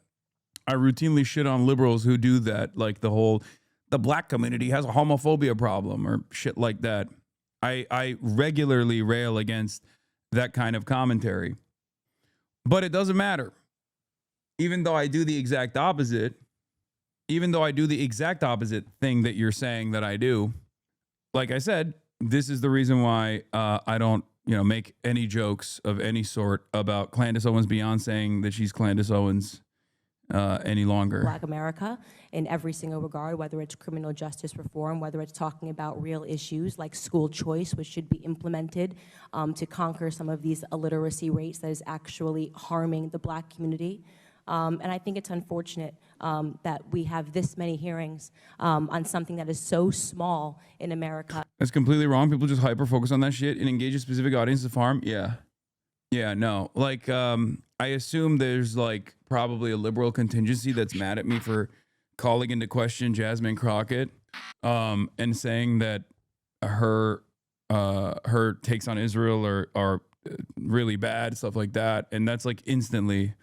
I routinely shit on liberals who do that, like the Black community has a homophobia problem or shit like that. I regularly rail against that kind of commentary. But it doesn't matter. Even though I do the exact opposite thing that you're saying that I do, like I said, this is the reason why I don't, make any jokes of any sort about Candace Owens beyond saying that she's Candace Owens any longer. Black America in every single regard, whether it's criminal justice reform, whether it's talking about real issues like school choice, which should be implemented to conquer some of these illiteracy rates that is actually harming the Black community. And I think it's unfortunate that we have this many hearings on something that is so small in America. That's completely wrong. People just hyper-focus on that shit and engage a specific audience to farm. Yeah. Yeah, no. Like, I assume there's, like, probably a liberal contingency that's mad at me for calling into question Jasmine Crockett and saying that her takes on Israel are really bad, stuff like that. And that's, like, instantly...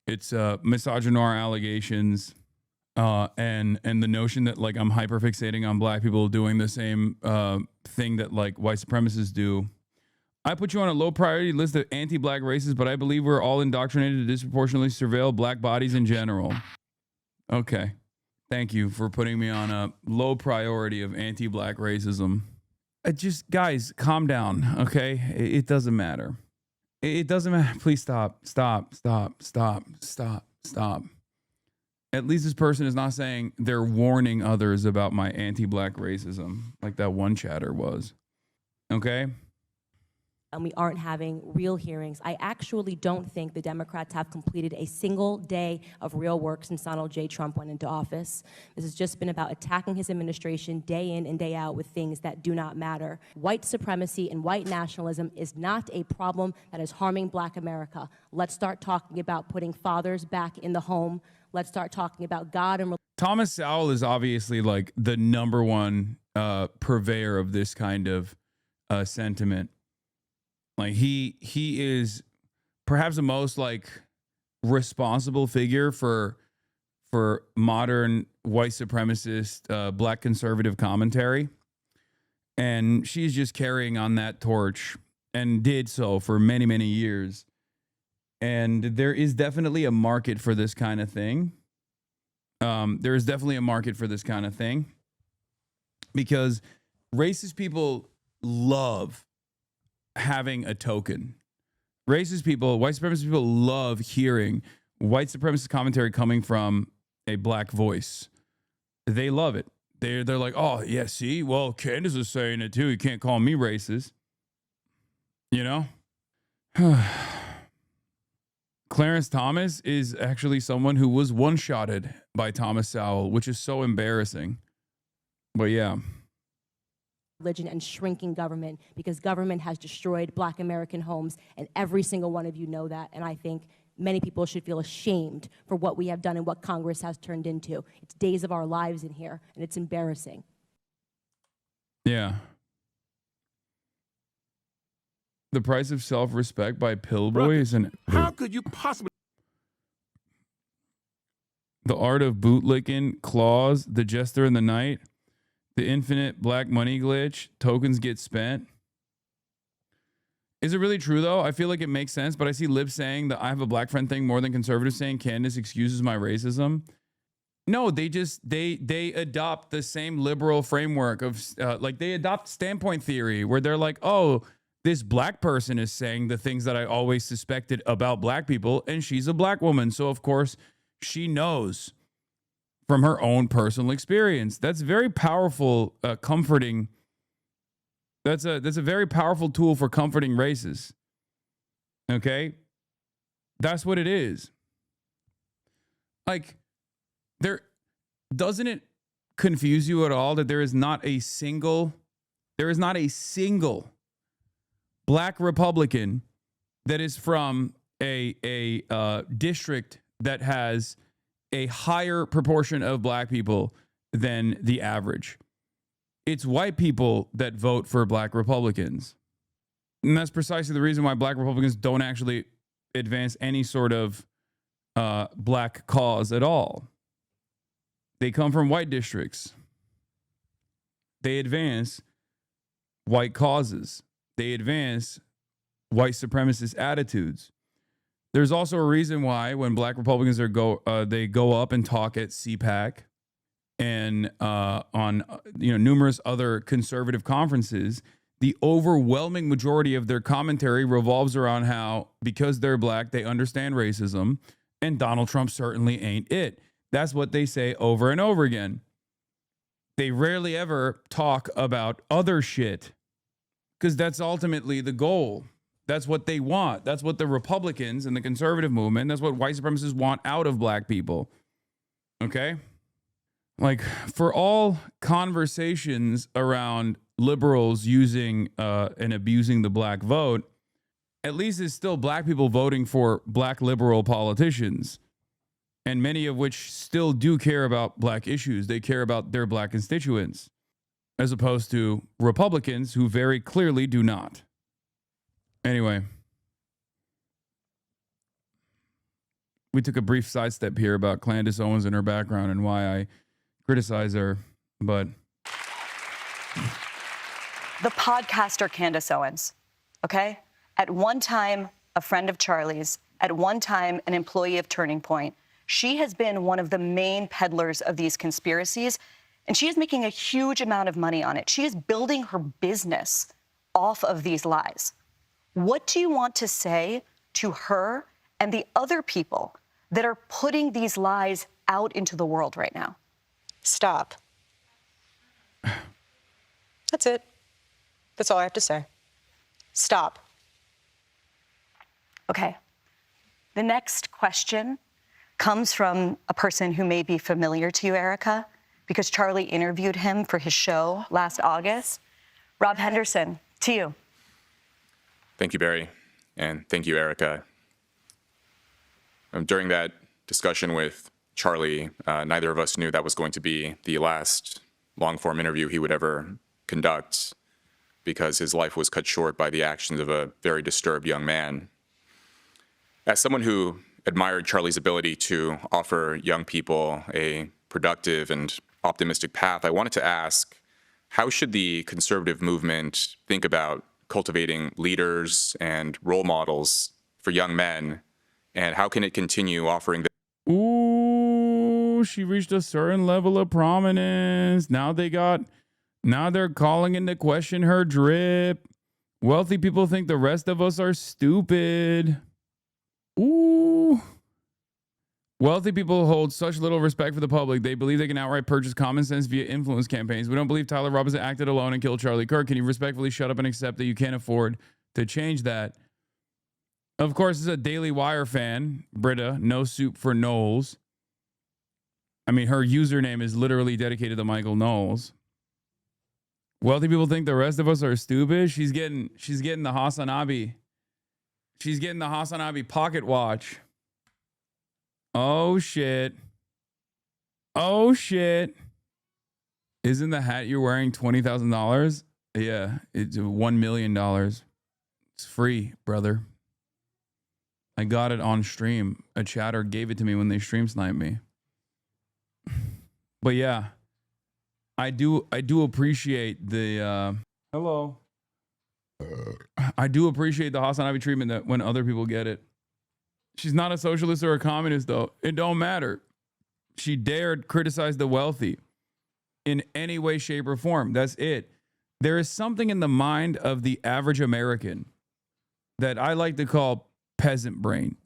It's misogynoir allegations and the notion that like I'm hyperfixating on Black people doing the same thing that like white supremacists do. I put you on a low priority list of anti-Black racists, but I believe we're all indoctrinated to disproportionately surveil Black bodies in general. Okay. Thank you for putting me on a low priority of anti-black racism. Just, guys, calm down, okay? It doesn't matter. It doesn't matter. Please stop. At least this person is not saying they're warning others about my anti-black racism like that one chatter was. Okay? And we aren't having real hearings. I actually don't think the Democrats have completed a single day of real work since Donald J. Trump went into office. This has just been about attacking his administration day in and day out with things that do not matter. White supremacy and white nationalism is not a problem that is harming Black America. Let's start talking about putting fathers back in the home. Let's start talking about God and Thomas Sowell is obviously like the number one purveyor of this kind of sentiment. Like he is perhaps the most like responsible figure for modern white supremacist black conservative commentary. And she's just carrying on that torch and did so for many, many years. And there is definitely a market for this kind of thing. There is definitely a market for this kind of thing because racist people love having a token. Racist people, white supremacist people love hearing white supremacist commentary coming from a black voice. They love it. They're like, oh, yeah, see? Well, Candace is saying it too. You can't call me racist. You know? Clarence Thomas is actually someone who was one-shotted by Thomas Sowell, which is so embarrassing. But yeah. religion and shrinking government, because government has destroyed Black American homes, and every single one of you know that. And I think many people should feel ashamed for what we have done and what Congress has turned into. It's days of our lives in here, and it's embarrassing. Yeah. The Price of Self-Respect by Pillboy is an... How could you possibly... The Art of Bootlicking, Claws, The Jester in the Night, The Infinite Black Money Glitch, Tokens Get Spent. Is it really true, though? I feel like it makes sense, but I see libs saying that I have a black friend thing more than conservatives saying Candace excuses my racism. No, they adopt the same liberal framework of, like, they adopt standpoint theory, where they're like, oh, this black person is saying the things that I always suspected about black people, and she's a black woman, so of course she knows from her own personal experience. That's very powerful, comforting. That's a very powerful tool for comforting races. Okay? That's what it is. Like, doesn't it confuse you at all that there is not a single black Republican that is from a district that has a higher proportion of black people than the average? It's white people that vote for black Republicans. And that's precisely the reason why black Republicans don't actually advance any sort of black cause at all. They come from white districts. They advance white causes. They advance white supremacist attitudes. There's also a reason why when black Republicans they go up and talk at CPAC and on numerous other conservative conferences, the overwhelming majority of their commentary revolves around how, because they're black, they understand racism, and Donald Trump certainly ain't it. That's what they say over and over again. They rarely ever talk about other shit, because that's ultimately the goal. That's what they want. That's what the Republicans and the conservative movement, that's what white supremacists want out of black people. Okay? Like, for all conversations around liberals using and abusing the black vote, at least it's still black people voting for black liberal politicians, and many of which still do care about black issues. They care about their black constituents, as opposed to Republicans who very clearly do not. Anyway, we took a brief sidestep here about Candace Owens and her background and why I criticize her, but... The podcaster Candace Owens, okay? At one time, a friend of Charlie's, at one time, an employee of Turning Point, She has been one of the main peddlers of these conspiracies, and she is making a huge amount of money on it. She is building her business off of these lies. What do you want to say to her and the other people that are putting these lies out into the world right now? Stop. That's it. That's all I have to say. Stop. Okay. The next question comes from a person who may be familiar to you, Erika, because Charlie interviewed him for his show last August. Rob Henderson, to you. Thank you, Bari, and thank you, Erika. During that discussion with Charlie, neither of us knew that was going to be the last long-form interview he would ever conduct, because his life was cut short by the actions of a very disturbed young man. As someone who admired Charlie's ability to offer young people a productive and optimistic path, I wanted to ask, how should the conservative movement think about cultivating leaders and role models for young men, and how can it continue offering them? Ooh, she reached a certain level of prominence. Now they're calling into question her drip. Wealthy people think the rest of us are stupid. Ooh. Wealthy people hold such little respect for the public. They believe they can outright purchase common sense via influence campaigns. We don't believe Tyler Robinson acted alone and killed Charlie Kirk. Can you respectfully shut up and accept that you can't afford to change that? Of course, as a Daily Wire fan, Britta, no soup for Knowles. I mean, her username is literally dedicated to Michael Knowles. Wealthy people think the rest of us are stupid. She's getting the Hasanabi. She's getting the Hasanabi pocket watch. Oh shit. Oh shit. Isn't the hat you're wearing $20,000? Yeah, it's $1 million. It's free, brother. I got it on stream. A chatter gave it to me when they stream sniped me. But yeah, I do appreciate the hello. I do appreciate the Hasanabi treatment that when other people get it. She's not a socialist or a communist, though. It don't matter. She dared criticize the wealthy in any way, shape, or form. That's it. There is something in the mind of the average American that I like to call peasant brain.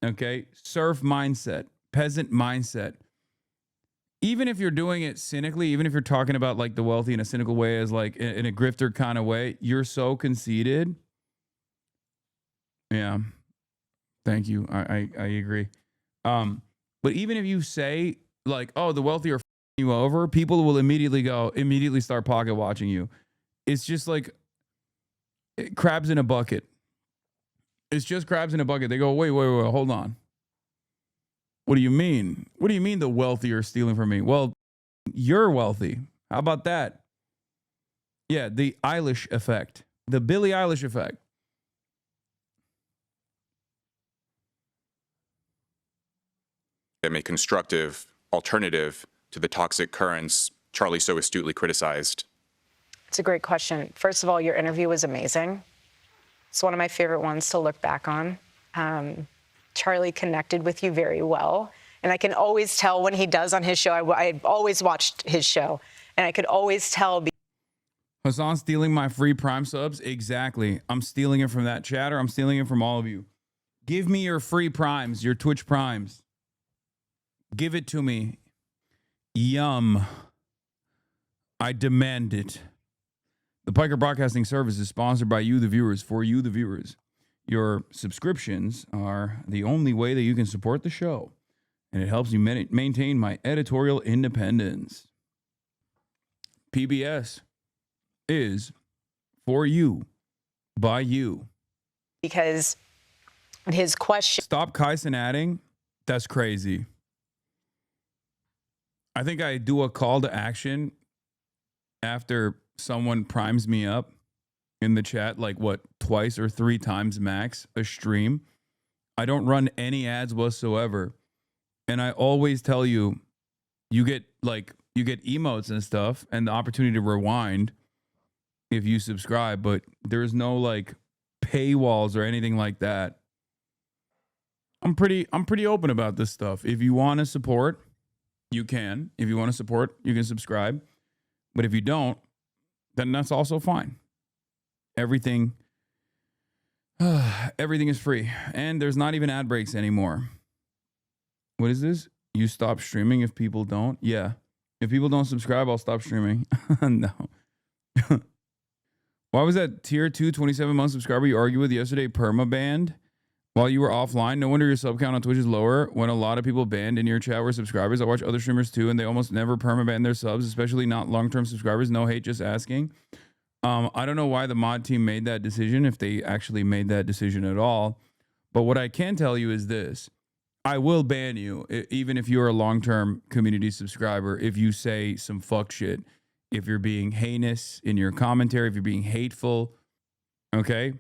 Okay? Serf mindset, peasant mindset. Even if you're doing it cynically, even if you're talking about like the wealthy in a cynical way, as like in a grifter kind of way, you're so conceited. Yeah. Thank you. I agree. But even if you say like, oh, the wealthy are you over, people will immediately start pocket watching you. It's just like crabs in a bucket. It's just crabs in a bucket. They go, wait, hold on. What do you mean? What do you mean the wealthy are stealing from me? Well, you're wealthy. How about that? Yeah, the Eilish effect. The Billie Eilish effect. Them a constructive alternative to the toxic currents Charlie so astutely criticized? It's a great question. First of all, your interview was amazing. It's one of my favorite ones to look back on. Charlie connected with you very well. And I can always tell when he does on his show. I always watched his show. And I could always tell. Hasan stealing my free Prime subs? Exactly. I'm stealing it from that chatter. I'm stealing it from all of you. Give me your free Primes, your Twitch Primes. Give it to me. Yum. I demand it. The Piker Broadcasting Service is sponsored by you, the viewers, for you, the viewers. Your subscriptions are the only way that you can support the show, and it helps you maintain my editorial independence. PBS is for you, by you. Because his question... Stop Kyson adding. That's crazy. I think I do a call to action after someone primes me up in the chat, like what, twice or three times max a stream. I don't run any ads whatsoever. And I always tell you, you get emotes and stuff and the opportunity to rewind if you subscribe, but there's no like paywalls or anything like that. I'm pretty open about this stuff. If you want to support, you can. If you want to support, you can subscribe. But if you don't, then that's also fine. Everything is free. And there's not even ad breaks anymore. What is this? You stop streaming if people don't? Yeah. If people don't subscribe, I'll stop streaming. No. Why was that tier 2 27-month subscriber you argued with yesterday perma-banned while you were offline? No wonder your sub count on Twitch is lower when a lot of people banned in your chat were subscribers. I watch other streamers too, and they almost never perma-ban their subs, especially not long-term subscribers. No hate, just asking. I don't know why the mod team made that decision, if they actually made that decision at all. But what I can tell you is this. I will ban you, even if you're a long-term community subscriber, if you say some fuck shit, if you're being heinous in your commentary, if you're being hateful, okay?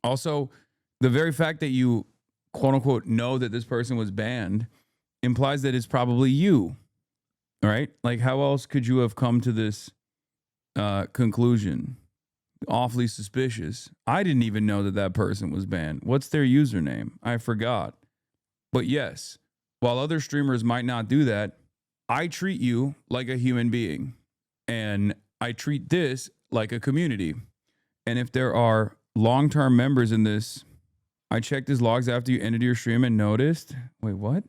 Also, the very fact that you, quote-unquote, know that this person was banned implies that it's probably you, all right? Like, how else could you have come to this conclusion? Awfully suspicious. I didn't even know that that person was banned. What's their username? I forgot. But yes, while other streamers might not do that, I treat you like a human being. And I treat this like a community. And if there are long-term members in this, I checked his logs after you ended your stream and noticed. Wait, what?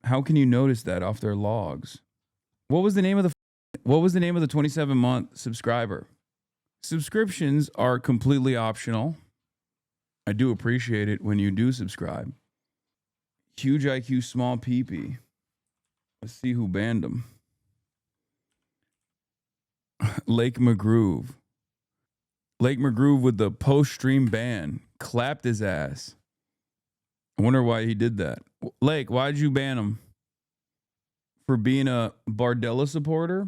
How can you notice that off their logs? What was the name of the 27-month subscriber? Subscriptions are completely optional. I do appreciate it when you do subscribe. Huge IQ, small PP. Let's see who banned him. Lake McGroove. Lake McGroove with the post-stream ban. Clapped his ass. I wonder why he did that. Lake, why'd you ban him? For being a Bardella supporter?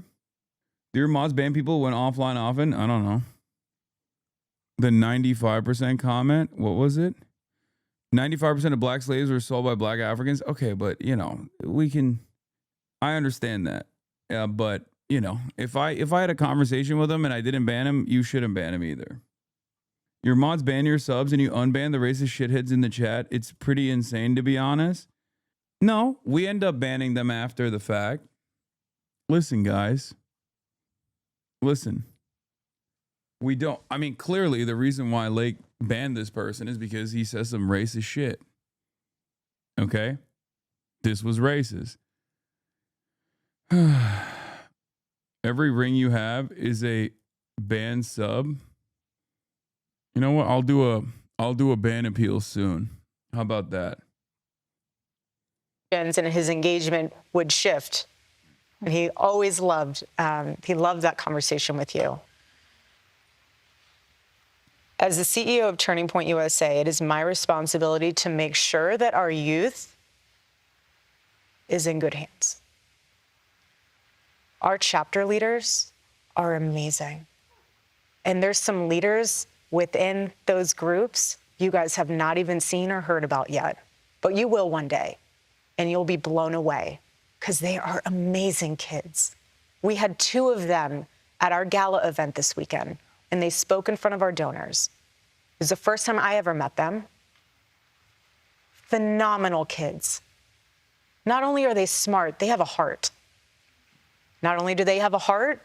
Do your mods ban people when offline often? I don't know. The 95% comment? What was it? 95% of black slaves were sold by black Africans? Okay, but, you know, I understand that. But, you know, if I had a conversation with him and I didn't ban him, you shouldn't ban him either. Your mods ban your subs and you unban the racist shitheads in the chat. It's pretty insane, to be honest. No, we end up banning them after the fact. Listen, guys. Listen. We don't. I mean, clearly the reason why Lake banned this person is because he says some racist shit. Okay? This was racist. Every ring you have is a banned sub. You know what? I'll do a ban appeal soon. How about that? And his engagement would shift. And he always loved that conversation with you. As the CEO of Turning Point USA, it is my responsibility to make sure that our youth is in good hands. Our chapter leaders are amazing. And there's some leaders within those groups you guys have not even seen or heard about yet, but you will one day, and you'll be blown away because they are amazing kids. We had 2 of them at our gala event this weekend, and they spoke in front of our donors. It was the first time I ever met them. Phenomenal kids. Not only are they smart, they have a heart. Not only do they have a heart,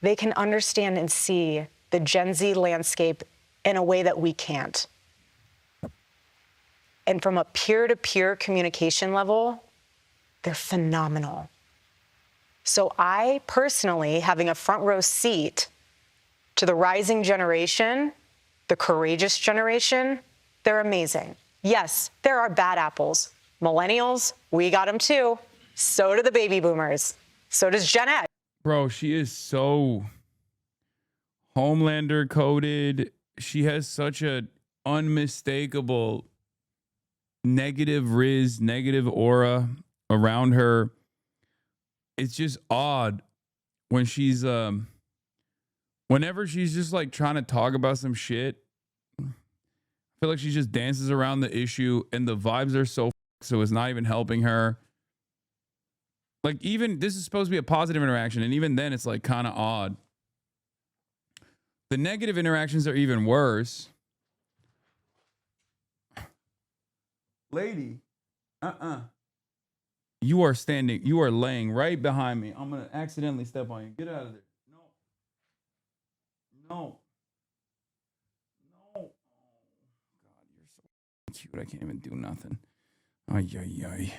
they can understand and see the Gen Z landscape in a way that we can't. And from a peer-to-peer communication level, they're phenomenal. So I personally, having a front row seat to the rising generation, the courageous generation, they're amazing. Yes, there are bad apples. Millennials, we got them too. So do the baby boomers. So does Gen X. Bro, she is so Homelander coded. She has such a unmistakable negative riz, negative aura around her. It's just odd when she's whenever she's just like trying to talk about some shit. I feel like she just dances around the issue and the vibes are so it's not even helping her. Like, even this is supposed to be a positive interaction, and even then it's like kind of odd. The negative interactions are even worse. Lady. You are standing, you are laying right behind me. I'm going to accidentally step on you. Get out of there. No. Oh, God, you're so cute. I can't even do nothing. Ay, ay, ay.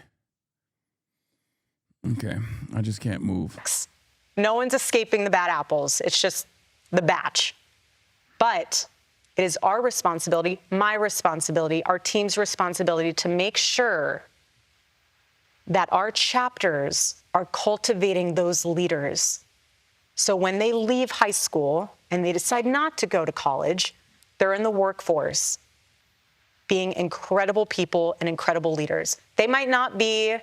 Okay, I just can't move. No one's escaping the bad apples. It's just the batch. But it is our responsibility, my responsibility, our team's responsibility to make sure that our chapters are cultivating those leaders. So when they leave high school and they decide not to go to college, they're in the workforce being incredible people and incredible leaders. They might not be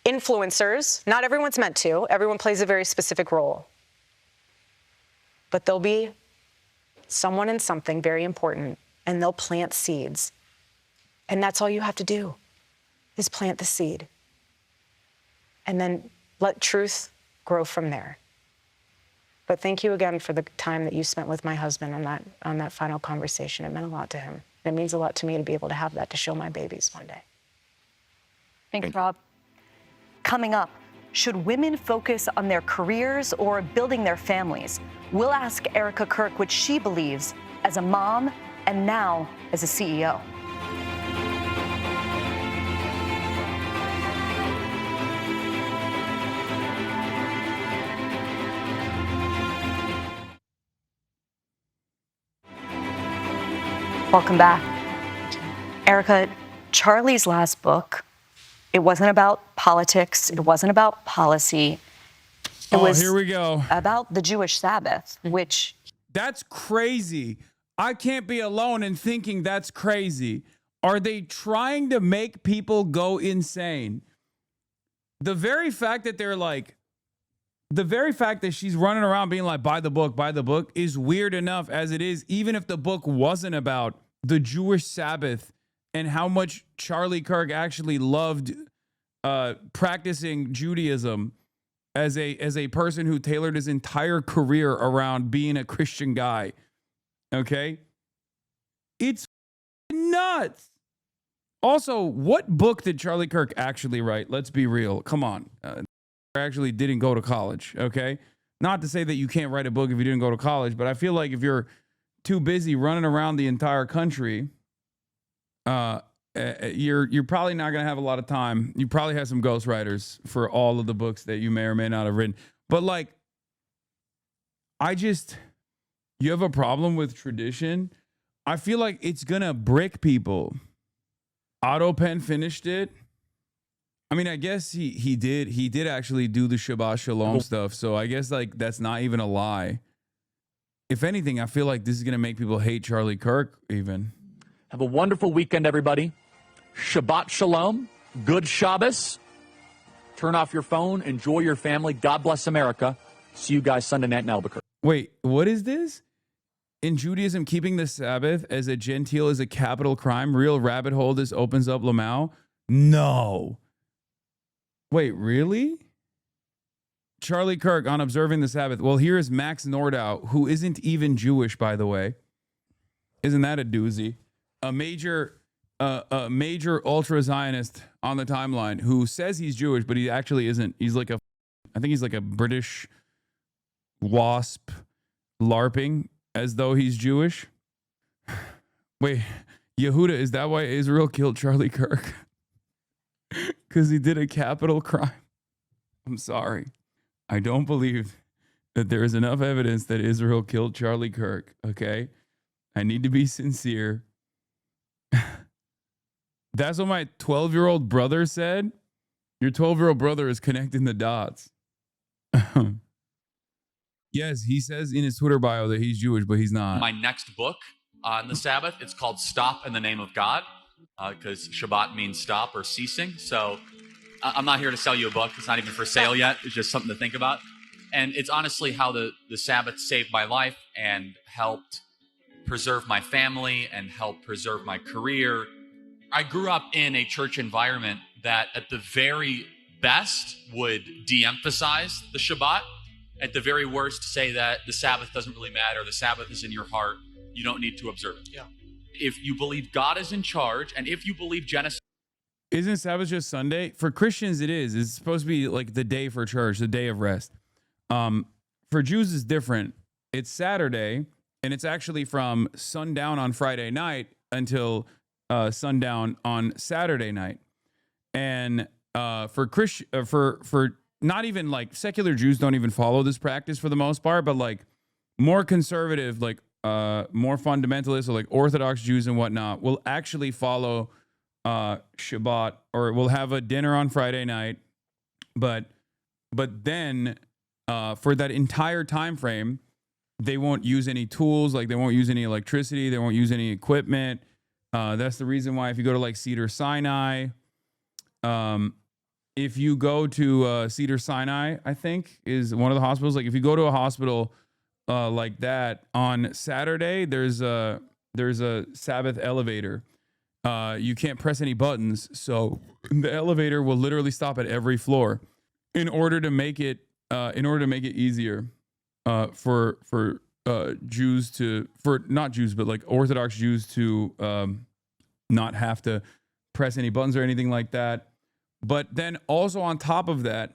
influencers. Not everyone's meant to. Everyone plays a very specific role. But they'll be someone in something very important, and they'll plant seeds. And that's all you have to do, is plant the seed. And then let truth grow from there. But thank you again for the time that you spent with my husband on that final conversation. It meant a lot to him. And it means a lot to me to be able to have that to show my babies one day. Thanks, Rob. Coming up, should women focus on their careers or building their families? We'll ask Erika Kirk what she believes as a mom and now as a CEO. Welcome back. Erika, Charlie's last book, it wasn't about politics. It wasn't about policy. It was here we go. About the Jewish Sabbath, which... That's crazy. I can't be alone in thinking that's crazy. Are they trying to make people go insane? The very fact that they're like, the very fact that she's running around being like, buy the book is weird enough as it is, even if the book wasn't about the Jewish Sabbath and how much Charlie Kirk actually loved practicing Judaism as a person who tailored his entire career around being a Christian guy. Okay? It's nuts. Also, what book did Charlie Kirk actually write? Let's be real. Come on. Actually didn't go to college, okay? Not to say that you can't write a book if you didn't go to college, but I feel like if you're too busy running around the entire country, you're probably not going to have a lot of time. You probably have some ghostwriters for all of the books that you may or may not have written. But like, you have a problem with tradition. I feel like it's going to brick people. Otto Penn finished it. I mean, I guess he did actually do the Shabbat Shalom stuff. So I guess like that's not even a lie. If anything, I feel like this is going to make people hate Charlie Kirk even. Have a wonderful weekend, everybody. Shabbat Shalom. Good Shabbos. Turn off your phone. Enjoy your family. God bless America. See you guys Sunday night in Albuquerque. Wait, what is this? In Judaism, keeping the Sabbath as a Gentile is a capital crime. Real rabbit hole this opens up Lamau. No. Wait, really? Charlie Kirk on observing the Sabbath. Well, here is Max Nordau, who isn't even Jewish, by the way. Isn't that a doozy? A major ultra-Zionist on the timeline who says he's Jewish, but he actually isn't. I think he's like a British wasp LARPing as though he's Jewish. Wait, Yehuda, is that why Israel killed Charlie Kirk? Because he did a capital crime. I'm sorry. I don't believe that there is enough evidence that Israel killed Charlie Kirk, okay? I need to be sincere. That's what my 12-year-old brother said. Your 12-year-old brother is connecting the dots. Yes, he says in his Twitter bio that he's Jewish, but he's not. My next book on the Sabbath, it's called Stop in the Name of God, because Shabbat means stop or ceasing. So I'm not here to sell you a book. It's not even for sale yet. It's just something to think about. And it's honestly how the Sabbath saved my life and helped preserve my family and helped preserve my career. I grew up in a church environment that at the very best would de-emphasize the Shabbat. At the very worst, say that the Sabbath doesn't really matter. The Sabbath is in your heart. You don't need to observe it. Yeah. if you believe God is in charge and if you believe genocide. Isn't Sabbath just Sunday? For Christians, it is. It's supposed to be like the day for church, the day of rest. For Jews, it's different. It's Saturday, and it's actually from sundown on Friday night until sundown on Saturday night. And for not even like secular Jews don't even follow this practice for the most part, but like more conservative, like more fundamentalist or like Orthodox Jews and whatnot will actually follow Shabbat, or we'll have a dinner on Friday night, but then for that entire time frame, they won't use any tools, like they won't use any electricity, they won't use any equipment. That's the reason why if you go to like Cedar Sinai, if you go to Cedar Sinai, I think is one of the hospitals. Like if you go to a hospital like that on Saturday, there's a Sabbath elevator. You can't press any buttons, so the elevator will literally stop at every floor in order to make it easier for Jews to, for not Jews but like Orthodox Jews to not have to press any buttons or anything like that. But then also on top of that,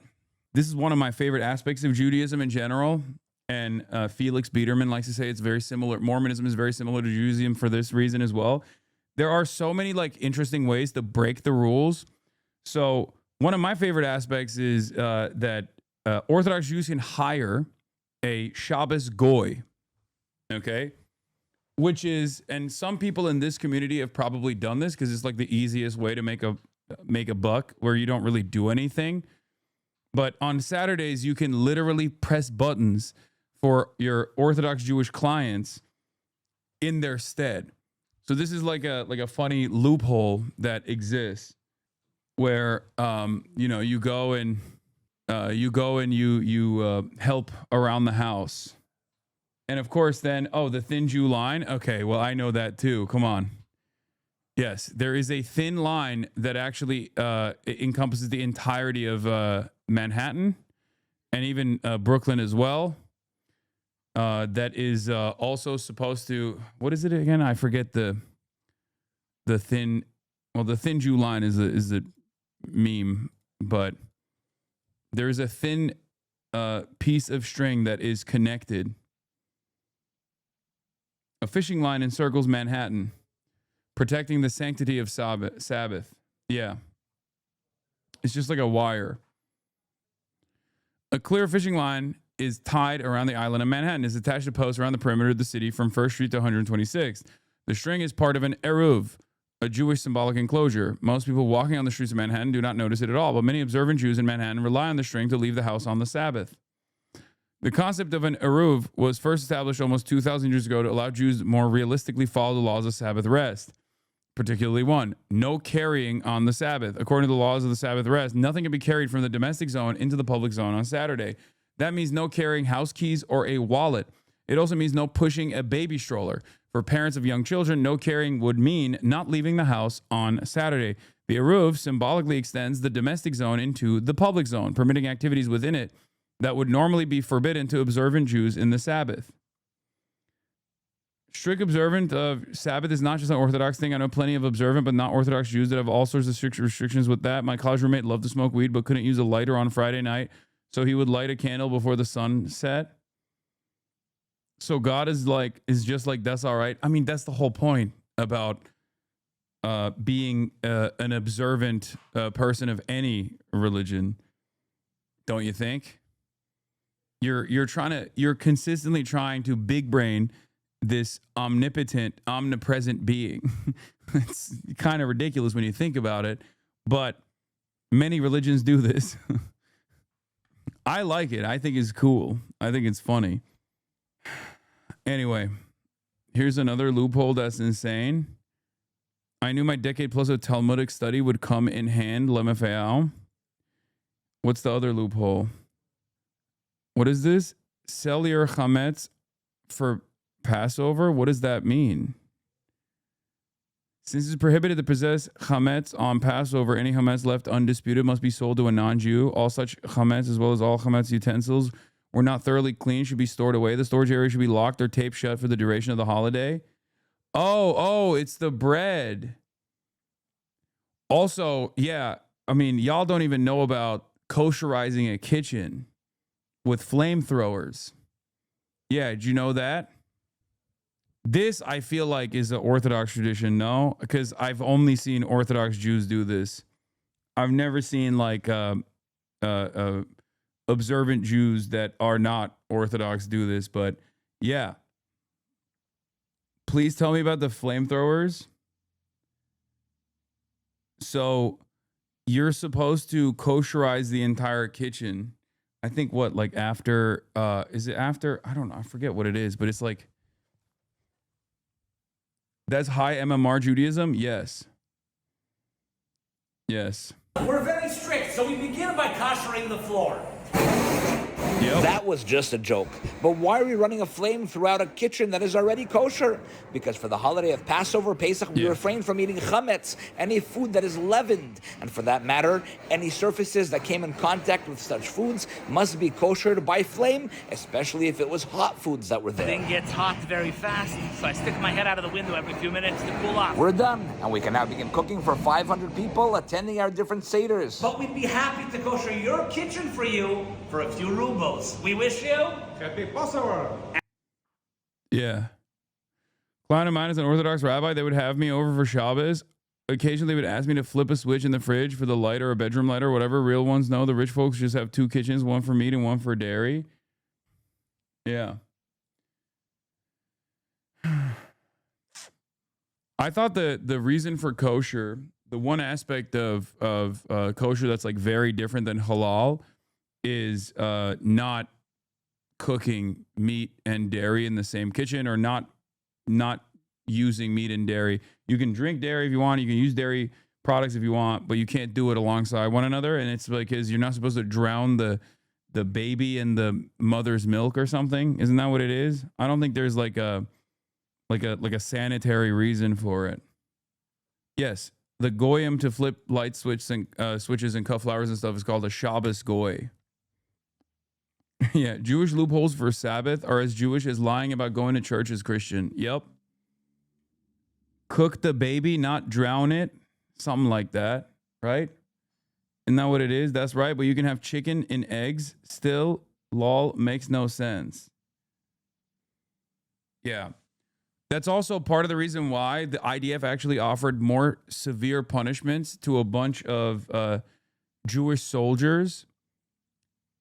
this is one of my favorite aspects of Judaism in general. And Felix Biederman likes to say it's very similar. Mormonism is very similar to Judaism for this reason as well. There are so many like interesting ways to break the rules. So one of my favorite aspects is that Orthodox Jews can hire a Shabbos goy, okay? Which is, and some people in this community have probably done this because it's like the easiest way to make a buck where you don't really do anything. But on Saturdays, you can literally press buttons for your Orthodox Jewish clients in their stead. So this is like a funny loophole that exists where you go and you help around the house. And of course then, the thin Jew line. Okay, well I know that too. Come on. Yes, there is a thin line that actually encompasses the entirety of Manhattan and even Brooklyn as well. That is also supposed to, what is it again? I forget the thin. Well, the thin Jew line is a meme, but there's a thin piece of string that is connected. A fishing line encircles Manhattan, protecting the sanctity of Sabbath. Yeah, it's just like a wire. A clear fishing line is tied around the island of Manhattan. It's attached to posts around the perimeter of the city from 1st Street to 126th. The string is part of an eruv, a Jewish symbolic enclosure. Most people walking on the streets of Manhattan do not notice it at all, but many observant Jews in Manhattan rely on the string to leave the house on the Sabbath. The concept of an eruv was first established almost 2,000 years ago to allow Jews more realistically follow the laws of Sabbath rest. Particularly one, no carrying on the Sabbath. According to the laws of the Sabbath rest, nothing can be carried from the domestic zone into the public zone on Saturday. That means no carrying house keys or a wallet. It also means no pushing a baby stroller. For parents of young children, no carrying would mean not leaving the house on Saturday. The eruv symbolically extends the domestic zone into the public zone, permitting activities within it that would normally be forbidden to observant Jews in the Sabbath. Strict observant of Sabbath is not just an Orthodox thing. I know plenty of observant but not Orthodox Jews that have all sorts of strict restrictions with that. My college roommate loved to smoke weed but couldn't use a lighter on Friday night, so he would light a candle before the sun set. So God is just like, that's all right. I mean, that's the whole point about being an observant person of any religion, don't you think? You're consistently trying to big brain this omnipotent, omnipresent being. It's kind of ridiculous when you think about it, but many religions do this. I like it. I think it's cool. I think it's funny. Anyway, here's another loophole that's insane. I knew my decade plus of Talmudic study would come in hand. Lemefeal. What's the other loophole? What is this? Sell your chametz for Passover? What does that mean? Since it's prohibited to possess chametz on Passover, any chametz left undisputed must be sold to a non-Jew. All such chametz, as well as all chametz utensils, were not thoroughly clean, should be stored away. The storage area should be locked or taped shut for the duration of the holiday. Oh, it's the bread. Also, yeah, I mean, y'all don't even know about kosherizing a kitchen with flamethrowers. Yeah, did you know that? This, I feel like, is an Orthodox tradition, no? Because I've only seen Orthodox Jews do this. I've never seen, like, observant Jews that are not Orthodox do this, but yeah. Please tell me about the flamethrowers. So you're supposed to kosherize the entire kitchen. I think what, like after, is it after? I don't know. I forget what it is, but it's like, that's high MMR Judaism? Yes. Yes. We're very strict, so we begin by koshering the floor. Yep. That was just a joke. But why are we running a flame throughout a kitchen that is already kosher? Because for the holiday of Passover, Pesach, we refrain from eating chametz, any food that is leavened. And for that matter, any surfaces that came in contact with such foods must be koshered by flame, especially if it was hot foods that were there. The thing gets hot very fast, so I stick my head out of the window every few minutes to cool off. We're done, and we can now begin cooking for 500 people attending our different seders. But we'd be happy to kosher your kitchen for you for a few rubles. We wish you happy Passover. Yeah. Client of mine is an Orthodox rabbi. They would have me over for Shabbos. Occasionally, they would ask me to flip a switch in the fridge for the light or a bedroom light or whatever. Real ones know the rich folks just have two kitchens, one for meat and one for dairy. Yeah. I thought the reason for kosher, the one aspect of kosher that's like very different than halal is not cooking meat and dairy in the same kitchen, or not using meat and dairy. You can drink dairy if you want, you can use dairy products if you want, but you can't do it alongside one another. And it's because you're not supposed to drown the baby in the mother's milk or something. Isn't that what it is? I don't think there's like a sanitary reason for it. Yes, the goyim to flip light switches and cut flowers and stuff is called a Shabbos goy. Yeah, Jewish loopholes for Sabbath are as Jewish as lying about going to church as Christian. Yep. Cook the baby, not drown it. Something like that, right? Isn't that what it is? That's right, but you can have chicken and eggs still. Lol, makes no sense. Yeah. That's also part of the reason why the IDF actually offered more severe punishments to a bunch of Jewish soldiers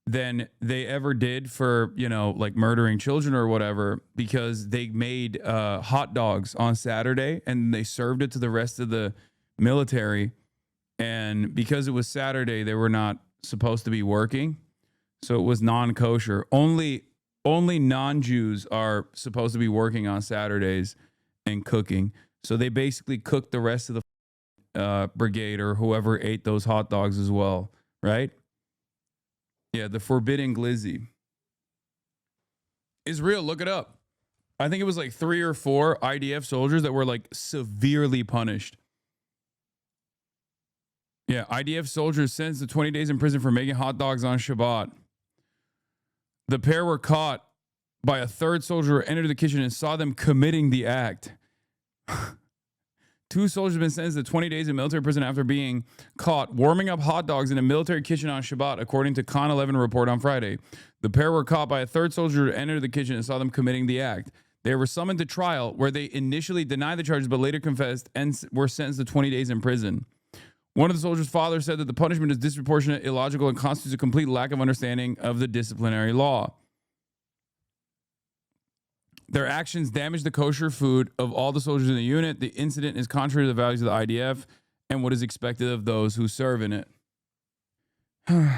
than they ever did for, like murdering children or whatever, because they made hot dogs on Saturday and they served it to the rest of the military. And because it was Saturday, they were not supposed to be working. So it was non-kosher. Only non-Jews are supposed to be working on Saturdays and cooking. So they basically cooked the rest of the brigade or whoever ate those hot dogs as well, right? Yeah, the forbidden glizzy is real. Look it up. I think it was like 3 or 4 IDF soldiers that were like severely punished. Yeah, IDF soldiers sentenced to 20 days in prison for making hot dogs on Shabbat. The pair were caught by a third soldier who entered the kitchen and saw them committing the act. 2 soldiers have been sentenced to 20 days in military prison after being caught warming up hot dogs in a military kitchen on Shabbat, according to Con 11 report on Friday. The pair were caught by a third soldier who entered the kitchen and saw them committing the act. They were summoned to trial, where they initially denied the charges but later confessed and were sentenced to 20 days in prison. One of the soldiers' fathers said that the punishment is disproportionate, illogical, and constitutes a complete lack of understanding of the disciplinary law. Their actions damaged the kosher food of all the soldiers in the unit. The incident is contrary to the values of the IDF and what is expected of those who serve in it. Isn't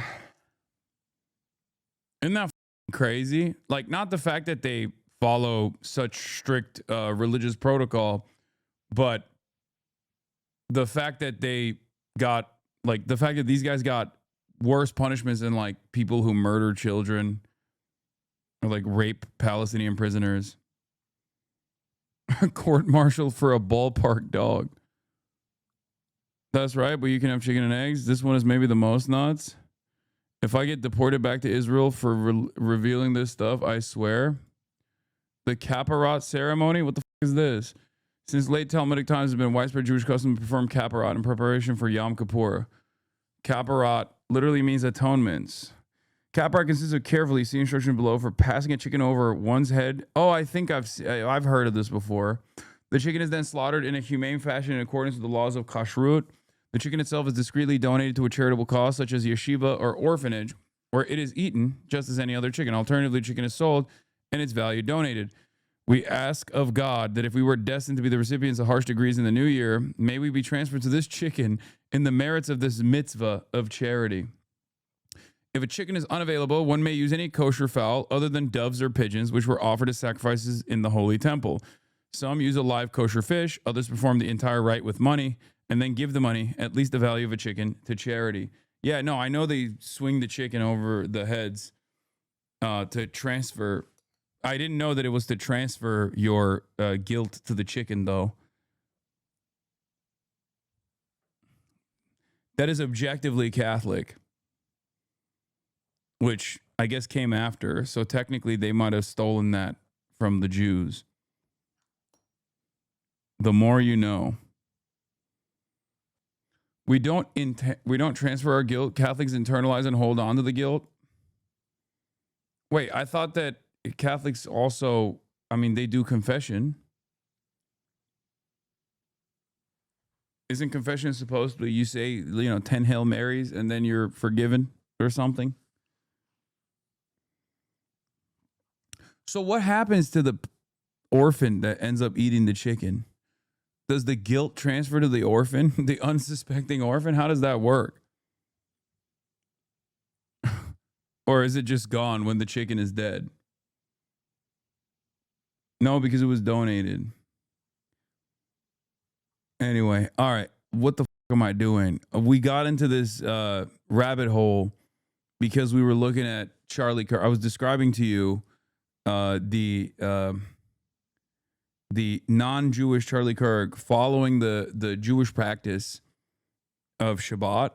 that crazy? Like, not the fact that they follow such strict religious protocol, but the fact that they got, like, the fact that these guys got worse punishments than, like, people who murder children or, like, rape Palestinian prisoners. Court-martial for a ballpark dog. That's right, but you can have chicken and eggs. This one is maybe the most nuts. If I get deported back to Israel for revealing this stuff, I swear. The Kaparat ceremony? What the fuck is this? Since late Talmudic times, has been widespread Jewish custom to perform kaparat in preparation for Yom Kippur. Kaparat literally means atonements. Kaparat consists of carefully, see instruction below, for passing a chicken over one's head. Oh, I think I've heard of this before. The chicken is then slaughtered in a humane fashion in accordance with the laws of kashrut. The chicken itself is discreetly donated to a charitable cause, such as yeshiva or orphanage, where it is eaten just as any other chicken. Alternatively, chicken is sold and its value donated. We ask of God that if we were destined to be the recipients of harsh degrees in the new year, may we be transferred to this chicken in the merits of this mitzvah of charity. If a chicken is unavailable, one may use any kosher fowl other than doves or pigeons, which were offered as sacrifices in the holy temple. Some use a live kosher fish. Others perform the entire rite with money and then give the money, at least the value of a chicken, to charity. Yeah, no, I know they swing the chicken over the heads to transfer. I didn't know that it was to transfer your guilt to the chicken, though. That is objectively Catholic, which I guess came after. So technically, they might have stolen that from the Jews. The more you know. We don't transfer our guilt. Catholics internalize and hold on to the guilt. Wait, I thought that Catholics also, I mean, they do confession. Isn't confession supposed to, you say, 10 Hail Marys and then you're forgiven or something? So what happens to the orphan that ends up eating the chicken? Does the guilt transfer to the orphan, the unsuspecting orphan? How does that work? Or is it just gone when the chicken is dead? No, because it was donated. Anyway, all right. What the fuck am I doing? We got into this rabbit hole because we were looking at Charlie Kirk. I was describing to you the non-Jewish Charlie Kirk following the Jewish practice of Shabbat,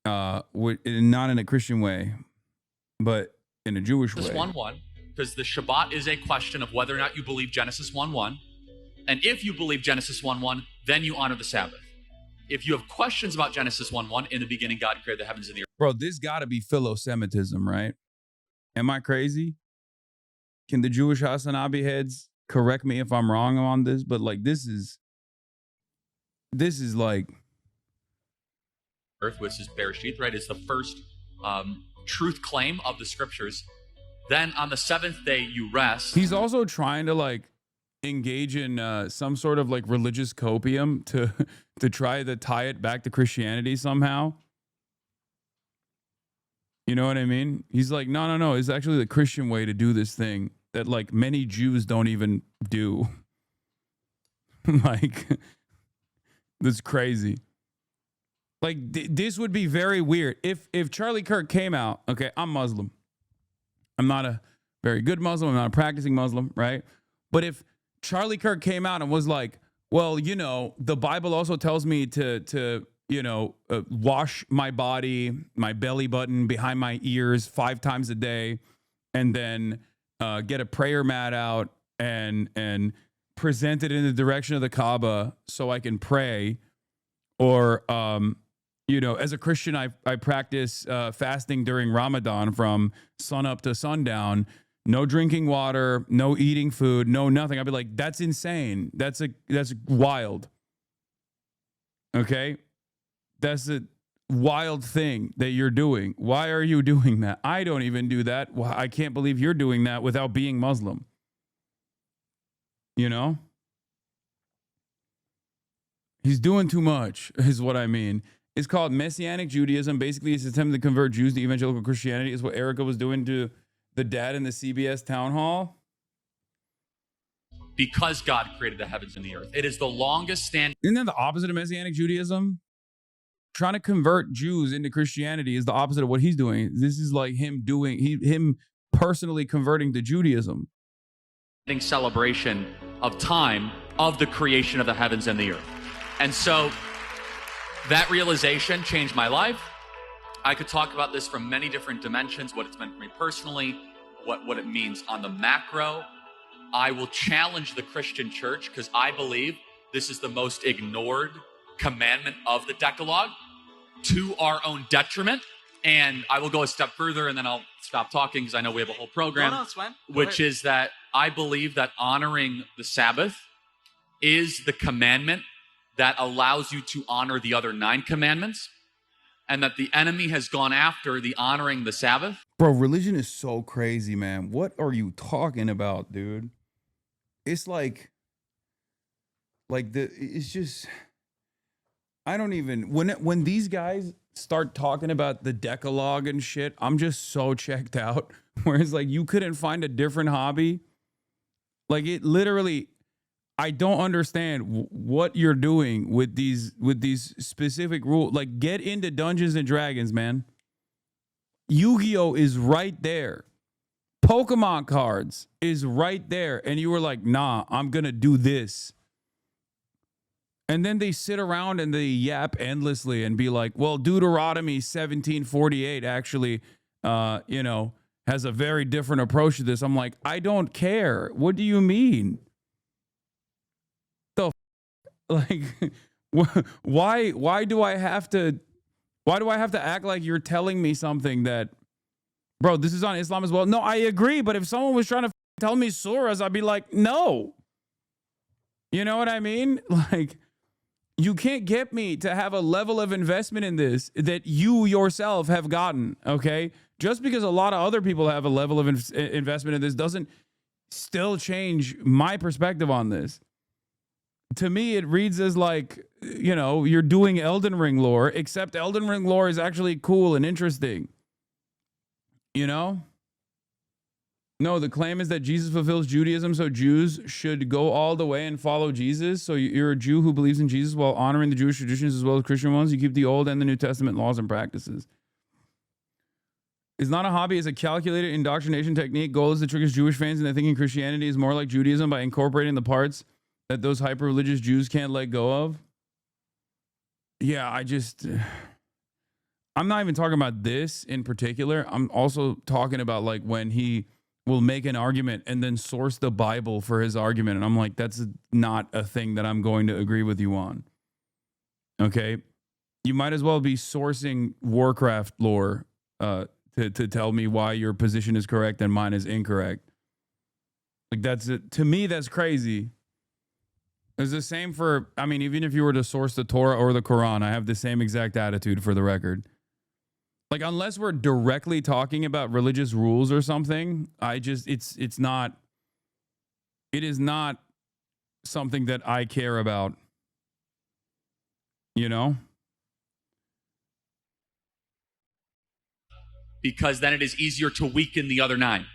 not in a Christian way, but in a Jewish way. Genesis 1:1, because the Shabbat is a question of whether or not you believe Genesis 1:1. And if you believe Genesis 1:1, then you honor the Sabbath. If you have questions about Genesis 1:1, in the beginning God created the heavens and the earth. Bro, this got to be philo-Semitism, right? Am I crazy? Can the Jewish Hasanabi heads correct me if I'm wrong on this? But like, this is like Earth, which is Bereshit, right, is the first truth claim of the scriptures. Then on the seventh day you rest. He's also trying to like engage in some sort of like religious copium to try to tie it back to Christianity somehow. You know what I mean? He's like, no. It's actually the Christian way to do this thing that like many Jews don't even do. Like, that's crazy. Like, this would be very weird. If Charlie Kirk came out, okay, I'm Muslim. I'm not a very good Muslim. I'm not a practicing Muslim, right? But if Charlie Kirk came out and was like, well, the Bible also tells me to wash my body, my belly button, behind my ears 5 times a day, and then get a prayer mat out and present it in the direction of the Kaaba so I can pray. Or, as a Christian, I practice fasting during Ramadan from sun up to sundown. No drinking water, no eating food, no nothing. I'd be like, that's insane. That's wild. Okay? That's a wild thing that you're doing. Why are you doing that? I don't even do that. I can't believe you're doing that without being Muslim. He's doing too much, is what I mean. It's called Messianic Judaism. Basically, it's an attempt to convert Jews to evangelical Christianity, is what Erika was doing to the dad in the CBS town hall. Because God created the heavens and the earth. It is the longest standing. Isn't that the opposite of Messianic Judaism? Trying to convert Jews into Christianity is the opposite of what he's doing. This is like him personally converting to Judaism. Celebration of time of the creation of the heavens and the earth. And so that realization changed my life. I could talk about this from many different dimensions, what it's meant for me personally, what it means on the macro. I will challenge the Christian church because I believe this is the most ignored commandment of the Decalogue to our own detriment. And I will go a step further and then I'll stop talking because I know we have a whole program, No, it's fine. Go which ahead. is that I believe that honoring the Sabbath is the commandment that allows you to honor the other 9 commandments, and that the enemy has gone after the honoring the Sabbath. Bro, religion is so crazy, man. What are you talking about, dude? It's like it's just, I don't even, when these guys start talking about the Decalogue and shit, I'm just so checked out. Whereas like you couldn't find a different hobby. Like it literally, I don't understand what you're doing with these specific rules. Like get into Dungeons and Dragons, man. Yu-Gi-Oh is right there. Pokemon cards is right there. And you were like, nah, I'm going to do this. And then they sit around and they yap endlessly and be like, well, Deuteronomy 17:48 actually, has a very different approach to this. I'm like, I don't care. What do you mean? Like, why do I have to act like you're telling me something that, bro, this is on Islam as well? No, I agree. But if someone was trying to tell me surahs, I'd be like, no. You know what I mean? Like, you can't get me to have a level of investment in this that you yourself have gotten, okay? Just because a lot of other people have a level of investment in this doesn't still change my perspective on this. To me, it reads as like, you're doing Elden Ring lore, except Elden Ring lore is actually cool and interesting. No, the claim is that Jesus fulfills Judaism, so Jews should go all the way and follow Jesus. So you're a Jew who believes in Jesus while honoring the Jewish traditions as well as Christian ones. You keep the Old and the New Testament laws and practices. Is not a hobby, it's a calculated indoctrination technique. Goal is to trick Jewish fans into thinking Christianity is more like Judaism by incorporating the parts that those hyper-religious Jews can't let go of. Yeah, I'm not even talking about this in particular. I'm also talking about like when he will make an argument and then source the Bible for his argument. And I'm like, that's not a thing that I'm going to agree with you on. Okay? You might as well be sourcing Warcraft lore to tell me why your position is correct and mine is incorrect. Like to me, that's crazy. It's the same for, even if you were to source the Torah or the Quran, I have the same exact attitude for the record. Like, unless we're directly talking about religious rules or something, it is not something that I care about, Because then it is easier to weaken the other 9.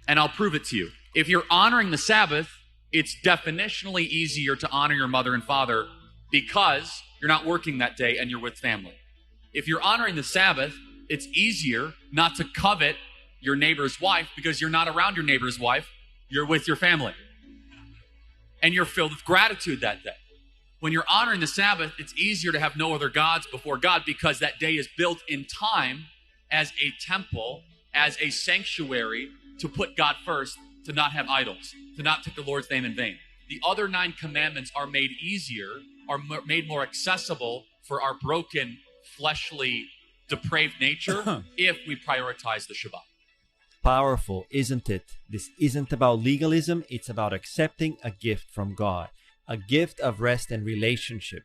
And I'll prove it to you. If you're honoring the Sabbath, it's definitionally easier to honor your mother and father because you're not working that day and you're with family. If you're honoring the Sabbath, it's easier not to covet your neighbor's wife because you're not around your neighbor's wife, you're with your family. And you're filled with gratitude that day. When you're honoring the Sabbath, it's easier to have no other gods before God because that day is built in time as a temple, as a sanctuary to put God first, to not have idols, to not take the Lord's name in vain. The other 9 commandments are made easier, are made more accessible for our broken, fleshly, depraved nature if we prioritize the Shabbat. Powerful, isn't it? This isn't about legalism, it's about accepting a gift from God, a gift of rest and relationship.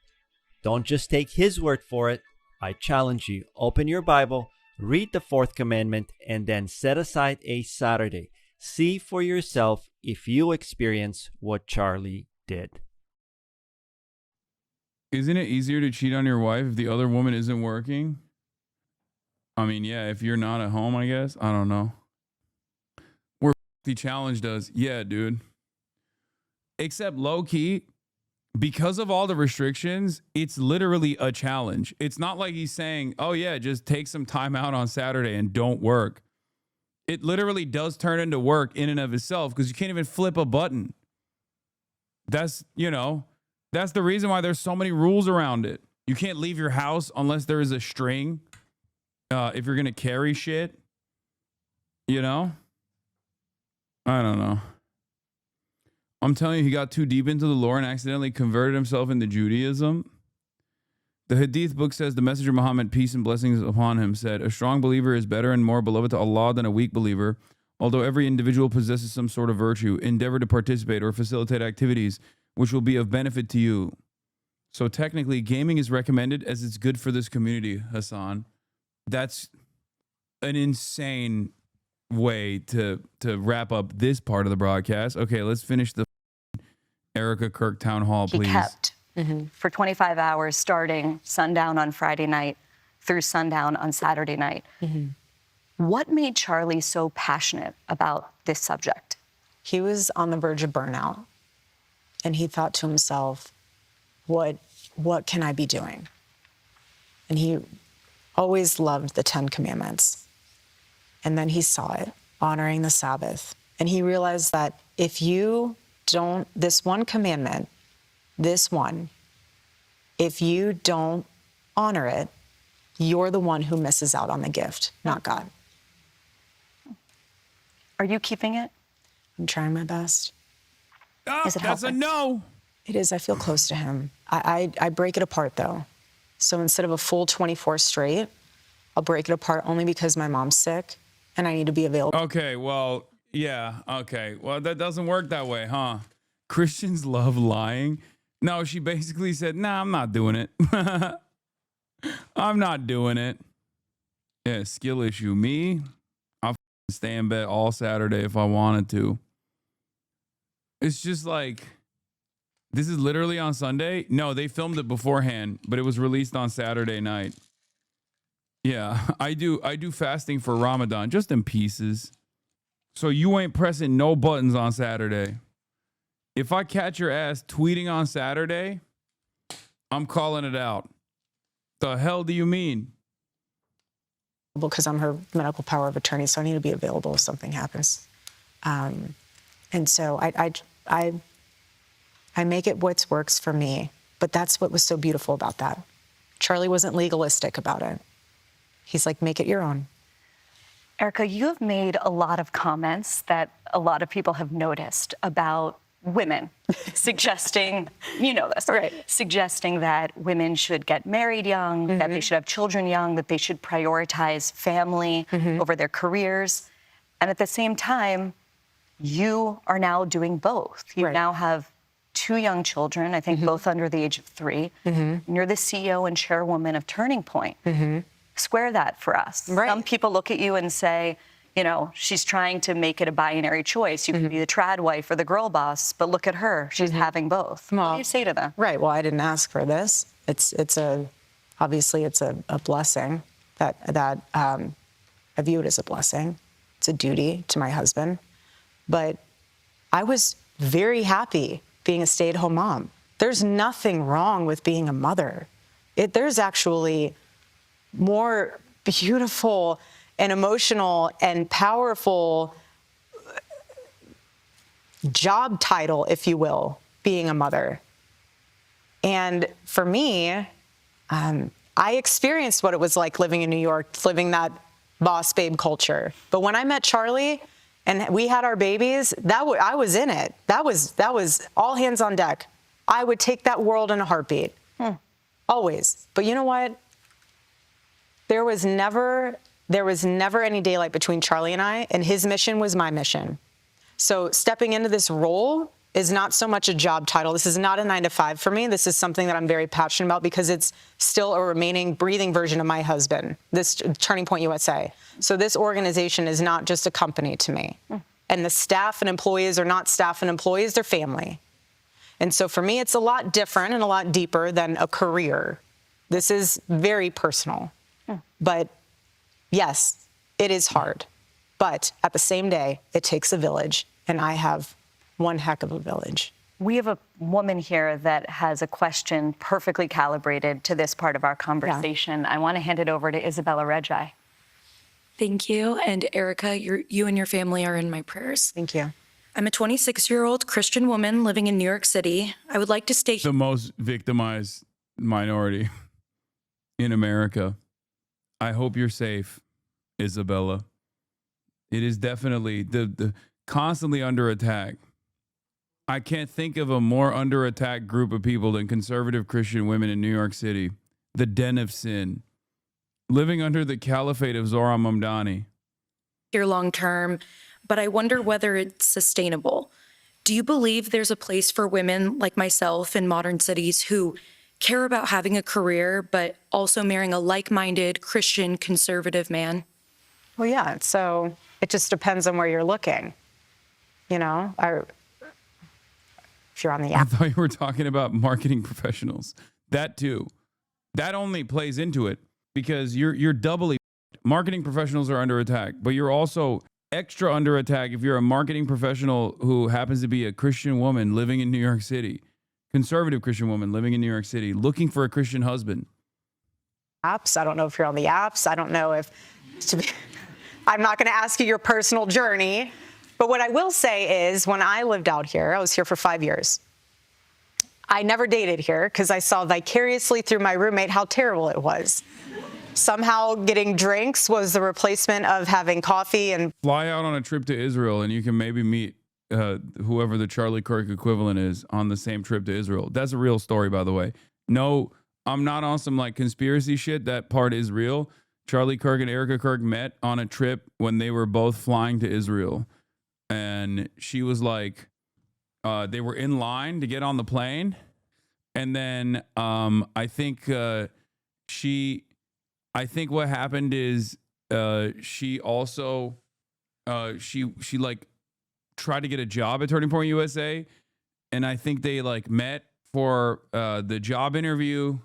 Don't just take His word for it. I challenge you, open your Bible, read the 4th commandment, and then set aside a Saturday. See for yourself if you experience what Charlie did. Isn't it easier to cheat on your wife if the other woman isn't working? Yeah, if you're not at home, I guess. I don't know. Where the challenge does. Yeah, dude. Except low-key, because of all the restrictions, it's literally a challenge. It's not like he's saying, oh yeah, just take some time out on Saturday and don't work. It literally does turn into work in and of itself because you can't even flip a button. That's the reason why there's so many rules around it. You can't leave your house unless there is a string. If you're going to carry shit, I don't know. I'm telling you, he got too deep into the lore and accidentally converted himself into Judaism. The Hadith book says the Messenger Muhammad, peace and blessings upon him, said, a strong believer is better and more beloved to Allah than a weak believer. Although every individual possesses some sort of virtue, endeavor to participate or facilitate activities which will be of benefit to you. So technically, gaming is recommended as it's good for this community, Hasan. That's an insane way to wrap up this part of the broadcast. Okay, let's finish the Erika Kirk town hall, please. He kept for 25 hours, starting sundown on Friday night through sundown on Saturday night. What made Charlie so passionate about this subject? He was on the verge of burnout, and he thought to himself, what can I be doing? And he always loved the 10 Commandments. And then he saw it, honoring the Sabbath. And he realized that if you don't, this one commandment, this one, if you don't honor it, you're the one who misses out on the gift, not God. Are you keeping it? I'm trying my best. Oh, that's a no. It is. I feel close to him. I break it apart, though. So instead of a full 24 straight, I'll break it apart only because my mom's sick and I need to be available. Okay, well, yeah, okay. Well, that doesn't work that way, huh? Christians love lying. No, she basically said, nah, I'm not doing it. I'm not doing it. Yeah, skill issue. Me, I'll stay in bed all Saturday if I wanted to. It's just like, this is literally on Sunday? No, they filmed it beforehand, but it was released on Saturday night. Yeah, I do fasting for Ramadan, just in pieces. So you ain't pressing no buttons on Saturday. If I catch your ass tweeting on Saturday, I'm calling it out. The hell do you mean? Because I'm her medical power of attorney, so I need to be available if something happens. And so I make it what works for me. But that's what was so beautiful about that. Charlie wasn't legalistic about it. He's like, make it your own. Erika, you have made a lot of comments that a lot of people have noticed about women, suggesting, you know this, right? Suggesting that women should get married young, that they should have children young, that they should prioritize family over their careers. And at the same time, you are now doing both. You now have 2 young children, I think both under the age of 3. And you're the CEO and chairwoman of Turning Point. Square that for us. Right. Some people look at you and say, you know, she's trying to make it a binary choice. You can be the trad wife or the girl boss, but look at her. She's having both. Well, what do you say to them? Right. Well, I didn't ask for this. Obviously it's a blessing that I view it as a blessing. It's a duty to my husband. But I was very happy being a stay-at-home mom. There's nothing wrong with being a mother. There's actually more beautiful and emotional and powerful job title, if you will, being a mother. And for me, I experienced what it was like living in New York, living that boss babe culture. But when I met Charlie and we had our babies, I was in it. That was all hands on deck. I would take that world in a heartbeat. Always. But you know what? There was never any daylight between Charlie and I, and his mission was my mission. So stepping into this role is not so much a job title. This is not a 9-to-5 for me. This is something that I'm very passionate about because it's still a remaining breathing version of my husband, this Turning Point USA. So this organization is not just a company to me. And the staff and employees are not staff and employees, they're family. And so for me, it's a lot different and a lot deeper than a career. This is very personal. But yes, it is hard. But at the same day, it takes a village, and I have one heck of a village. We have a woman here that has a question perfectly calibrated to this part of our conversation. I want to hand it over to Isabella Reggi. Thank you. And Erika, you and your family are in my prayers. Thank you. I'm a 26-year-old Christian woman living in New York City. I would like to stay the most victimized minority in America. I hope you're safe, Isabella. It is definitely the constantly under attack. I can't think of a more under attack group of people than conservative Christian women in New York City. The den of sin. Living under the caliphate of Zohran Mamdani. Here long term, but I wonder whether it's sustainable. Do you believe there's a place for women like myself in modern cities who care about having a career, but also marrying a like-minded Christian conservative man? Well, yeah. So it just depends on where you're looking. You know, if you're on the I app. thought you were talking about marketing professionals. That too. That only plays into it because you're doubly. Marketing professionals are under attack, but you're also extra under attack if you're a marketing professional who happens to be a Christian woman living in New York City, conservative Christian woman living in New York City, looking for a Christian husband. Apps. I don't know if you're on the apps. I don't know if I'm not going to ask you your personal journey, but what I will say is when I lived out here, I was here for 5 years. I never dated here because I saw vicariously through my roommate how terrible it was. Somehow getting drinks was the replacement of having coffee and fly out on a trip to Israel and you can maybe meet whoever the Charlie Kirk equivalent is on the same trip to Israel. That's a real story, by the way. No, I'm not on some like conspiracy shit. That part is real. Charlie Kirk and Erika Kirk met on a trip when they were both flying to Israel. And she was like, they were in line to get on the plane. And then I think what happened is she also she like tried to get a job at Turning Point USA, and I think they like met for the job interview,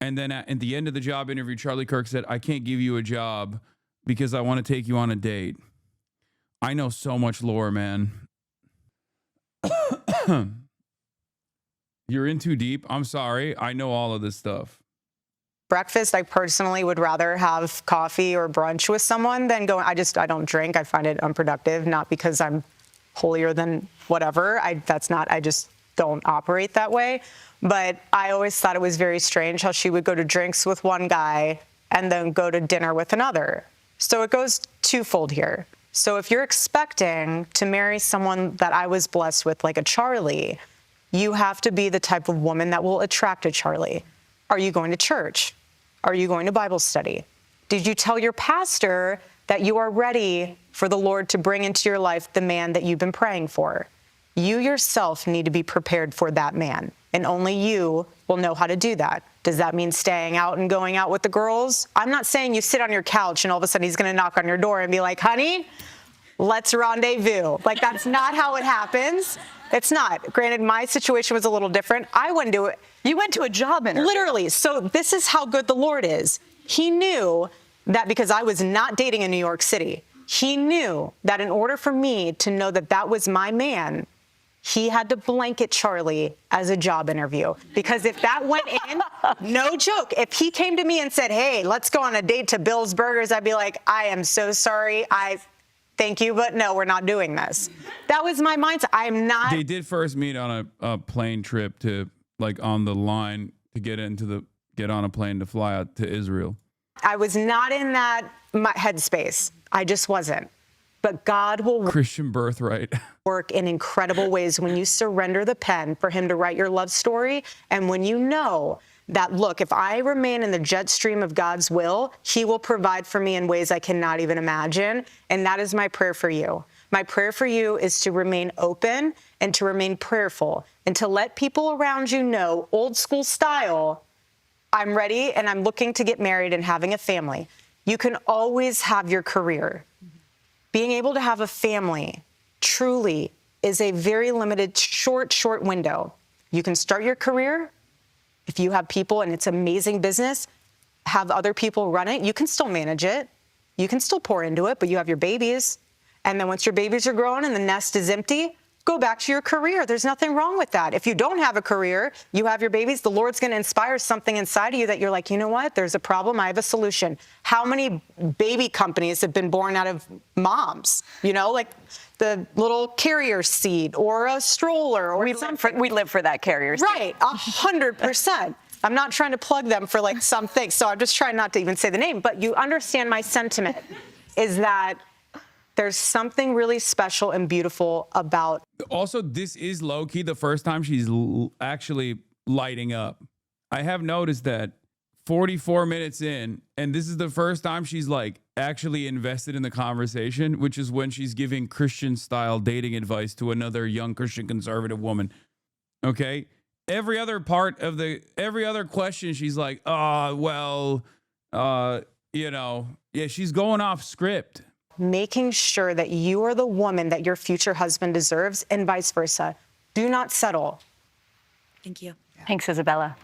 and then at the end of the job interview, Charlie Kirk said, "I can't give you a job because I want to take you on a date." I know so much lore, man. You're in too deep. I'm sorry. I know all of this stuff. breakfast. I personally would rather have coffee or brunch with someone than going. I don't drink. I find it unproductive, not because I'm holier than whatever. I just don't operate that way. But I always thought it was very strange how she would go to drinks with one guy and then go to dinner with another. So it goes twofold here. So if you're expecting to marry someone that I was blessed with, like a Charlie, you have to be the type of woman that will attract a Charlie. Are you going to church? Are you going to Bible study? Did you tell your pastor that you are ready for the Lord to bring into your life the man that you've been praying for? You yourself need to be prepared for that man, and only you will know how to do that. Does that mean staying out and going out with the girls? I'm not saying you sit on your couch and all of a sudden he's going to knock on your door and be like, honey, let's rendezvous. Like, that's not how it happens. It's not. Granted, my situation was a little different. I wouldn't do it. You went to a job interview. Literally. So this is how good the Lord is. He knew that because I was not dating in New York City, he knew that in order for me to know that that was my man, he had to blanket Charlie as a job interview. Because if that went in, no joke, if he came to me and said, hey, let's go on a date to Bill's Burgers, I'd be like, I am so sorry. Thank you, but no, we're not doing this. That was my mindset. I'm not. They did first meet on a plane trip to, like, on the line to get on a plane to fly out to Israel. I was not in that headspace. I just wasn't. But God will Christian birthright. Work in incredible ways when you surrender the pen for him to write your love story. And when you know that, look, if I remain in the jet stream of God's will, he will provide for me in ways I cannot even imagine. And that is my prayer for you. My prayer for you is to remain open and to remain prayerful and to let people around you know, old school style, I'm ready and I'm looking to get married and having a family. You can always have your career. Being able to have a family truly is a very limited, short window. You can start your career. If you have people and it's amazing business, have other people run it. You can still manage it. You can still pour into it, but you have your babies. And then once your babies are grown and the nest is empty, go back to your career. There's nothing wrong with that. If you don't have a career, you have your babies, the Lord's going to inspire something inside of you that you're like, you know what? There's a problem. I have a solution. How many baby companies have been born out of moms? You know, like the little carrier seat or a stroller or we live for that carrier seat. Right, 100%. I'm not trying to plug them for like something, so I'm just trying not to even say the name, but you understand my sentiment is that There's something really special and beautiful about. Also, this is low-key the first time she's actually lighting up. I have noticed that 44 minutes in, and this is the first time she's like actually invested in the conversation, which is when she's giving Christian-style dating advice to another young Christian conservative woman. Okay? Every other question, she's like, she's going off script. Making sure that you are the woman that your future husband deserves and vice versa. Do not settle. Thank you. Thanks, Isabella.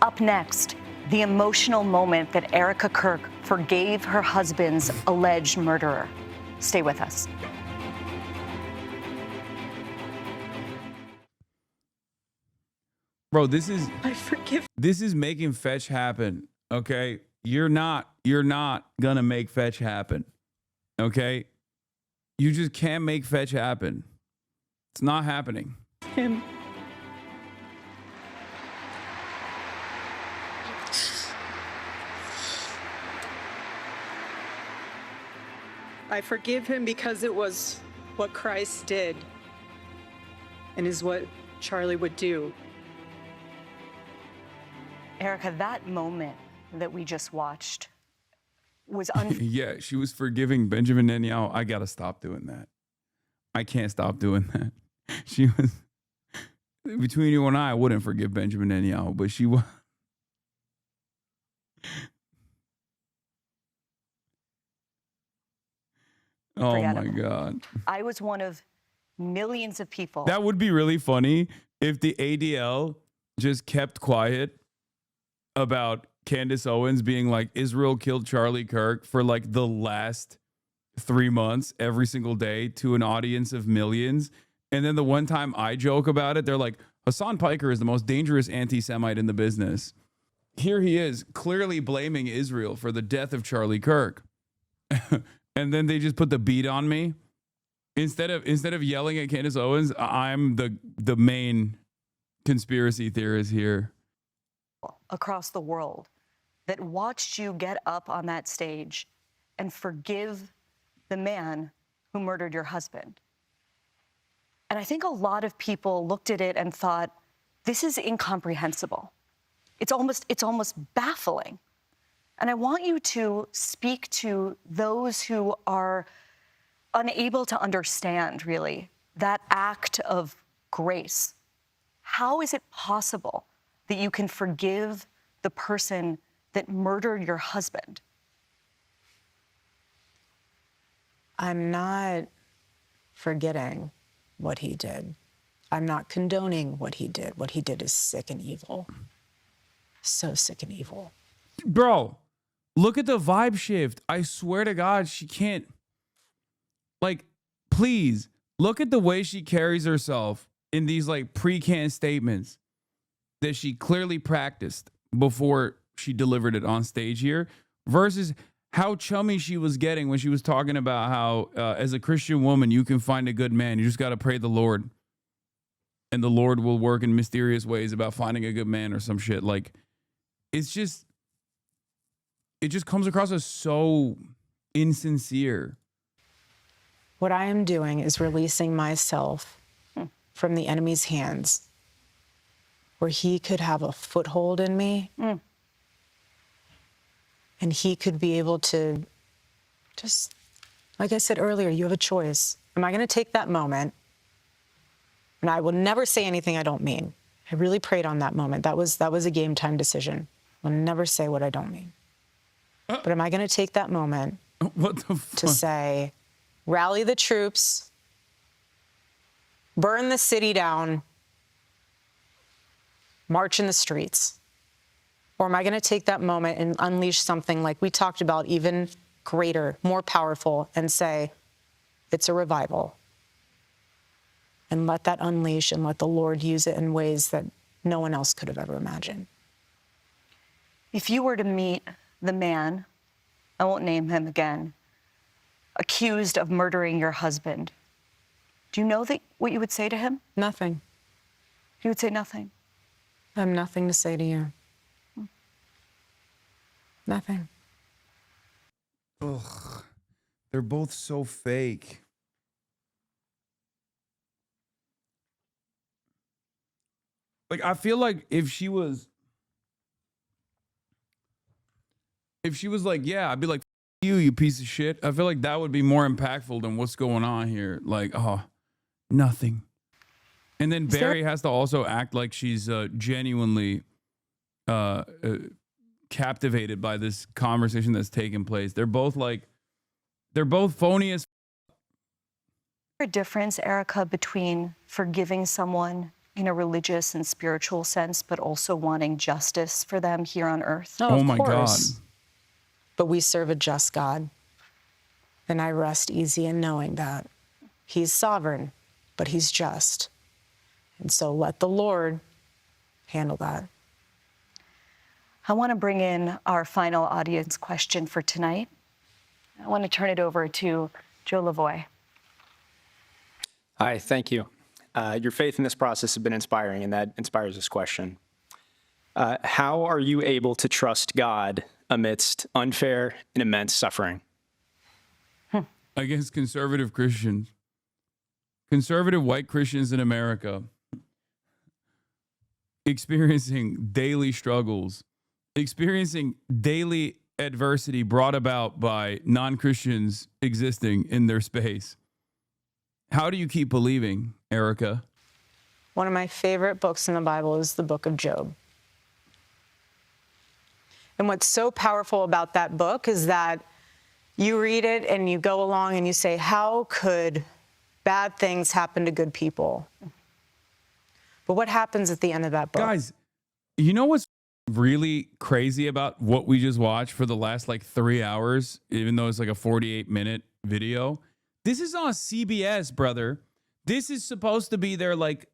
Up next, the emotional moment that Erika Kirk forgave her husband's alleged murderer. Stay with us. Bro, this is making fetch happen. Okay? You're not gonna make fetch happen. Okay? You just can't make fetch happen. It's not happening. Him. I forgive him because it was what Christ did and is what Charlie would do. Erika, that moment that we just watched was yeah, she was forgiving Benjamin Netanyahu. I gotta stop doing that. I can't stop doing that. She was between you and I wouldn't forgive Benjamin Netanyahu, but she was. Oh my God. I was one of millions of people. That would be really funny if the ADL just kept quiet about Candace Owens being like, Israel killed Charlie Kirk for like the last 3 months every single day to an audience of millions. And then the one time I joke about it, they're like, Hasan Piker is the most dangerous anti-Semite in the business. Here he is clearly blaming Israel for the death of Charlie Kirk. And then they just put the beat on me. Instead of yelling at Candace Owens, I'm the main conspiracy theorist here. Across the world that watched you get up on that stage and forgive the man who murdered your husband. And I think a lot of people looked at it and thought, this is incomprehensible. It's almost baffling. And I want you to speak to those who are unable to understand, really, that act of grace. How is it possible that you can forgive the person that murdered your husband? I'm not forgetting what he did. I'm not condoning what he did. What he did is sick and evil. So sick and evil. Bro, look at the vibe shift. I swear to God, she can't. Like, please, look at the way she carries herself in these like pre-canned statements that she clearly practiced before she delivered it on stage here versus how chummy she was getting when she was talking about how as a Christian woman, you can find a good man. You just got to pray the Lord and the Lord will work in mysterious ways about finding a good man or some shit. Like, it just comes across as so insincere. What I am doing is releasing myself from the enemy's hands where he could have a foothold in me and he could be able to just, like I said earlier, you have a choice. Am I going to take that moment? And I will never say anything I don't mean. I really prayed on that moment. That was a game time decision. I'll never say what I don't mean. But am I going to take that moment to say, rally the troops, burn the city down, march in the streets? Or am I going to take that moment and unleash something like we talked about, even greater, more powerful, and say, it's a revival? And let that unleash and let the Lord use it in ways that no one else could have ever imagined. If you were to meet the man, I won't name him again, accused of murdering your husband, do you know what you would say to him? Nothing. You would say nothing? I have nothing to say to you. Nothing. Ugh. They're both so fake. Like, I feel like if she was like, yeah, I'd be like, you piece of shit. I feel like that would be more impactful than what's going on here. Like, oh, nothing. And then Barry has to also act like she's genuinely captivated by this conversation that's taking place. They're both phony as. A difference, Erika, between forgiving someone in a religious and spiritual sense, but also wanting justice for them here on earth? Oh my God. But we serve a just God. And I rest easy in knowing that he's sovereign, but he's just. And so let the Lord handle that. I want to bring in our final audience question for tonight. I want to turn it over to Joe Lavoie. Hi, thank you. Your faith in this process has been inspiring, and that inspires this question. How are you able to trust God amidst unfair and immense suffering? Against conservative Christians, conservative white Christians in America, experiencing daily struggles, experiencing daily adversity brought about by non-Christians existing in their space. How do you keep believing, Erika? One of my favorite books in the Bible is the book of Job. And what's so powerful about that book is that you read it and you go along and you say, how could bad things happen to good people? But what happens at the end of that book? Guys, you know what's really crazy about what we just watched for the last like 3 hours, even though it's like a 48-minute video? This is on CBS, brother. This is supposed to be their like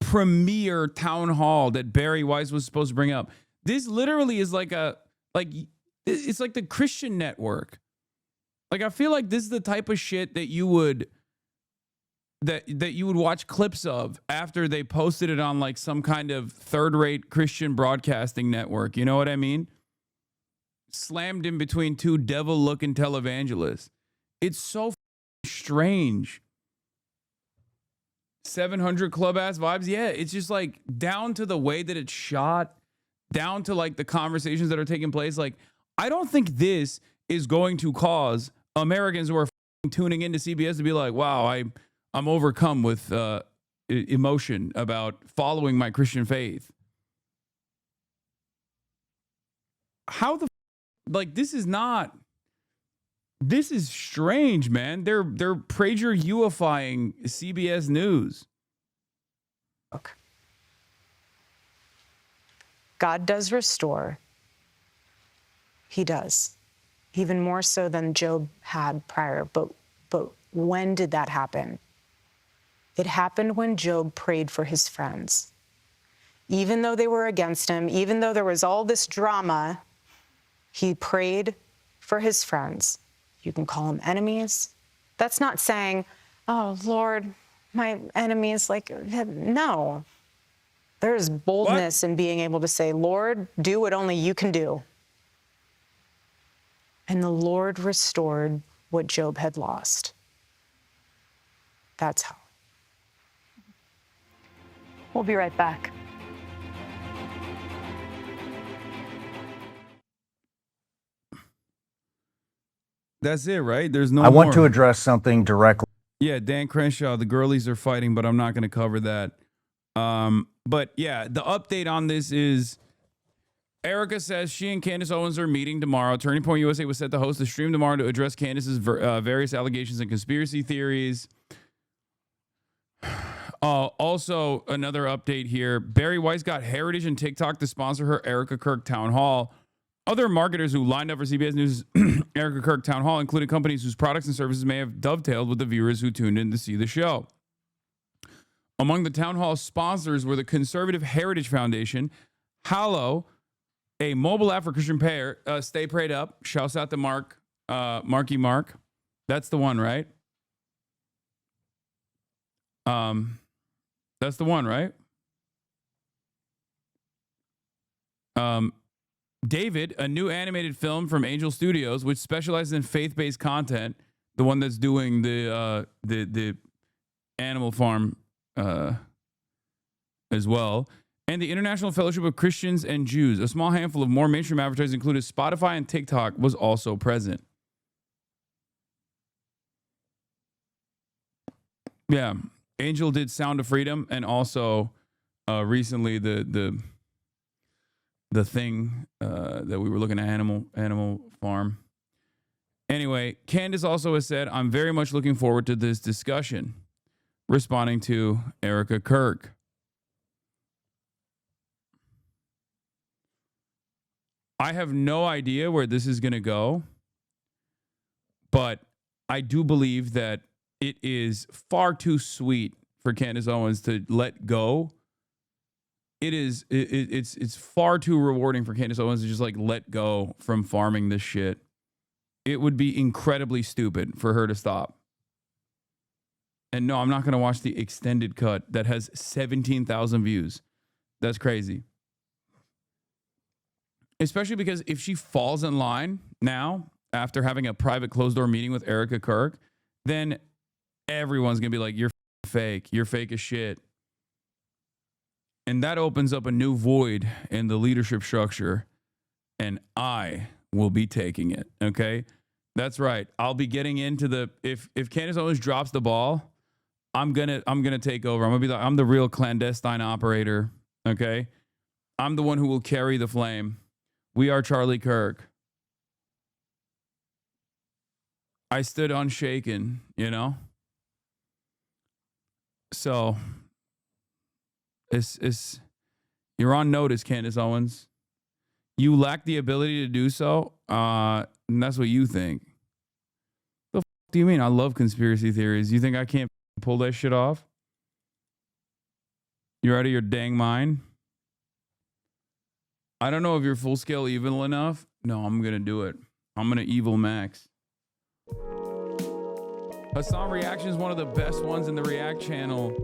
premiere town hall that Bari Weiss was supposed to bring up. This literally is it's like the Christian network. Like, I feel like this is the type of shit that you would watch clips of after they posted it on like some kind of third-rate Christian broadcasting network. You know what I mean? Slammed in between two devil-looking televangelists. It's so strange. 700 Club ass vibes. Yeah, it's just like down to the way that it's shot, down to like the conversations that are taking place. Like, I don't think this is going to cause Americans who are tuning into CBS to be like, wow, I'm overcome with emotion about following my Christian faith. How the like this is strange, man. They're PragerUifying CBS News. Okay. God does restore. He does. Even more so than Job had prior. But when did that happen? It happened when Job prayed for his friends. Even though they were against him, even though there was all this drama, he prayed for his friends. You can call them enemies. That's not saying, oh, Lord, my enemy is like, no. There's boldness in being able to say, Lord, do what only you can do. And the Lord restored what Job had lost. That's how. We'll be right back. That's it, right? There's no I want more. to address something directly. Yeah, Dan Crenshaw, the girlies are fighting, but I'm not going to cover that. But yeah, the update on this is Erika says she and Candace Owens are meeting tomorrow. Turning Point USA was set to host a stream tomorrow to address Candace's various allegations and conspiracy theories. Also, another update here. Bari Weiss got Heritage and TikTok to sponsor her Erika Kirk Town Hall. Other marketers who lined up for CBS News' Erika Kirk Town Hall included companies whose products and services may have dovetailed with the viewers who tuned in to see the show. Among the Town Hall sponsors were the Conservative Heritage Foundation, Hallow, a mobile app for Christian prayer, Stay Prayed Up. Shouts out to Marky Mark. That's the one, right? That's the one, right? David, a new animated film from Angel Studios, which specializes in faith-based content. the one that's doing the Animal Farm as well, and the International Fellowship of Christians and Jews. A small handful of more mainstream advertisers, including Spotify and TikTok, was also present. Yeah, Angel did Sound of Freedom, and also recently the thing that we were looking at, Animal Farm. Anyway, Candace also has said, I'm very much looking forward to this discussion, responding to Erika Kirk. I have no idea where this is going to go, but I do believe that it is far too sweet for Candace Owens to let go. It's far too rewarding for Candace Owens to just like let go from farming this shit. It would be incredibly stupid for her to stop. And no, I'm not going to watch the extended cut that has 17,000 views. That's crazy. Especially because if she falls in line now, after having a private closed-door meeting with Erika Kirk, then everyone's going to be like, you're fake. You're fake as shit. And that opens up a new void in the leadership structure. And I will be taking it, okay? That's right. I'll be getting into the if Candace Owens drops the ball, I'm gonna take over. I'm the real clandestine operator, okay? I'm the one who will carry the flame. We are Charlie Kirk. I stood unshaken, you know? So it's you're on notice, Candace Owens. You lack the ability to do so, and that's what you think. The f*** do you mean? I love conspiracy theories. You think I can't pull that shit off? You're out of your dang mind? I don't know if you're full-scale evil enough. No, I'm going to do it. I'm going to evil max. Hasan Reactions is one of the best ones in the React channel.